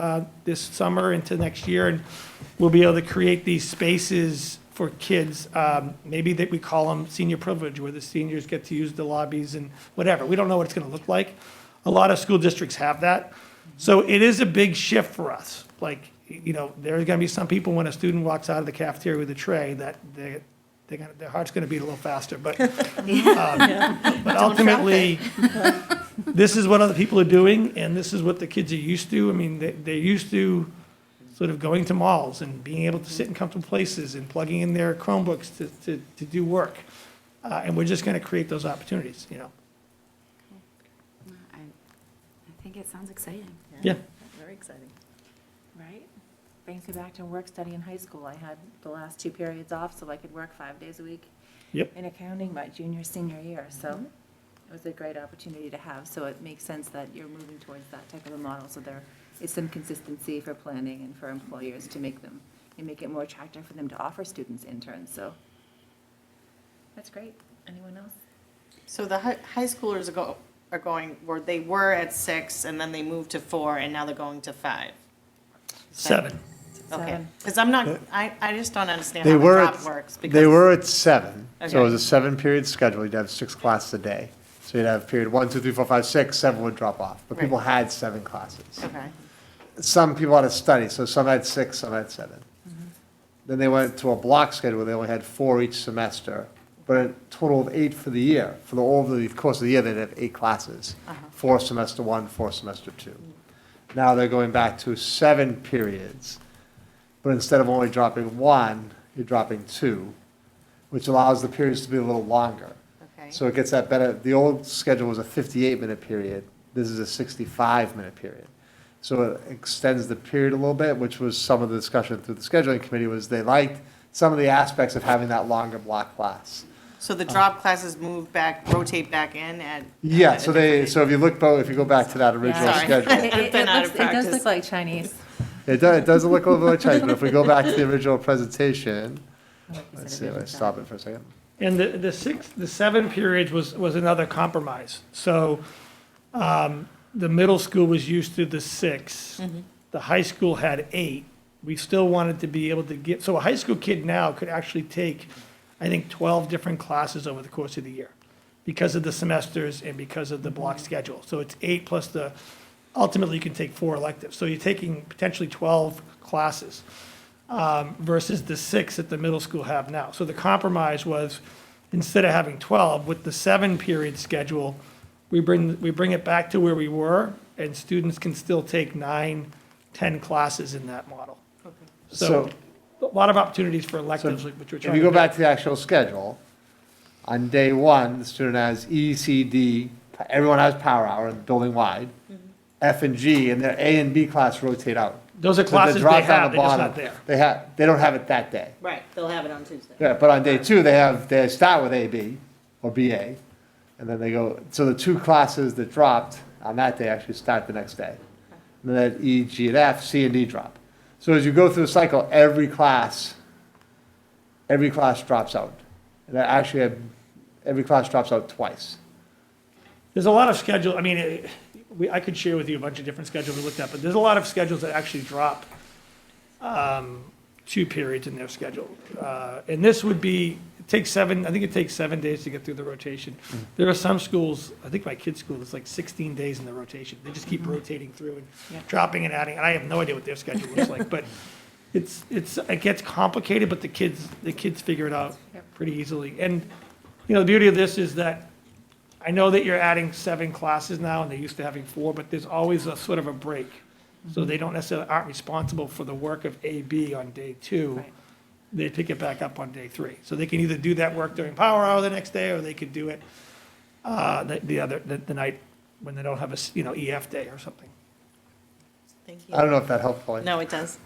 this summer into next year, and we'll be able to create these spaces for kids. Maybe that we call them senior privilege, where the seniors get to use the lobbies and whatever. We don't know what it's going to look like. A lot of school districts have that, so it is a big shift for us. Like, there's going to be some people when a student walks out of the cafeteria with a tray that their heart's going to beat a little faster. But but ultimately, this is what other people are doing, and this is what the kids are used to. I mean, they're used to sort of going to malls and being able to sit in comfortable places and plugging in their Chromebooks to do work. And we're just going to create those opportunities, I think it sounds exciting. Yeah. Very exciting. Right? Brings me back to work study in high school. I had the last 2 periods off so I could work 5 days a week in accounting my junior, senior year. So it was a great opportunity to have. So it makes sense that you're moving towards that type of a model. So there is some consistency for planning and for employers to make it more attractive for them to offer students interns. So that's great. Anyone else? So the high schoolers are going, they were at 6 and then they moved to 4 and now they're going to 5. 7. Okay, because I just don't understand They how the were drop at, works. they because- were at 7, so Okay. it was a 7-period schedule. You'd have 6 classes a day. So you'd have period 1, 2, 3, 4, 5, 6, 7 would drop off. But people had 7 classes. Okay. Some people had to study, so some had 6, some had 7. Then they went to a block schedule where they only had 4 each semester, but a total of 8 for the year. For the over the course of the year, they'd have 8 classes, 4 semester 1, 4 semester 2. Now they're going back to 7 periods, but instead of only dropping 1, you're dropping 2, which allows the periods to be a little longer. Okay. So it gets that better. The old schedule was a 58-minute period. This is a 65-minute period. So it extends the period a little bit, which was some of the discussion through the scheduling committee, was they liked some of the aspects of having that longer block class. So the drop classes move back, rotate back in at? Yeah, so if you look, if you go back to that original Sorry. schedule. I've been out of It does practice. look like Chinese. It does look a little bit like Chinese, but if we go back to the original presentation, let's see, let's stop it for a second. And the 7 periods was another compromise. So the middle school was used to the 6. The high school had 8. We still wanted to be able to get, so a high school kid now could actually take, I think, 12 different classes over the course of the year because of the semesters and because of the block schedule. So it's 8 plus ultimately you can take 4 electives. So you're taking potentially 12 classes versus the 6 that the middle school have now. So the compromise was, instead of having 12, with the 7 period schedule, we bring it back to where we were, and students can still take 9, 10 classes in that model. So a lot of opportunities for electives, which we're trying If you to go do. back to the actual schedule, on day 1, the student has E, C, D, everyone has power hour, building-wide. F and G, and their A and B class rotate out. Those are So classes drop they down have, the they're just bottom. not there. They don't have it that day. Right, they'll have it on Tuesday. Yeah, but on day 2, they start with AB or BA, and then they go, so the 2 classes that dropped on that day actually start the next day. And then that E, G, and F, C, and D drop. So as you go through the cycle, every class drops out. And every class drops out twice. There's a lot of schedule, I mean, I could share with you a bunch of different schedules we looked at, but there's a lot of schedules that actually drop 2 periods in their schedule. And this would be, I think it takes 7 days to get through the rotation. There are some schools, I think my kid's school, it's like 16 days in the rotation. They just keep rotating through and dropping and adding, and I have no idea what their schedule looks like, but it gets complicated, but the kids figure it out pretty easily. And, the beauty of this is that I know that you're adding 7 classes now, and they're used to having 4, but there's always a sort of a break. So they don't necessarily, aren't responsible for the work of AB on day 2. They pick it back up on day 3. So they can either do that work during power hour the next day, or they could do it the night when they don't have a, EF day or something. Thank you. I don't know if that helped, Pauline. No, it does.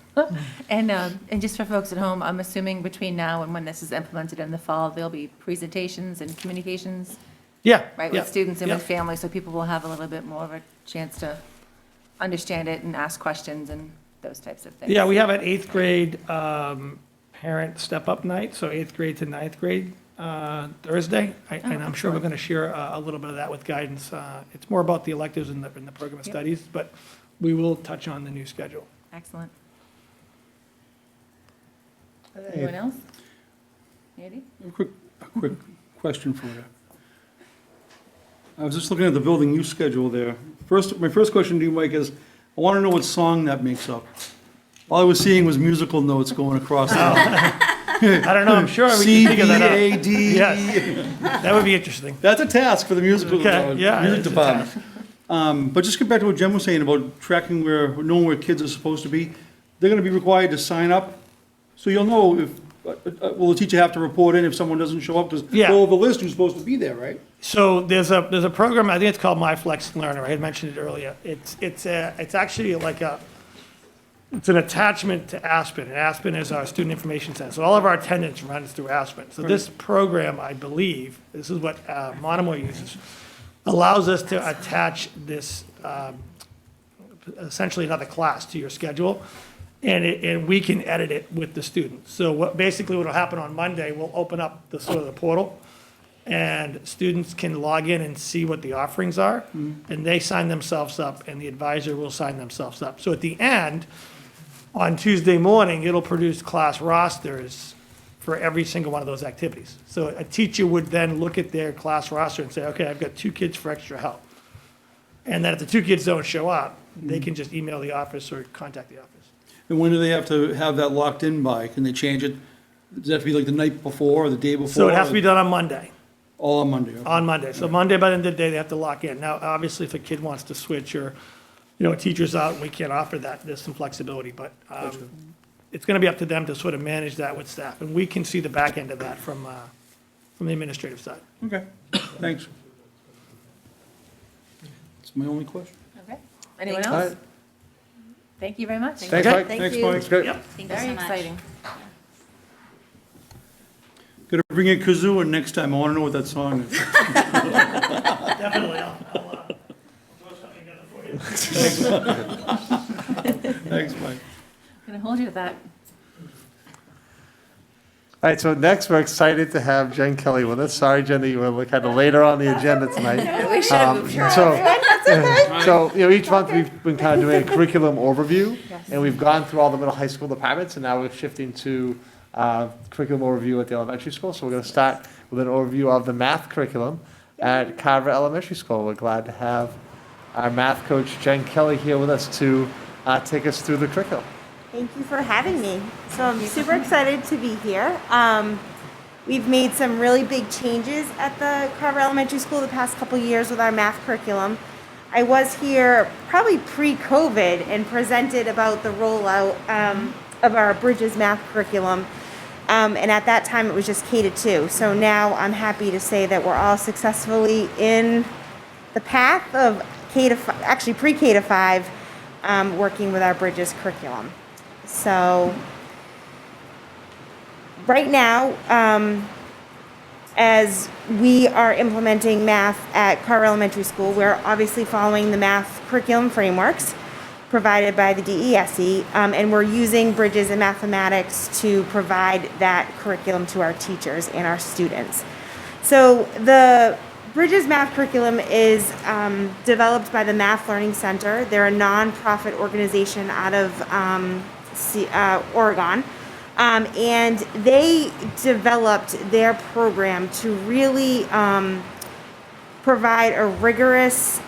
And just for folks at home, I'm assuming between now and when this is implemented in the fall, there'll be presentations and communications, Yeah. right, yeah, with students and yeah. with families, so people will have a little bit more of a chance to understand it and ask questions and those types of things. Yeah, we have an 8th grade parent step-up night, so 8th grade to 9th grade Thursday. And I'm sure we're going to share a little bit of that with guidance. It's more about the electives in the program of studies, but we will touch on the new schedule. Excellent. Anyone else? Andy? A quick question for you. I was just looking at the building use schedule there. My first question to you, Mike, is I want to know what song that makes up. All I was seeing was musical notes going across. I don't know, I'm sure we can figure that out. C-D-A-D. Yes, that would be interesting. That's a task for the musical Okay, yeah, music it's a department. But just get back to what Jen was saying about tracking knowing where kids are supposed to be. They're going to be required to sign up, so you'll know if, will the teacher have to report in if someone doesn't show up? Because Yeah. go over the list who's supposed to be there, right? So there's a program, I think it's called My Flex Learner, I had mentioned it earlier. It's actually like it's an attachment to Aspen, and Aspen is our student information center. So all of our attendance runs through Aspen. So this program, I believe, this is what Monomoy uses, allows us to attach this, essentially another class to your schedule, and we can edit it with the students. So basically what will happen on Monday, we'll open up the sort of the portal, and students can log in and see what the offerings are, and they sign themselves up, and the advisor will sign themselves up. So at the end, on Tuesday morning, it'll produce class rosters for every single one of those activities. So a teacher would then look at their class roster and say, okay, I've got 2 kids for extra help. And then if the 2 kids don't show up, they can just email the office or contact the office. And when do they have to have that locked in by? Can they change it? Does it have to be like the night before or the day before? So it has to be done on Monday. All on Monday, okay. On Monday. So Monday, by the end of the day, they have to lock in. Now, obviously, if a kid wants to switch or, a teacher's out and we can't offer that, there's some flexibility, but it's going to be up to them to sort of manage that with staff. And we can see the back end of that from the administrative side. Okay, thanks. That's my only question. Okay. Anyone All else? right. Thank you very much. Thanks, Mike. Thanks, Mike. That's great. Yep. Thank you Very so much. exciting. Gotta bring in kazoo and next time. I wanna know what that song is. Definitely. I'll throw something together for you. Thanks, Mike. I'm going to hold you to that. All right, so next, we're excited to have Jen Kelly with us. Sorry, Jen, that you were kind of later on the agenda tonight. We should have moved her. So, each month we've been kind of doing a curriculum overview, and we've gone through all the middle high school departments, and now we're shifting to curriculum overview at the elementary school. So we're going to start with an overview of the math curriculum at Carver Elementary School. We're glad to have our math coach, Jen Kelly, here with us to take us through the curriculum. Thank you for having me. So I'm super excited to be here. We've made some really big changes at the Carver Elementary School the past couple years with our math curriculum. I was here probably pre-COVID and presented about the rollout of our Bridges math curriculum. And at that time it was just K to 2. So now I'm happy to say that we're all successfully in the path of pre-K to 5, working with our Bridges curriculum. So right now, as we are implementing math at Carver Elementary School, we're obviously following the math curriculum frameworks provided by the DESE, and we're using Bridges and mathematics to provide that curriculum to our teachers and our students. So the Bridges math curriculum is developed by the Math Learning Center. They're a nonprofit organization out of Oregon, and they developed their program to really provide a rigorous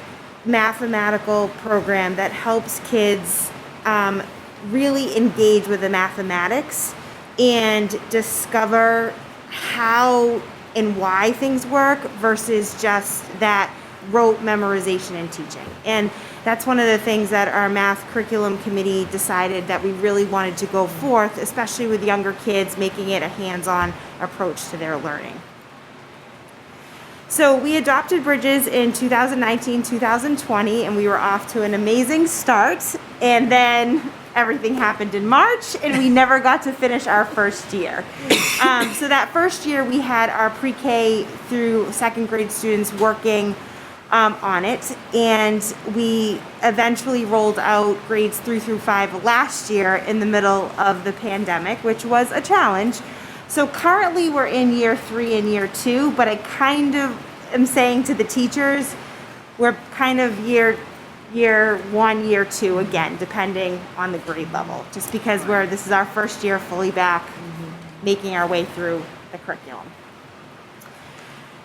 mathematical program that helps kids really engage with the mathematics and discover how and why things work versus just that rote memorization and teaching. And that's one of the things that our math curriculum committee decided that we really wanted to go forth, especially with younger kids, making it a hands-on approach to their learning. So we adopted Bridges in 2019, 2020, and we were off to an amazing start. And then everything happened in March, and we never got to finish our first year. So that first year, we had our pre-K through second grade students working on it, and we eventually rolled out grades 3 through 5 last year in the middle of the pandemic, which was a challenge. So currently we're in year 3 and year 2, but I kind of am saying to the teachers, we're kind of year 1, year 2 again, depending on the grade level, just because this is our first year fully back, making our way through the curriculum.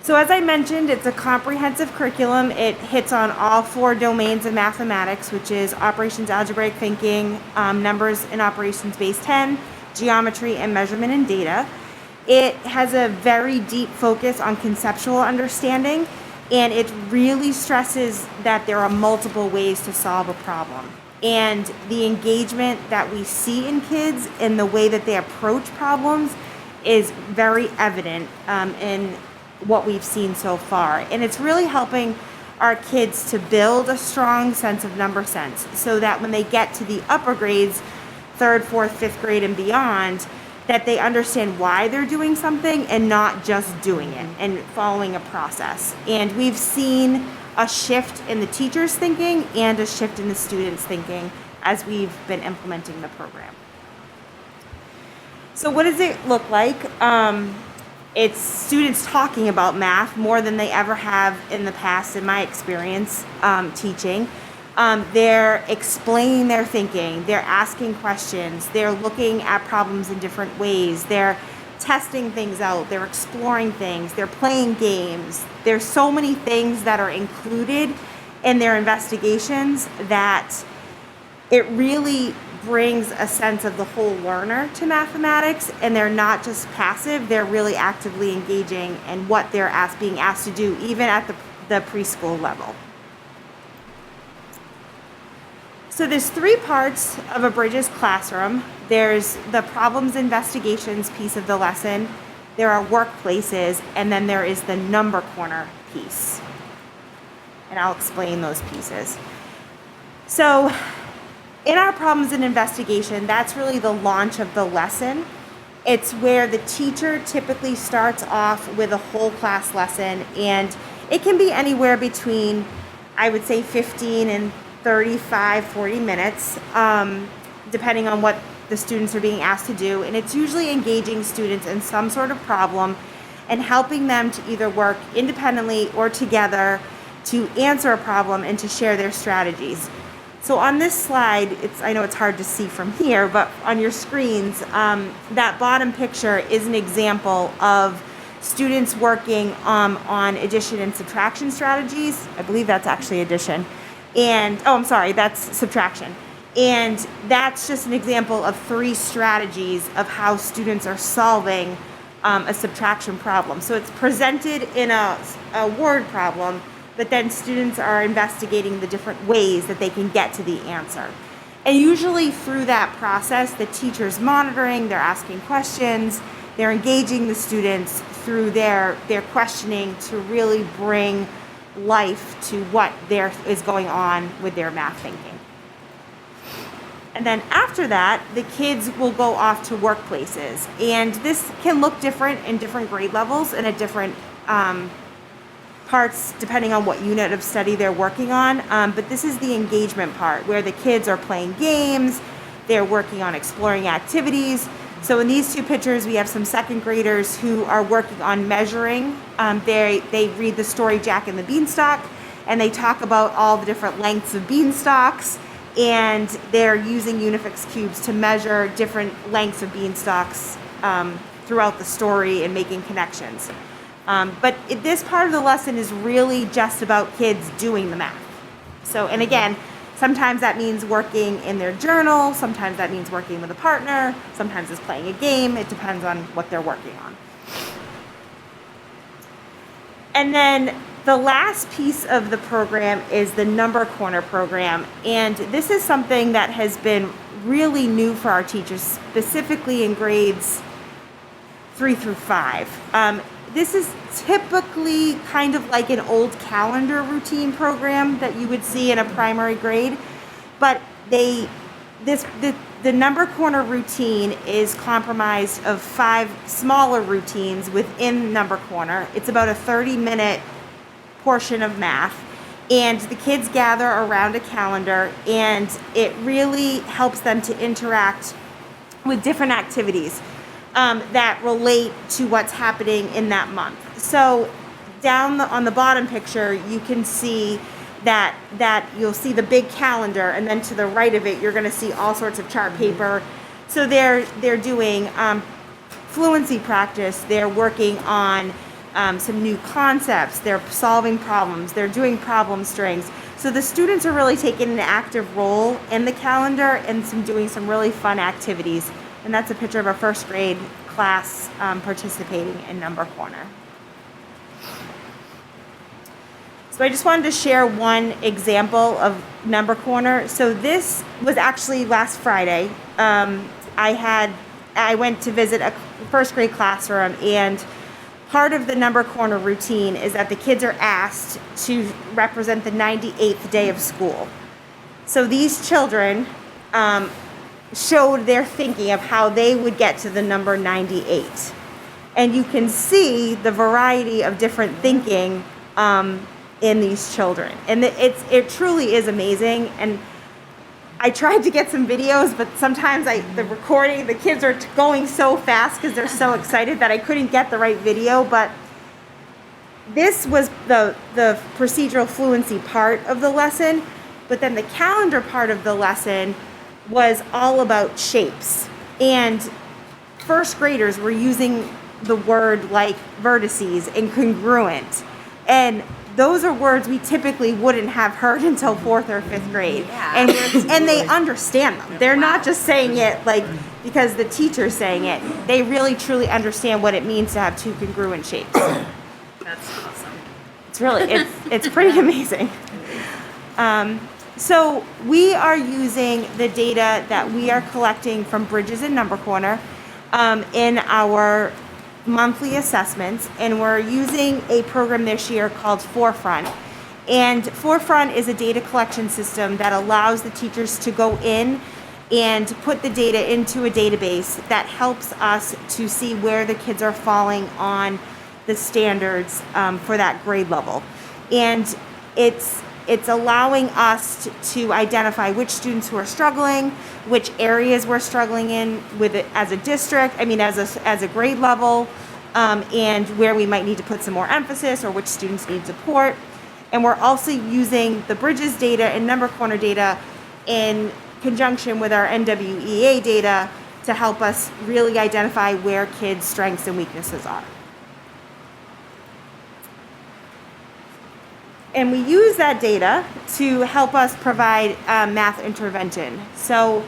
So as I mentioned, it's a comprehensive curriculum. It hits on all 4 domains of mathematics, which is operations, algebraic thinking, numbers and operations base 10, geometry, and measurement and data. It has a very deep focus on conceptual understanding, and it really stresses that there are multiple ways to solve a problem. And the engagement that we see in kids and the way that they approach problems is very evident in what we've seen so far. And it's really helping our kids to build a strong sense of number sense so that when they get to the upper grades, 3rd, 4th, 5th grade and beyond, that they understand why they're doing something and not just doing it and following a process. And we've seen a shift in the teachers' thinking and a shift in the students' thinking as we've been implementing the program. So what does it look like? It's students talking about math more than they ever have in the past, in my experience teaching. They're explaining their thinking, they're asking questions, they're looking at problems in different ways, they're testing things out, they're exploring things, they're playing games. There's so many things that are included in their investigations that it really brings a sense of the whole learner to mathematics, and they're not just passive, they're really actively engaging in what they're being asked to do, even at the preschool level. So there's 3 parts of a Bridges classroom. There's the problems investigations piece of the lesson, there are workplaces, and then there is the number corner piece. And I'll explain those pieces. So in our problems and investigation, that's really the launch of the lesson. It's where the teacher typically starts off with a whole class lesson, and it can be anywhere between, I would say, 15 and 35, 40 minutes, depending on what the students are being asked to do. And it's usually engaging students in some sort of problem and helping them to either work independently or together to answer a problem and to share their strategies. So on this slide, I know it's hard to see from here, but on your screens, that bottom picture is an example of students working on addition and subtraction strategies. I believe that's actually addition. And, oh, I'm sorry, that's subtraction. And that's just an example of 3 strategies of how students are solving a subtraction problem. So it's presented in a word problem, but then students are investigating the different ways that they can get to the answer. And usually through that process, the teacher's monitoring, they're asking questions, they're engaging the students through their questioning to really bring life to what is going on with their math thinking. And then after that, the kids will go off to workplaces. And this can look different in different grade levels and at different parts depending on what unit of study they're working on. But this is the engagement part where the kids are playing games, they're working on exploring activities. So in these 2 pictures, we have some 2nd graders who are working on measuring. They read the story Jack and the Beanstalk, and they talk about all the different lengths of beanstalks, and they're using Unifix cubes to measure different lengths of beanstalks throughout the story and making connections. But this part of the lesson is really just about kids doing the math. So, and again, sometimes that means working in their journal, sometimes that means working with a partner, sometimes it's playing a game, it depends on what they're working on. And then the last piece of the program is the Number Corner program, and this is something that has been really new for our teachers, specifically in grades 3 through 5. This is typically kind of like an old calendar routine program that you would see in a primary grade, but the Number Corner routine is comprised of 5 smaller routines within Number Corner. It's about a 30-minute portion of math, and the kids gather around a calendar, and it really helps them to interact with different activities that relate to what's happening in that month. So down on the bottom picture, you can see that you'll see the big calendar, and then to the right of it, you're going to see all sorts of chart paper. So they're doing fluency practice. They're working on some new concepts. They're solving problems. They're doing problem strings. So the students are really taking an active role in the calendar and doing some really fun activities. And that's a picture of our 1st grade class participating in Number Corner. So I just wanted to share one example of Number Corner. So this was actually last Friday. I went to visit a 1st grade classroom, and part of the Number Corner routine is that the kids are asked to represent the 98th day of school. So these children showed their thinking of how they would get to the number 98. And you can see the variety of different thinking in these children. And it truly is amazing. And I tried to get some videos, but sometimes the kids are going so fast because they're so excited that I couldn't get the right video. But this was the procedural fluency part of the lesson. But then the calendar part of the lesson was all about shapes. And 1st graders were using the word like vertices and congruent. And those are words we typically wouldn't have heard until 4th or 5th grade. And they understand them. They're not just saying it like because the teacher's saying it. They really truly understand what it means to have two congruent shapes. That's awesome. It's pretty amazing. So we are using the data that we are collecting from Bridges and Number Corner in our monthly assessments, and we're using a program this year called Forefront. And Forefront is a data collection system that allows the teachers to go in and put the data into a database that helps us to see where the kids are falling on the standards for that grade level. And it's allowing us to identify which students who are struggling, which areas we're struggling in with it as a district, as a grade level, and where we might need to put some more emphasis or which students need support. And we're also using the Bridges data and Number Corner data in conjunction with our NWEA data to help us really identify where kids' strengths and weaknesses are. And we use that data to help us provide math intervention. So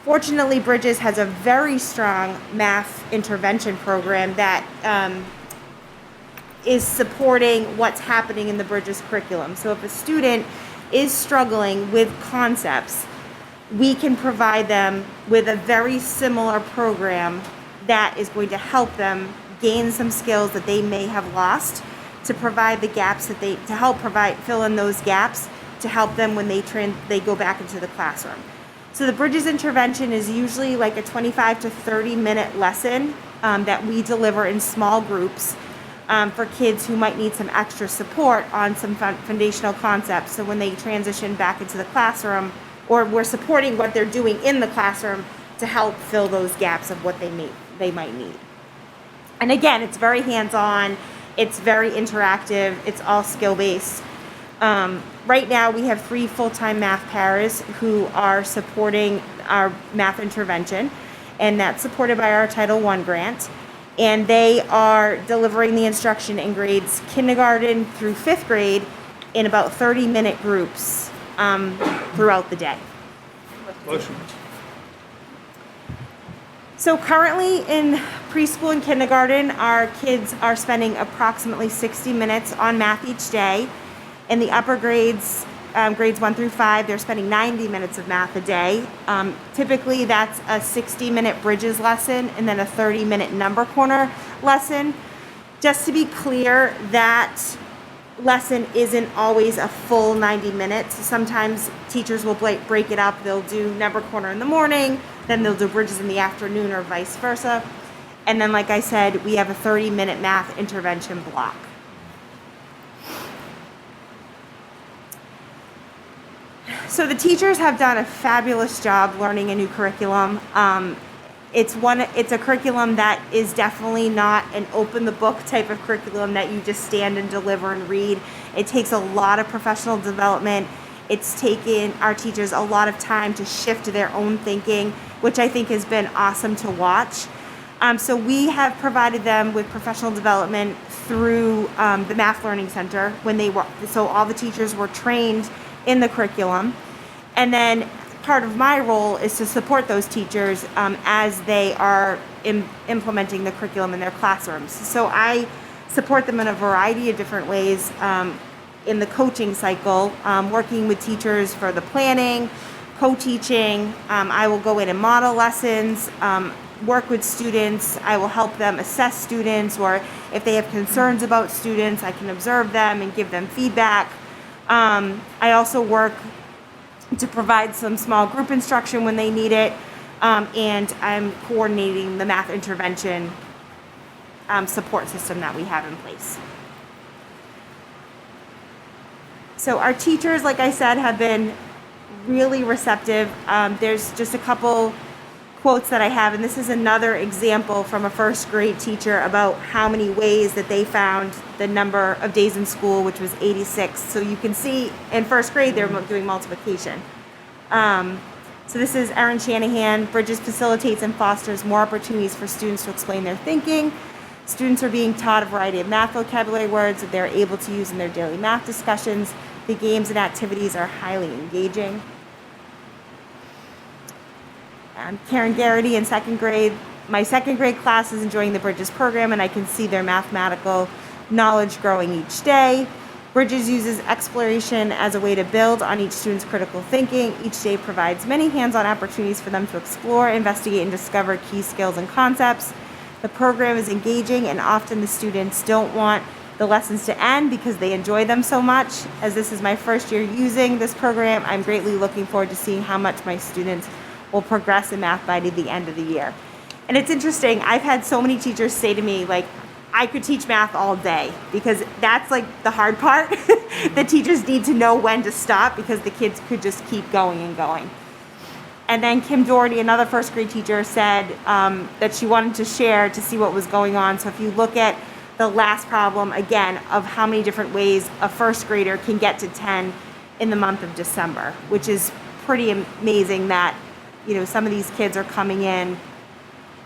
fortunately, Bridges has a very strong math intervention program that is supporting what's happening in the Bridges curriculum. So if a student is struggling with concepts, we can provide them with a very similar program that is going to help them gain some skills that they may have lost, to provide the gaps to help fill in those gaps to help them when they go back into the classroom. So the Bridges intervention is usually like a 25 to 30 minute lesson that we deliver in small groups for kids who might need some extra support on some foundational concepts. So when they transition back into the classroom, or we're supporting what they're doing in the classroom to help fill those gaps of what they might need. And again, it's very hands-on. It's very interactive. It's all skill-based. Right now, we have 3 full-time math paras who are supporting our math intervention, and that's supported by our Title I grant. And they are delivering the instruction in grades kindergarten through 5th grade in about 30-minute groups throughout the day. Motion. So currently in preschool and kindergarten, our kids are spending approximately 60 minutes on math each day. In the upper grades, grades 1 through 5, they're spending 90 minutes of math a day. Typically, that's a 60-minute Bridges lesson and then a 30-minute Number Corner lesson. Just to be clear, that lesson isn't always a full 90 minutes. Sometimes teachers will break it up. They'll do Number Corner in the morning, then they'll do Bridges in the afternoon, or vice versa. And then, like I said, we have a 30-minute math intervention block. So the teachers have done a fabulous job learning a new curriculum. It's a curriculum that is definitely not an open the book type of curriculum that you just stand and deliver and read. It takes a lot of professional development. It's taken our teachers a lot of time to shift their own thinking, which I think has been awesome to watch. So we have provided them with professional development through the Math Learning Center so all the teachers were trained in the curriculum. And then part of my role is to support those teachers as they are implementing the curriculum in their classrooms. So I support them in a variety of different ways in the coaching cycle, working with teachers for the planning, co-teaching. I will go in and model lessons, work with students. I will help them assess students, or if they have concerns about students, I can observe them and give them feedback. I also work to provide some small group instruction when they need it, and I'm coordinating the math intervention support system that we have in place. So our teachers, like I said, have been really receptive. There's just a couple quotes that I have, and this is another example from a first grade teacher about how many ways that they found the number of days in school, which was 86. So you can see in first grade they're doing multiplication. So this is Erin Shanahan. Bridges facilitates and fosters more opportunities for students to explain their thinking. Students are being taught a variety of math vocabulary words that they're able to use in their daily math discussions. The games and activities are highly engaging. Karen Garrity in second grade. My second grade class is enjoying the Bridges program, and I can see their mathematical knowledge growing each day. Bridges uses exploration as a way to build on each student's critical thinking. Each day provides many hands-on opportunities for them to explore, investigate, and discover key skills and concepts. The program is engaging, and often the students don't want the lessons to end because they enjoy them so much. As this is my first year using this program, I'm greatly looking forward to seeing how much my students will progress in math by the end of the year. And it's interesting, I've had so many teachers say to me, like, I could teach math all day, because that's like the hard part. The teachers need to know when to stop, because the kids could just keep going and going. And then Kim Doherty, another first grade teacher, said that she wanted to share to see what was going on. So if you look at the last problem, again, of how many different ways a first grader can get to 10 in the month of December, which is pretty amazing that, you know, some of these kids are coming in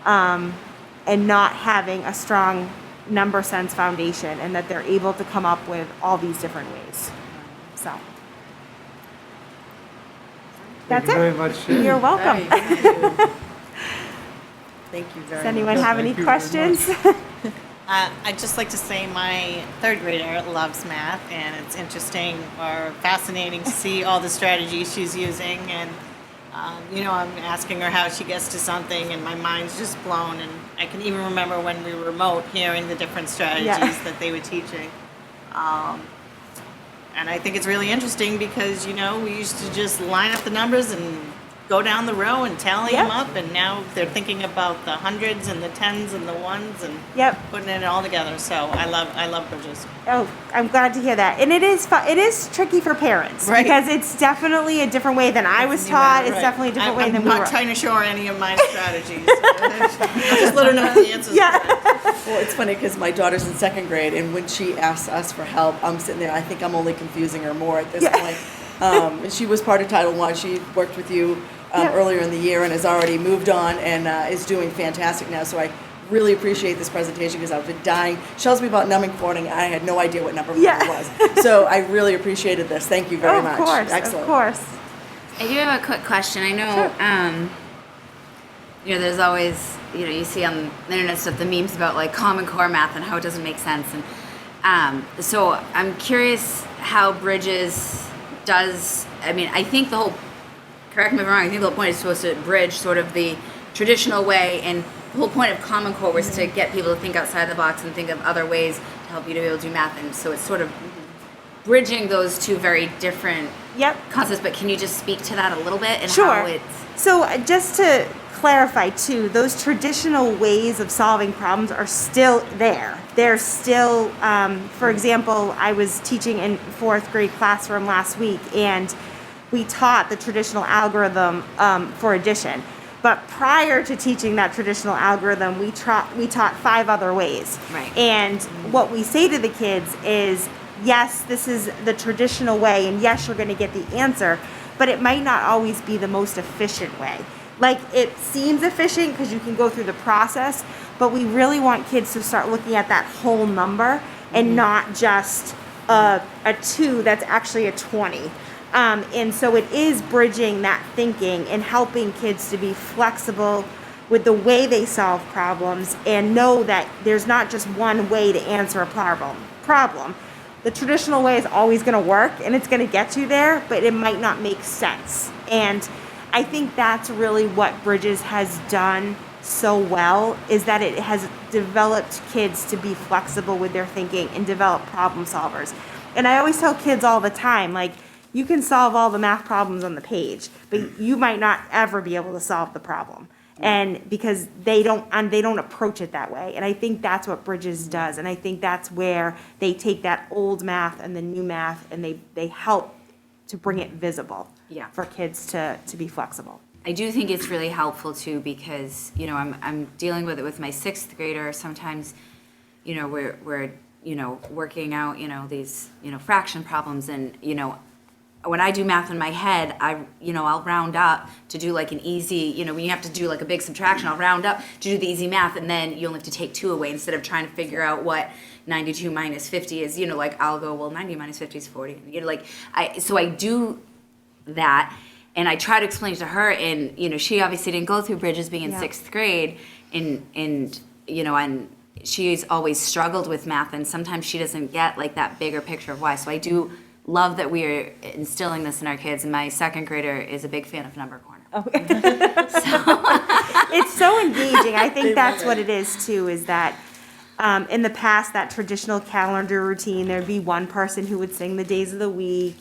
and not having a strong number sense foundation, and that they're able to come up with all these different ways. So that's it. Thank you very much. You're welcome. Thank you very much. Does anyone have any questions? I'd just like to say my third grader loves math, and it's interesting or fascinating to see all the strategies she's using. And you know, I'm asking her how she gets to something, and my mind's just blown. And I can even remember when we were remote, hearing the different strategies that they were teaching. And I think it's really interesting because, you know, we used to just line up the numbers and go down the row and tally them up, and now they're thinking about the hundreds and the tens and the ones and putting it all together. So I love Bridges. Oh, I'm glad to hear that. And it is it is tricky for parents, because it's definitely a different way than I was taught. It's definitely a different way than we were. I'm not trying to show her any of my strategies. Just let her know the answers. Well, it's funny because my daughter's in second grade, and when she asks us for help, I'm sitting there, I think I'm only confusing her more at this point. And she was part of Title I. She worked with you earlier in the year and has already moved on and is doing fantastic now. So I really appreciate this presentation, because I've been dying. She tells me about numbing quarting. I had no idea what number was. So I really appreciated this. Thank you very much. Excellent. Of course. I do have a quick question. I know, you know, there's always, you know, you see on the internet stuff, the memes about like Common Core math and how it doesn't make sense. And so I'm curious how Bridges does, I mean, I think the whole, correct me if I'm wrong, I think the whole point is supposed to bridge sort of the traditional way, and the whole point of Common Core was to get people to think outside the box and think of other ways to help you to be able to do math. And so it's sort of bridging those two very different concepts. But can you just speak to that a little bit and how it's... So just to clarify too, those traditional ways of solving problems are still there. They're still, for example, I was teaching in fourth grade classroom last week, and we taught the traditional algorithm for addition. But prior to teaching that traditional algorithm, we taught 5 other ways. Right. And what we say to the kids is, yes, this is the traditional way, and yes, you're going to get the answer, but it might not always be the most efficient way. Like, it seems efficient because you can go through the process, but we really want kids to start looking at that whole number and not just a 2 that's actually a 20. And so it is bridging that thinking and helping kids to be flexible with the way they solve problems, and know that there's not just one way to answer a problem. The traditional way is always going to work, and it's going to get you there, but it might not make sense. And I think that's really what Bridges has done so well, is that it has developed kids to be flexible with their thinking and develop problem solvers. And I always tell kids all the time, like, you can solve all the math problems on the page, but you might not ever be able to solve the problem. And because they don't approach it that way. And I think that's what Bridges does. And I think that's where they take that old math and the new math, and they help to bring it visible for kids to be flexible. I do think it's really helpful too, because, you know, I'm dealing with it with my 6th grader. Sometimes, you know, we're you know, working out, you know, these, you know, fraction problems, and, you know, when I do math in my head, I'll round up to do like an easy, when you have to do like a big subtraction, I'll round up to do the easy math, and then you only have to take 2 away instead of trying to figure out what 92 minus 50 is. I'll go, well, 90 minus 50 is 40. So I do that, and I try to explain to her, and she obviously didn't go through Bridges being in 6th grade, and she's always struggled with math, and sometimes she doesn't get like that bigger picture of why. So I do love that we are instilling this in our kids, and my 2nd grader is a big fan of Number Corner. It's so engaging. I think that's what it is too, is that in the past, that traditional calendar routine, there'd be one person who would sing the days of the week,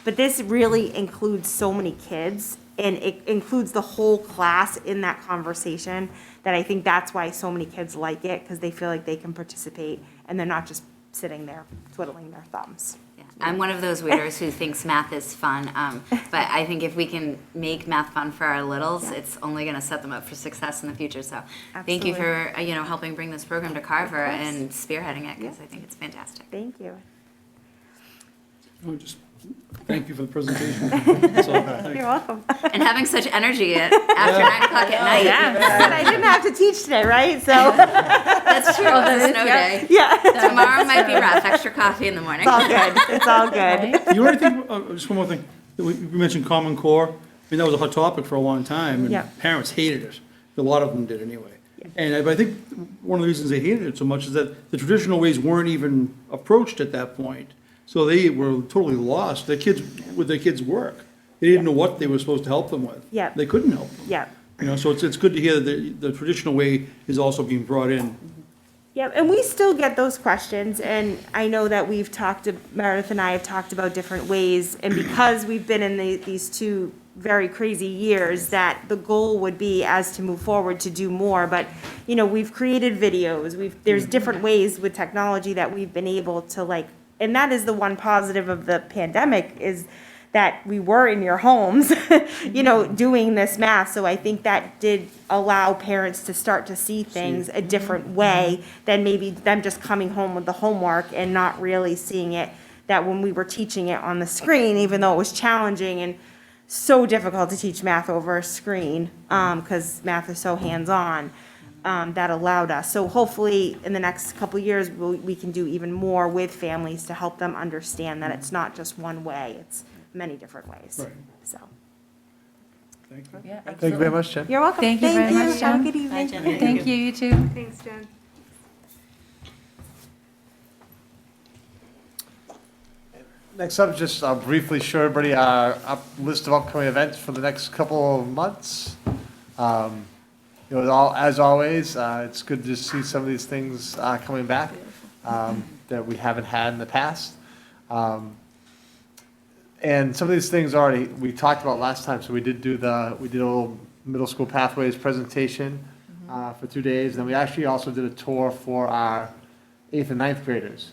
but this really includes so many kids, and it includes the whole class in that conversation, that I think that's why so many kids like it, because they feel like they can participate and they're not just sitting there twiddling their thumbs. I'm one of those weirdos who thinks math is fun, but I think if we can make math fun for our littles, it's only going to set them up for success in the future. So thank you for helping bring this program to Carver and spearheading it, because I think it's fantastic. Thank you. Thank you for the presentation. That's all. Thank You're welcome. And having such energy after 9 o'clock at night. And I didn't have to teach today, right? So that's true. It's a snow day. Yeah. Tomorrow might be rough. Extra coffee in the morning. It's all good. It's all good. You already think, just one more thing, we mentioned Common Core. I mean, that was a hot topic for a long time, and parents hated it. A lot of them did anyway. And I think one of the reasons they hated it so much is that the traditional ways weren't even approached at that point. So they were totally lost. Their kids' work. They didn't know what they were supposed to help them with. Yeah. They couldn't help them. Yeah. So it's good to hear that the traditional way is also being brought in. Yep, and we still get those questions, and I know that Meredith and I have talked about different ways, and because we've been in these 2 very crazy years, that the goal would be, as to move forward, to do more, but, we've created videos, there's different ways with technology that we've been able to and that is the one positive of the pandemic, is that we were in your homes, doing this math. So I think that did allow parents to start to see things a different way than maybe them just coming home with the homework and not really seeing it, that when we were teaching it on the screen, even though it was challenging and so difficult to teach math over a screen, because math is so hands-on, that allowed us. So hopefully in the next couple of years, we can do even more with families to help them understand that it's not just one way, it's many different ways. Right. So. Thank you. Yeah, Thank you very much, Jen. You're welcome. Thank you very much, Jen. Have a good evening. Bye, Jen. Thank you, you too. Thanks, Jen. Next up, just briefly show everybody our list of upcoming events for the next couple of months. As always, it's good to see some of these things coming back that we haven't had in the past. And some of these things we talked about last time. So we did a little middle school pathways presentation for 2 days. Then we actually also did a tour for our 8th and 9th graders.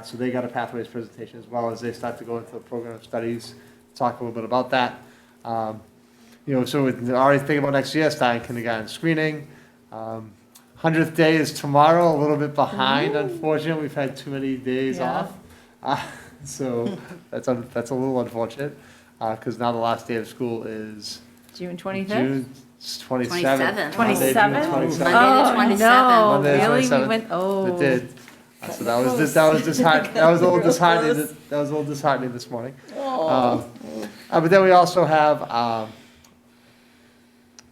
So they got a pathways presentation as well as they start to go into the program of studies, talk a little bit about that. So we're already thinking about next year, starting kindergarten screening. 100th day is tomorrow, a little bit behind, unfortunately. We've had too many days off. So that's a little unfortunate, because now the last day of school is June 25th? June 27th. 27th? Monday, June 27th. No, Monday, really? 27th. We went, It did. So that was disheartening. That was a little disheartening. That was a little disheartening this morning. But then we also have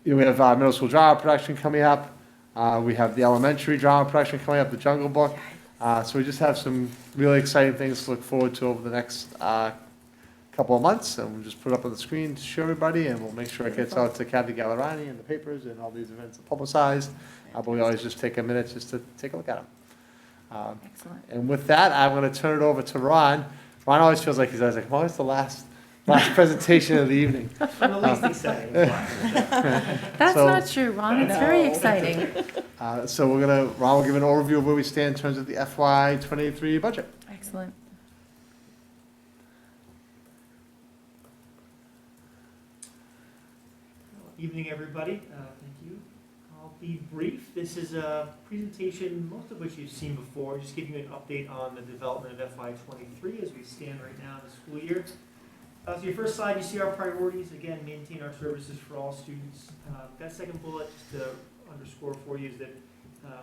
we have middle school drama production coming up. We have the elementary drama production coming up, the Jungle Book. So we just have some really exciting things to look forward to over the next couple of months, and we'll just put it up on the screen to show everybody, and we'll make sure it gets out to Kathy Gallerani and the papers, and all these events are publicized. But we always just take a minute just to take a look at them. Excellent. And with that, I'm going to turn it over to Ron. Ron always feels like I'm always the last presentation of the evening. I'm the least exciting. That's not true, Ron. It's very exciting. So Ron will give an overview of where we stand in terms of the FY23 budget. Excellent. Evening, everybody. Thank you. I'll be brief. This is a presentation, most of which you've seen before, just giving you an update on the development of FY23 as we stand right now in the school year. So your first slide, you see our priorities. Again, maintain our services for all students. That second bullet, just to underscore for you, is that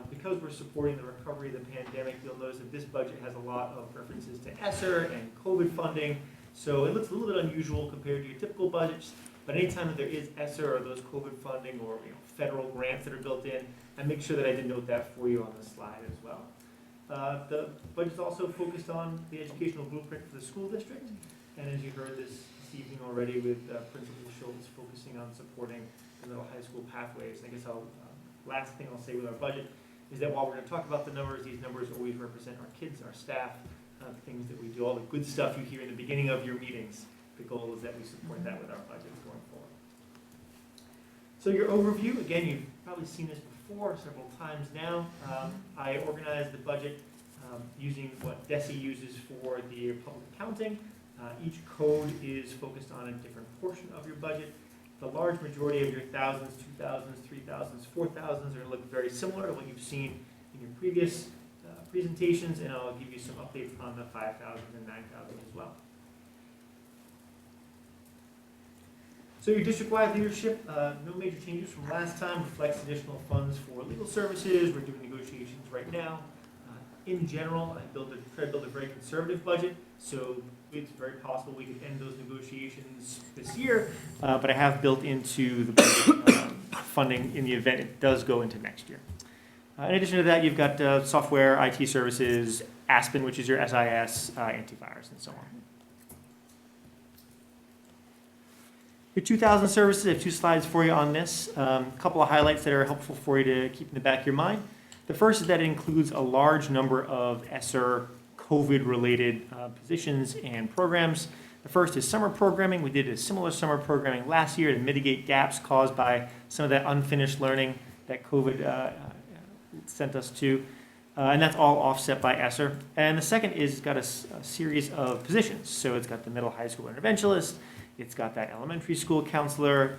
because we're supporting the recovery of the pandemic, you'll notice that this budget has a lot of references to ESSER and COVID funding. So it looks a little bit unusual compared to your typical budgets, but anytime that there is ESSER or those COVID funding or federal grants that are built in, I make sure that I did note that for you on the slide as well. The budget's also focused on the educational blueprint for the school district, and as you heard this evening already with Principal Schultz focusing on supporting the middle high school pathways. I guess last thing I'll say with our budget is that while we're going to talk about the numbers, these numbers always represent our kids, our staff, things that we do, all the good stuff you hear in the beginning of your meetings. The goal is that we support that with our budgets going forward. So your overview, again, you've probably seen this before several times now. I organized the budget using what DESE uses for the public accounting. Each code is focused on a different portion of your budget. The large majority of your thousands, 2,000s, 3,000s, 4,000s are going to look very similar to what you've seen in your previous presentations, and I'll give you some updates on the 5,000 and 9,000 as well. So your district-wide leadership, no major changes from last time, reflects additional funds for legal services. We're doing negotiations right now. In general, I try to build a very conservative budget, so it's very possible we could end those negotiations this year, but I have built into the budget funding in the event it does go into next year. In addition to that, you've got software, IT services, Aspen, which is your SIS, antivirus, and so on. Your 2,000 services, I have 2 slides for you on this. A couple of highlights that are helpful for you to keep in the back of your mind. The first is that it includes a large number of ESSER COVID-related positions and programs. The first is summer programming. We did a similar summer programming last year to mitigate gaps caused by some of that unfinished learning that COVID sent us to. And that's all offset by ESSER. And the second is it's got a series of positions. So it's got the middle high school interventionist, it's got that elementary school counselor,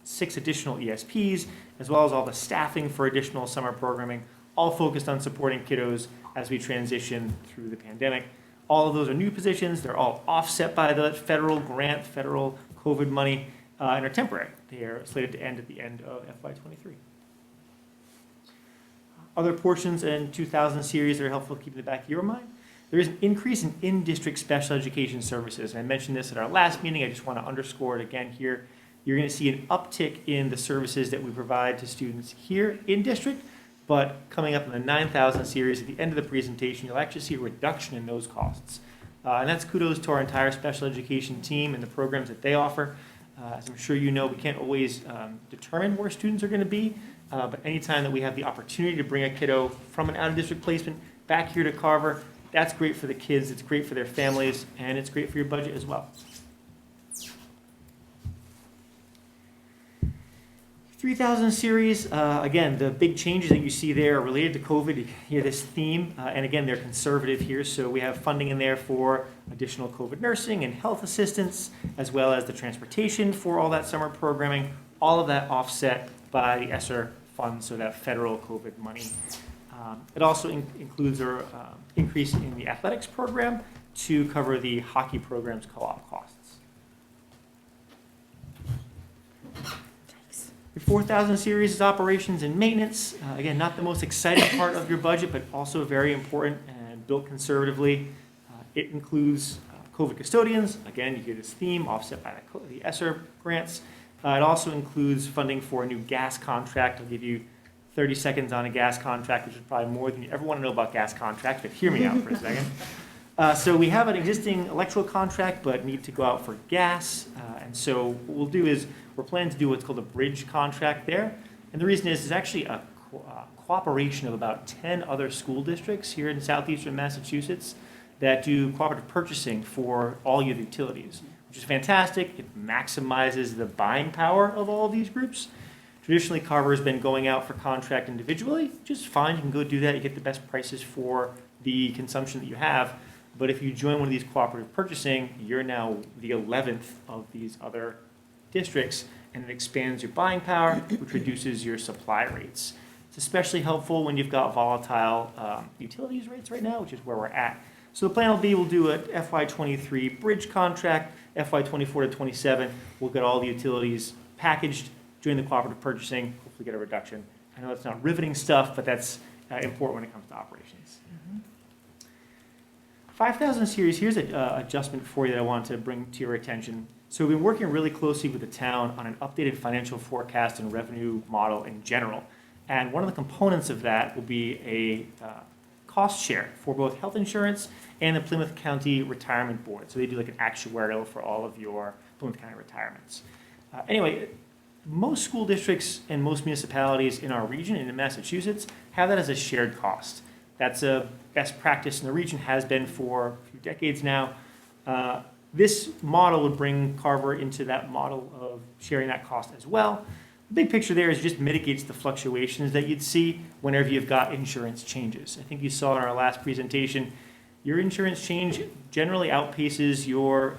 6 additional ESPs, as well as all the staffing for additional summer programming, all focused on supporting kiddos as we transition through the pandemic. All of those are new positions. They're all offset by the federal grant, federal COVID money, and are temporary. They are slated to end at the end of FY23. Other portions in 2000 series that are helpful to keep in the back of your mind. There is an increase in district special education services. And I mentioned this at our last meeting. I just want to underscore it again here. You're going to see an uptick in the services that we provide to students here in district, but coming up in the 9,000 series at the end of the presentation, you'll actually see a reduction in those costs. And that's kudos to our entire special education team and the programs that they offer. As I'm sure you know, we can't always determine where students are going to be, but anytime that we have the opportunity to bring a kiddo from an out-of-district placement back here to Carver, that's great for the kids, it's great for their families, and it's great for your budget as well. 3,000 series, again, the big changes that you see there are related to COVID. You hear this theme, and again, they're conservative here, so we have funding in there for additional COVID nursing and health assistance, as well as the transportation for all that summer programming, all of that offset by the ESSER funds, so that federal COVID money. It also includes an increase in the athletics program to cover the hockey program's co-op costs. Your 4,000 series is operations and maintenance. Again, not the most exciting part of your budget, but also very important and built conservatively. It includes COVID custodians. Again, you get this theme offset by the ESSER grants. It also includes funding for a new gas contract. I'll give you 30 seconds on a gas contract, which is probably more than you ever want to know about gas contracts, but hear me out for a second. So we have an existing electrical contract, but need to go out for gas. And so what we'll do is we're planning to do what's called a bridge contract there. And the reason is it's actually a cooperation of about 10 other school districts here in southeastern Massachusetts that do cooperative purchasing for all your utilities, which is fantastic. It maximizes the buying power of all of these groups. Traditionally, Carver has been going out for contract individually, which is fine. You can go do that. You get the best prices for the consumption that you have. But if you join one of these cooperative purchasing, you're now the 11th of these other districts, and it expands your buying power, which reduces your supply rates. It's especially helpful when you've got volatile utilities rates right now, which is where we're at. So the plan will be we'll do a FY23 bridge contract FY '24 to '27, we'll get all the utilities packaged, join the cooperative purchasing, hopefully get a reduction. I know it's not riveting stuff, but that's important when it comes to operations. 5,000 series, here's an adjustment for you that I wanted to bring to your attention. So we've been working really closely with the town on an updated financial forecast and revenue model in general. And one of the components of that will be a cost share for both health insurance and the Plymouth County Retirement Board. So they do like an actuarial for all of your Plymouth County retirements. Anyway, most school districts and most municipalities in our region and in Massachusetts have that as a shared cost. That's a best practice in the region, has been for a few decades now. This model would bring Carver into that model of sharing that cost as well. The big picture there is just mitigates the fluctuations that you'd see whenever you've got insurance changes. I think you saw in our last presentation, your insurance change generally outpaces your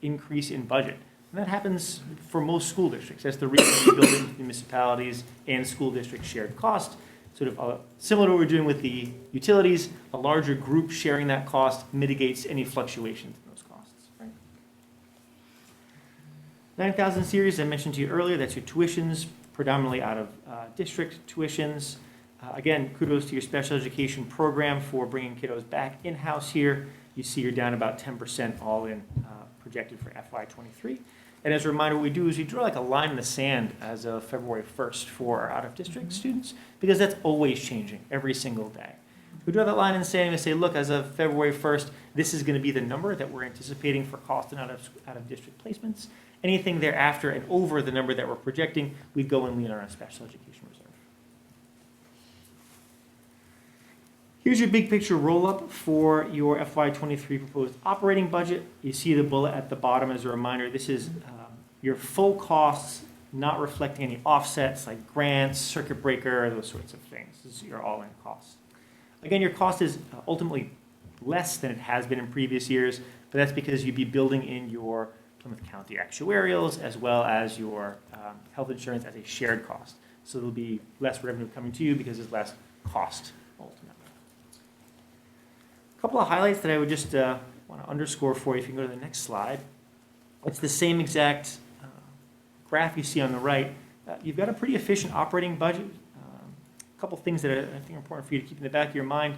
increase in budget. And that happens for most school districts. That's the reason we build into municipalities and school district shared cost. Sort of similar to what we're doing with the utilities, a larger group sharing that cost mitigates any fluctuations in those costs. Right? 9,000 series, I mentioned to you earlier, that's your tuitions, predominantly out of district tuitions. Again, kudos to your special education program for bringing kiddos back in-house here. You see you're down about 10% all in projected for FY23. And as a reminder, what we do is we draw like a line in the sand as of February 1st for our out-of-district students, because that's always changing every single day. We draw that line in the sand and we say, look, as of February 1st, this is going to be the number that we're anticipating for cost and out-of-district placements. Anything thereafter and over the number that we're projecting, we go and lean on our special education reserve. Here's your big picture roll-up for your FY23 proposed operating budget. You see the bullet at the bottom as a reminder. This is your full costs, not reflecting any offsets like grants, circuit breaker, those sorts of things. This is your all-in cost. Again, your cost is ultimately less than it has been in previous years, but that's because you'd be building in your Plymouth County actuarials as well as your health insurance as a shared cost. So there'll be less revenue coming to you because there's less cost ultimately. A couple of highlights that I would just want to underscore for you if you can go to the next slide. It's the same exact graph you see on the right. You've got a pretty efficient operating budget. A couple things that I think are important for you to keep in the back of your mind.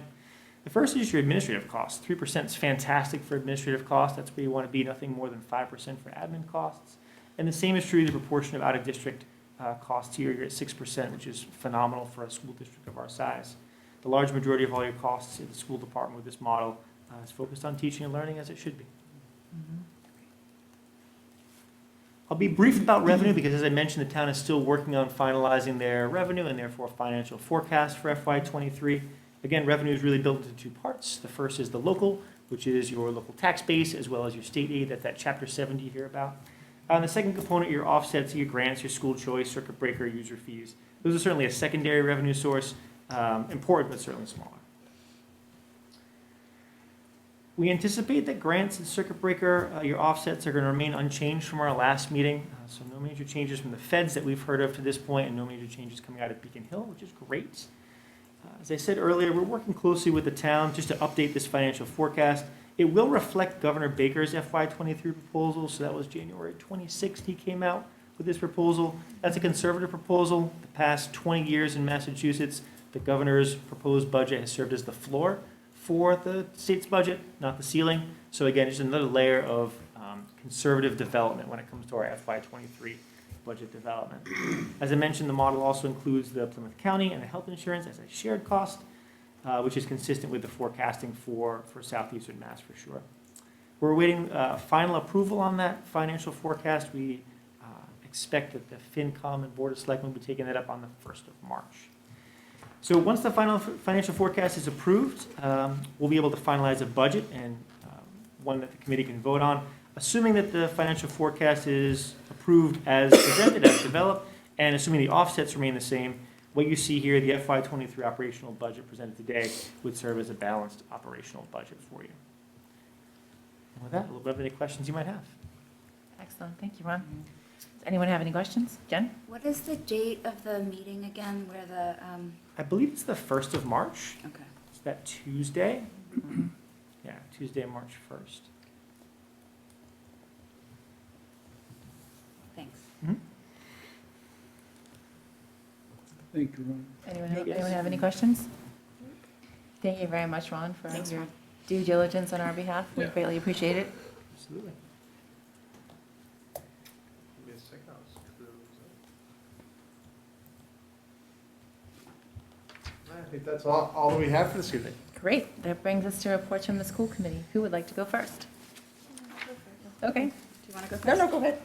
The first is your administrative costs. 3% is fantastic for administrative costs. That's where you want to be, nothing more than 5% for admin costs. And the same is true of the proportion of out-of-district costs here. You're at 6%, which is phenomenal for a school district of our size. The large majority of all your costs in the school department with this model is focused on teaching and learning, as it should be. I'll be brief about revenue because, as I mentioned, the town is still working on finalizing their revenue and therefore financial forecast for FY23. Again, revenue is really built into two parts. The first is the local, which is your local tax base, as well as your state aid. That's that Chapter 70 you hear about. And the second component, your offsets, your grants, your school choice, circuit breaker, user fees. Those are certainly a secondary revenue source, important but certainly smaller. We anticipate that grants and circuit breaker, your offsets, are going to remain unchanged from our last meeting. So no major changes from the feds that we've heard of to this point, and no major changes coming out of Beacon Hill, which is great. As I said earlier, we're working closely with the town just to update this financial forecast. It will reflect Governor Baker's FY23 proposal. So that was January 26th he came out with this proposal. That's a conservative proposal. The past 20 years in Massachusetts, the governor's proposed budget has served as the floor for the state's budget, not the ceiling. So again, just another layer of conservative development when it comes to our FY23 budget development. As I mentioned, the model also includes the Plymouth County and the health insurance as a shared cost, which is consistent with the forecasting for Southeastern Mass for sure. We're awaiting final approval on that financial forecast. We expect that the FinCom and Board of Selectmen will be taking that up on the 1st of March. So once the final financial forecast is approved, we'll be able to finalize a budget and one that the committee can vote on, assuming that the financial forecast is approved as presented, as developed, and assuming the offsets remain the same. What you see here, the FY23 operational budget presented today, would serve as a balanced operational budget for you. And with that, a little bit of any questions you might have. Excellent. Thank you, Ron. Does anyone have any questions? Jen? What is the date of the meeting again, where the, I believe it's the 1st of March. Okay. It's that Tuesday. Yeah, Tuesday, March 1st. Thank you, Ron. Anyone have any questions? Thank you very much, Ron, for Thanks, your Ron. due diligence on our behalf. We Yeah. greatly appreciate it. Absolutely. I think that's all that we have for this evening. Great. That brings us to reports from the school committee. Who would like to go first? Okay. Do you want to go first? No, go ahead.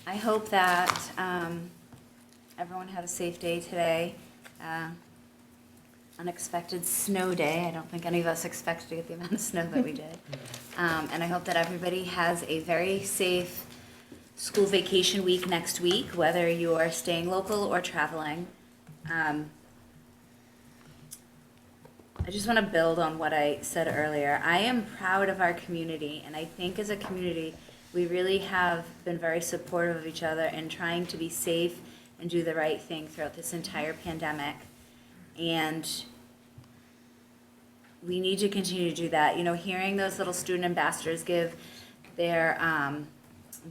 I hope that everyone had a safe day today. Unexpected snow day. I don't think any of us expected to get the amount of snow that we did. And I hope that everybody has a very safe school vacation week next week, whether you are staying local or traveling. I just want to build on what I said earlier. I am proud of our community, and I think as a community, we really have been very supportive of each other in trying to be safe and do the right thing throughout this entire pandemic. And we need to continue to do that. You know, hearing those little student ambassadors give their,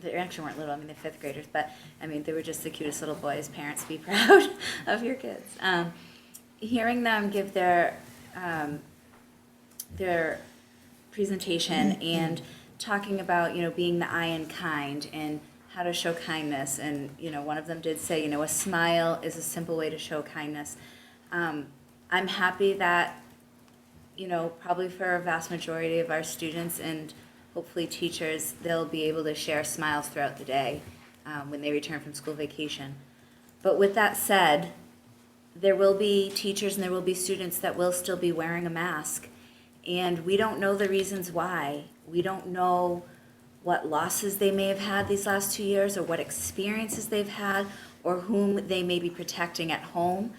they actually weren't little, I mean, they're fifth graders, but I mean, they were just the cutest little boys. Parents, be proud of your kids. Hearing them give their presentation and talking about, you know, being the eye and kind and how to show kindness. And, you know, one of them did say, you know, a smile is a simple way to show kindness. I'm happy that, you know, probably for a vast majority of our students and hopefully teachers, they'll be able to share smiles throughout the day when they return from school vacation. But with that said, there will be teachers and there will be students that will still be wearing a mask. And we don't know the reasons why. We don't know what losses they may have had these last 2 years or what experiences they've had or whom they may be protecting at home.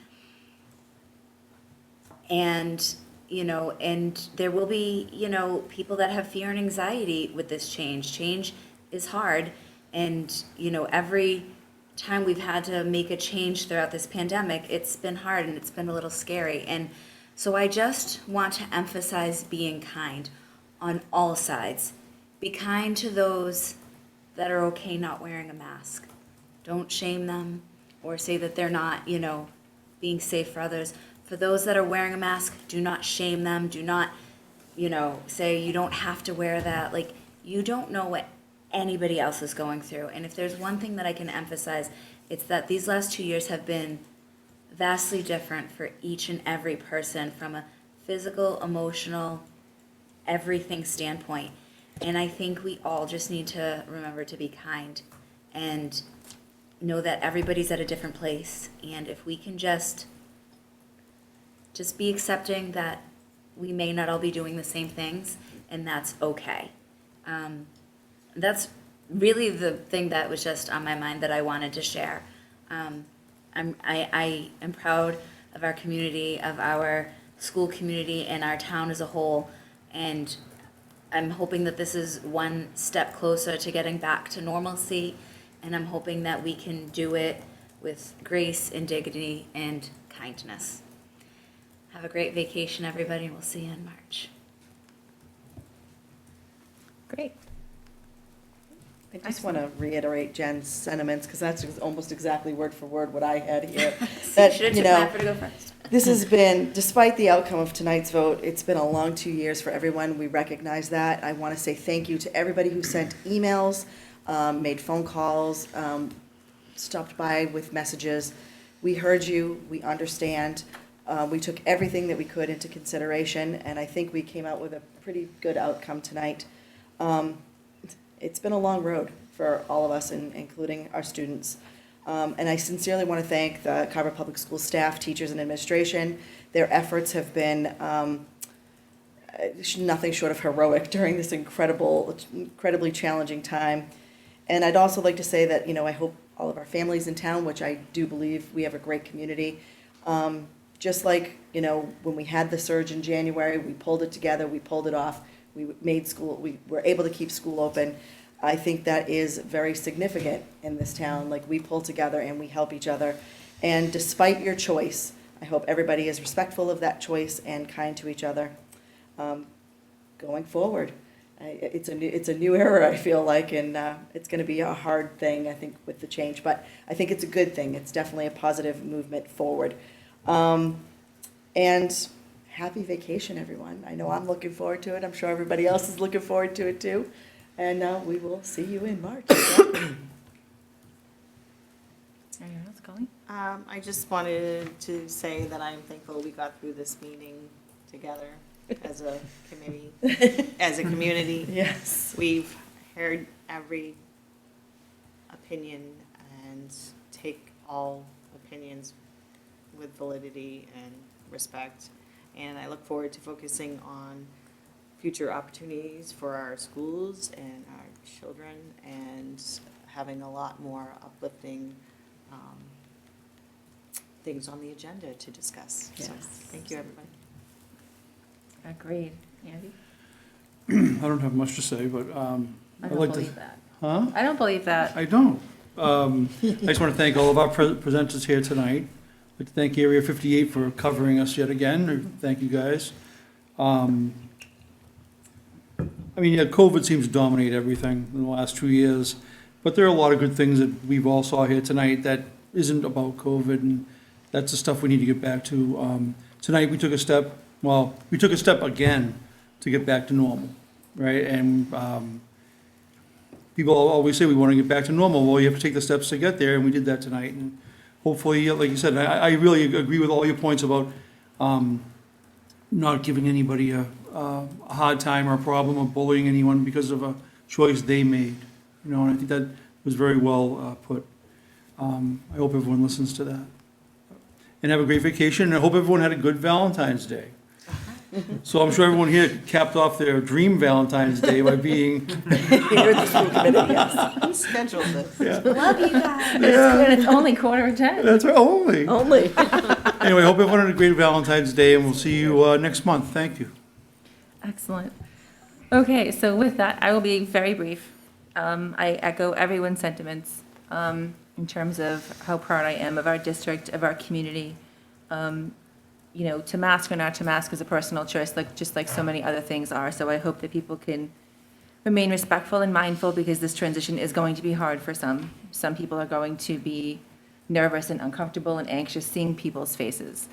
And, you know, and there will be, you know, people that have fear and anxiety with this change. Change is hard. And, you know, every time we've had to make a change throughout this pandemic, it's been hard and it's been a little scary. And so I just want to emphasize being kind on all sides. Be kind to those that are okay not wearing a mask. Don't shame them or say that they're not, you know, being safe for others. For those that are wearing a mask, do not shame them. Do not, you know, say you don't have to wear that. Like, you don't know what anybody else is going through. And if there's one thing that I can emphasize, it's that these last 2 years have been vastly different for each and every person from a physical, emotional, everything standpoint. And I think we all just need to remember to be kind and know that everybody's at a different place. And if we can just be accepting that we may not all be doing the same things, and that's okay. That's really the thing that was just on my mind that I wanted to share. I am proud of our community, of our school community, and our town as a whole, and I'm hoping that this is one step closer to getting back to normalcy, and I'm hoping that we can do it with grace and dignity and kindness. Have a great vacation, everybody, and we'll see you in March. Great. I just want to reiterate Jen's sentiments, because that's almost exactly word for word what I had here. That, Should have you took know, Matt to go first. this has been, despite the outcome of tonight's vote, it's been a long 2 years for everyone. We recognize that. I want to say thank you to everybody who sent emails, made phone calls, stopped by with messages. We heard you. We understand. We took everything that we could into consideration, and I think we came out with a pretty good outcome tonight. It's been a long road for all of us, including our students. And I sincerely want to thank the Carver Public Schools staff, teachers, and administration. Their efforts have been nothing short of heroic during this incredibly challenging time. And I'd also like to say that, you know, I hope all of our families in town, which I do believe we have a great community, just like, you know, when we had the surge in January, we pulled it together, we pulled it off, we were able to keep school open. I think that is very significant in this town. Like, we pull together and we help each other. And despite your choice, I hope everybody is respectful of that choice and kind to each other. going forward. It's a new era, I feel like, and it's going to be a hard thing, I think, with the change. But I think it's a good thing. It's definitely a positive movement forward. And happy vacation, everyone. I know I'm looking forward to it. I'm sure everybody else is looking forward to it too. And we will see you in March. Anyone else, Colleen? I just wanted to say that I'm thankful we got through this meeting together as a committee, as a community. Yes. We've heard every opinion and take all opinions with validity and respect. And I look forward to focusing on future opportunities for our schools and our children and having a lot more uplifting things on the agenda to discuss. So, thank you, everybody. Agreed. Andy? I don't have much to say, but I I'd don't like believe to. that. Huh? I don't believe that. I don't. I just want to thank all of our presenters here tonight. I'd like to thank Area 58 for covering us yet again. Thank you, guys. I mean, yeah, COVID seems to dominate everything in the last 2 years, but there are a lot of good things that we've all saw here tonight that isn't about COVID, and that's the stuff we need to get back to. Tonight, we took a step again to get back to normal, right? And people always say we want to get back to normal. Well, you have to take the steps to get there, and we did that tonight. And hopefully, like you said, I really agree with all your points about not giving anybody a hard time or a problem or bullying anyone because of a choice they made. You know, and I think that was very well put. I hope everyone listens to that. And have a great vacation, and I hope everyone had a good Valentine's Day. So I'm sure everyone here capped off their dream Valentine's Day by being here at the school committee, yes. Who scheduled this? Yeah. Love you guys. Yeah. And it's only 9:45. That's right, only. Only. Anyway, I hope everyone had a great Valentine's Day, and we'll see you next month. Thank you. Excellent. Okay, so with that, I will be very brief. I echo everyone's sentiments in terms of how proud I am of our district, of our community. You know, to mask or not to mask is a personal choice, just like so many other things are. So I hope that people can remain respectful and mindful, because this transition is going to be hard for some. Some people are going to be nervous and uncomfortable and anxious seeing people's faces,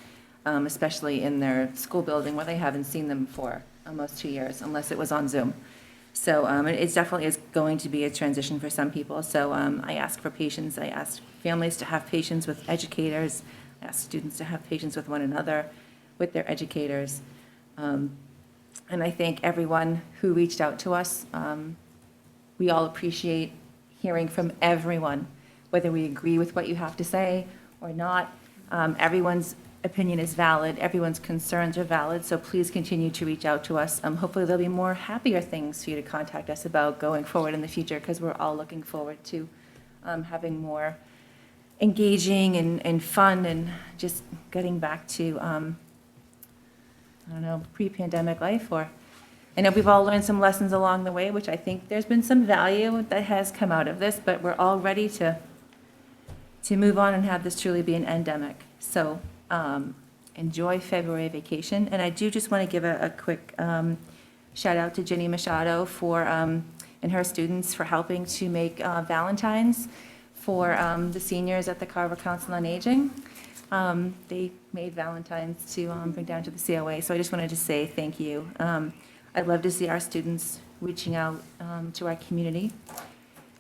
especially in their school building where they haven't seen them for almost 2 years, unless it was on Zoom. So it definitely is going to be a transition for some people. So I ask for patience. I ask families to have patience with educators. I ask students to have patience with one another, with their educators. And I thank everyone who reached out to us. We all appreciate hearing from everyone, whether we agree with what you have to say or not. Everyone's opinion is valid. Everyone's concerns are valid. So please continue to reach out to us. Hopefully there'll be more happier things for you to contact us about going forward in the future, because we're all looking forward to having more engaging and fun and just getting back to, I don't know, pre-pandemic life. Or I know we've all learned some lessons along the way, which I think there's been some value that has come out of this, but we're all ready to move on and have this truly be an endemic. So enjoy February vacation. And I do just want to give a quick shout out to Jenny Machado for and her students for helping to make Valentine's for the seniors at the Carver Council on Aging. They made Valentine's to bring down to the COA, so I just wanted to say thank you. I'd love to see our students reaching out to our community.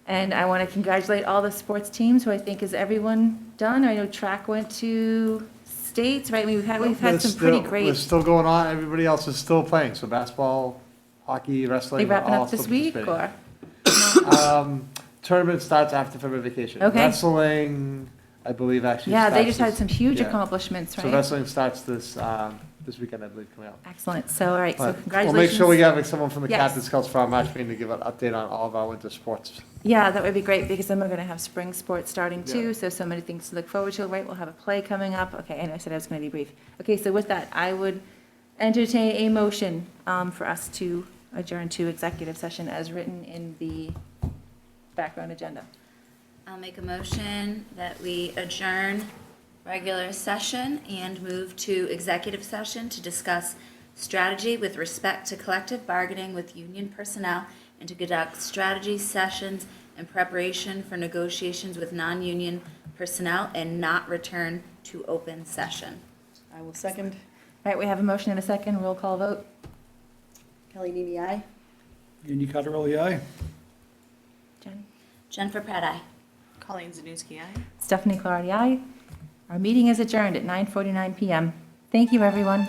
And I want to congratulate all the sports teams, who I think, is everyone done? I know track went to states, right? We've had some pretty great. It's still going on. Everybody else is still playing. So basketball, hockey, wrestling. They wrapping all up this still week, participating. or? Tournament starts after February vacation. Okay. Wrestling, I believe, actually. Yeah, they starts just had this- some huge yeah. accomplishments, right? So wrestling starts this weekend, I believe, coming up. Excellent. So, all right, so But congratulations. We'll make sure we have someone from the Yes. Captain Scouts for our March meeting to give an update on all of our winter sports. Yeah, that would be great, because then we're going to have spring sports starting too, Yeah. so many things to look forward to, right? We'll have a play coming up. Okay, I know I said I was going to be brief. Okay, so with that, I would entertain a motion for us to adjourn to executive session as written in the background agenda. I'll make a motion that we adjourn regular session and move to executive session to discuss strategy with respect to collective bargaining with union personnel, and to conduct strategy sessions in preparation for negotiations with non-union personnel and not return to open session. I will second. All right, we have a motion and a second. Roll call vote. Kelly Mimi, aye. Andy Cotterelli, aye. Jenny? Jennifer Pratt, aye. Colleen Zanuski, aye. Stephanie Clarity, aye. Our meeting is adjourned at 9:49 PM. Thank you, everyone.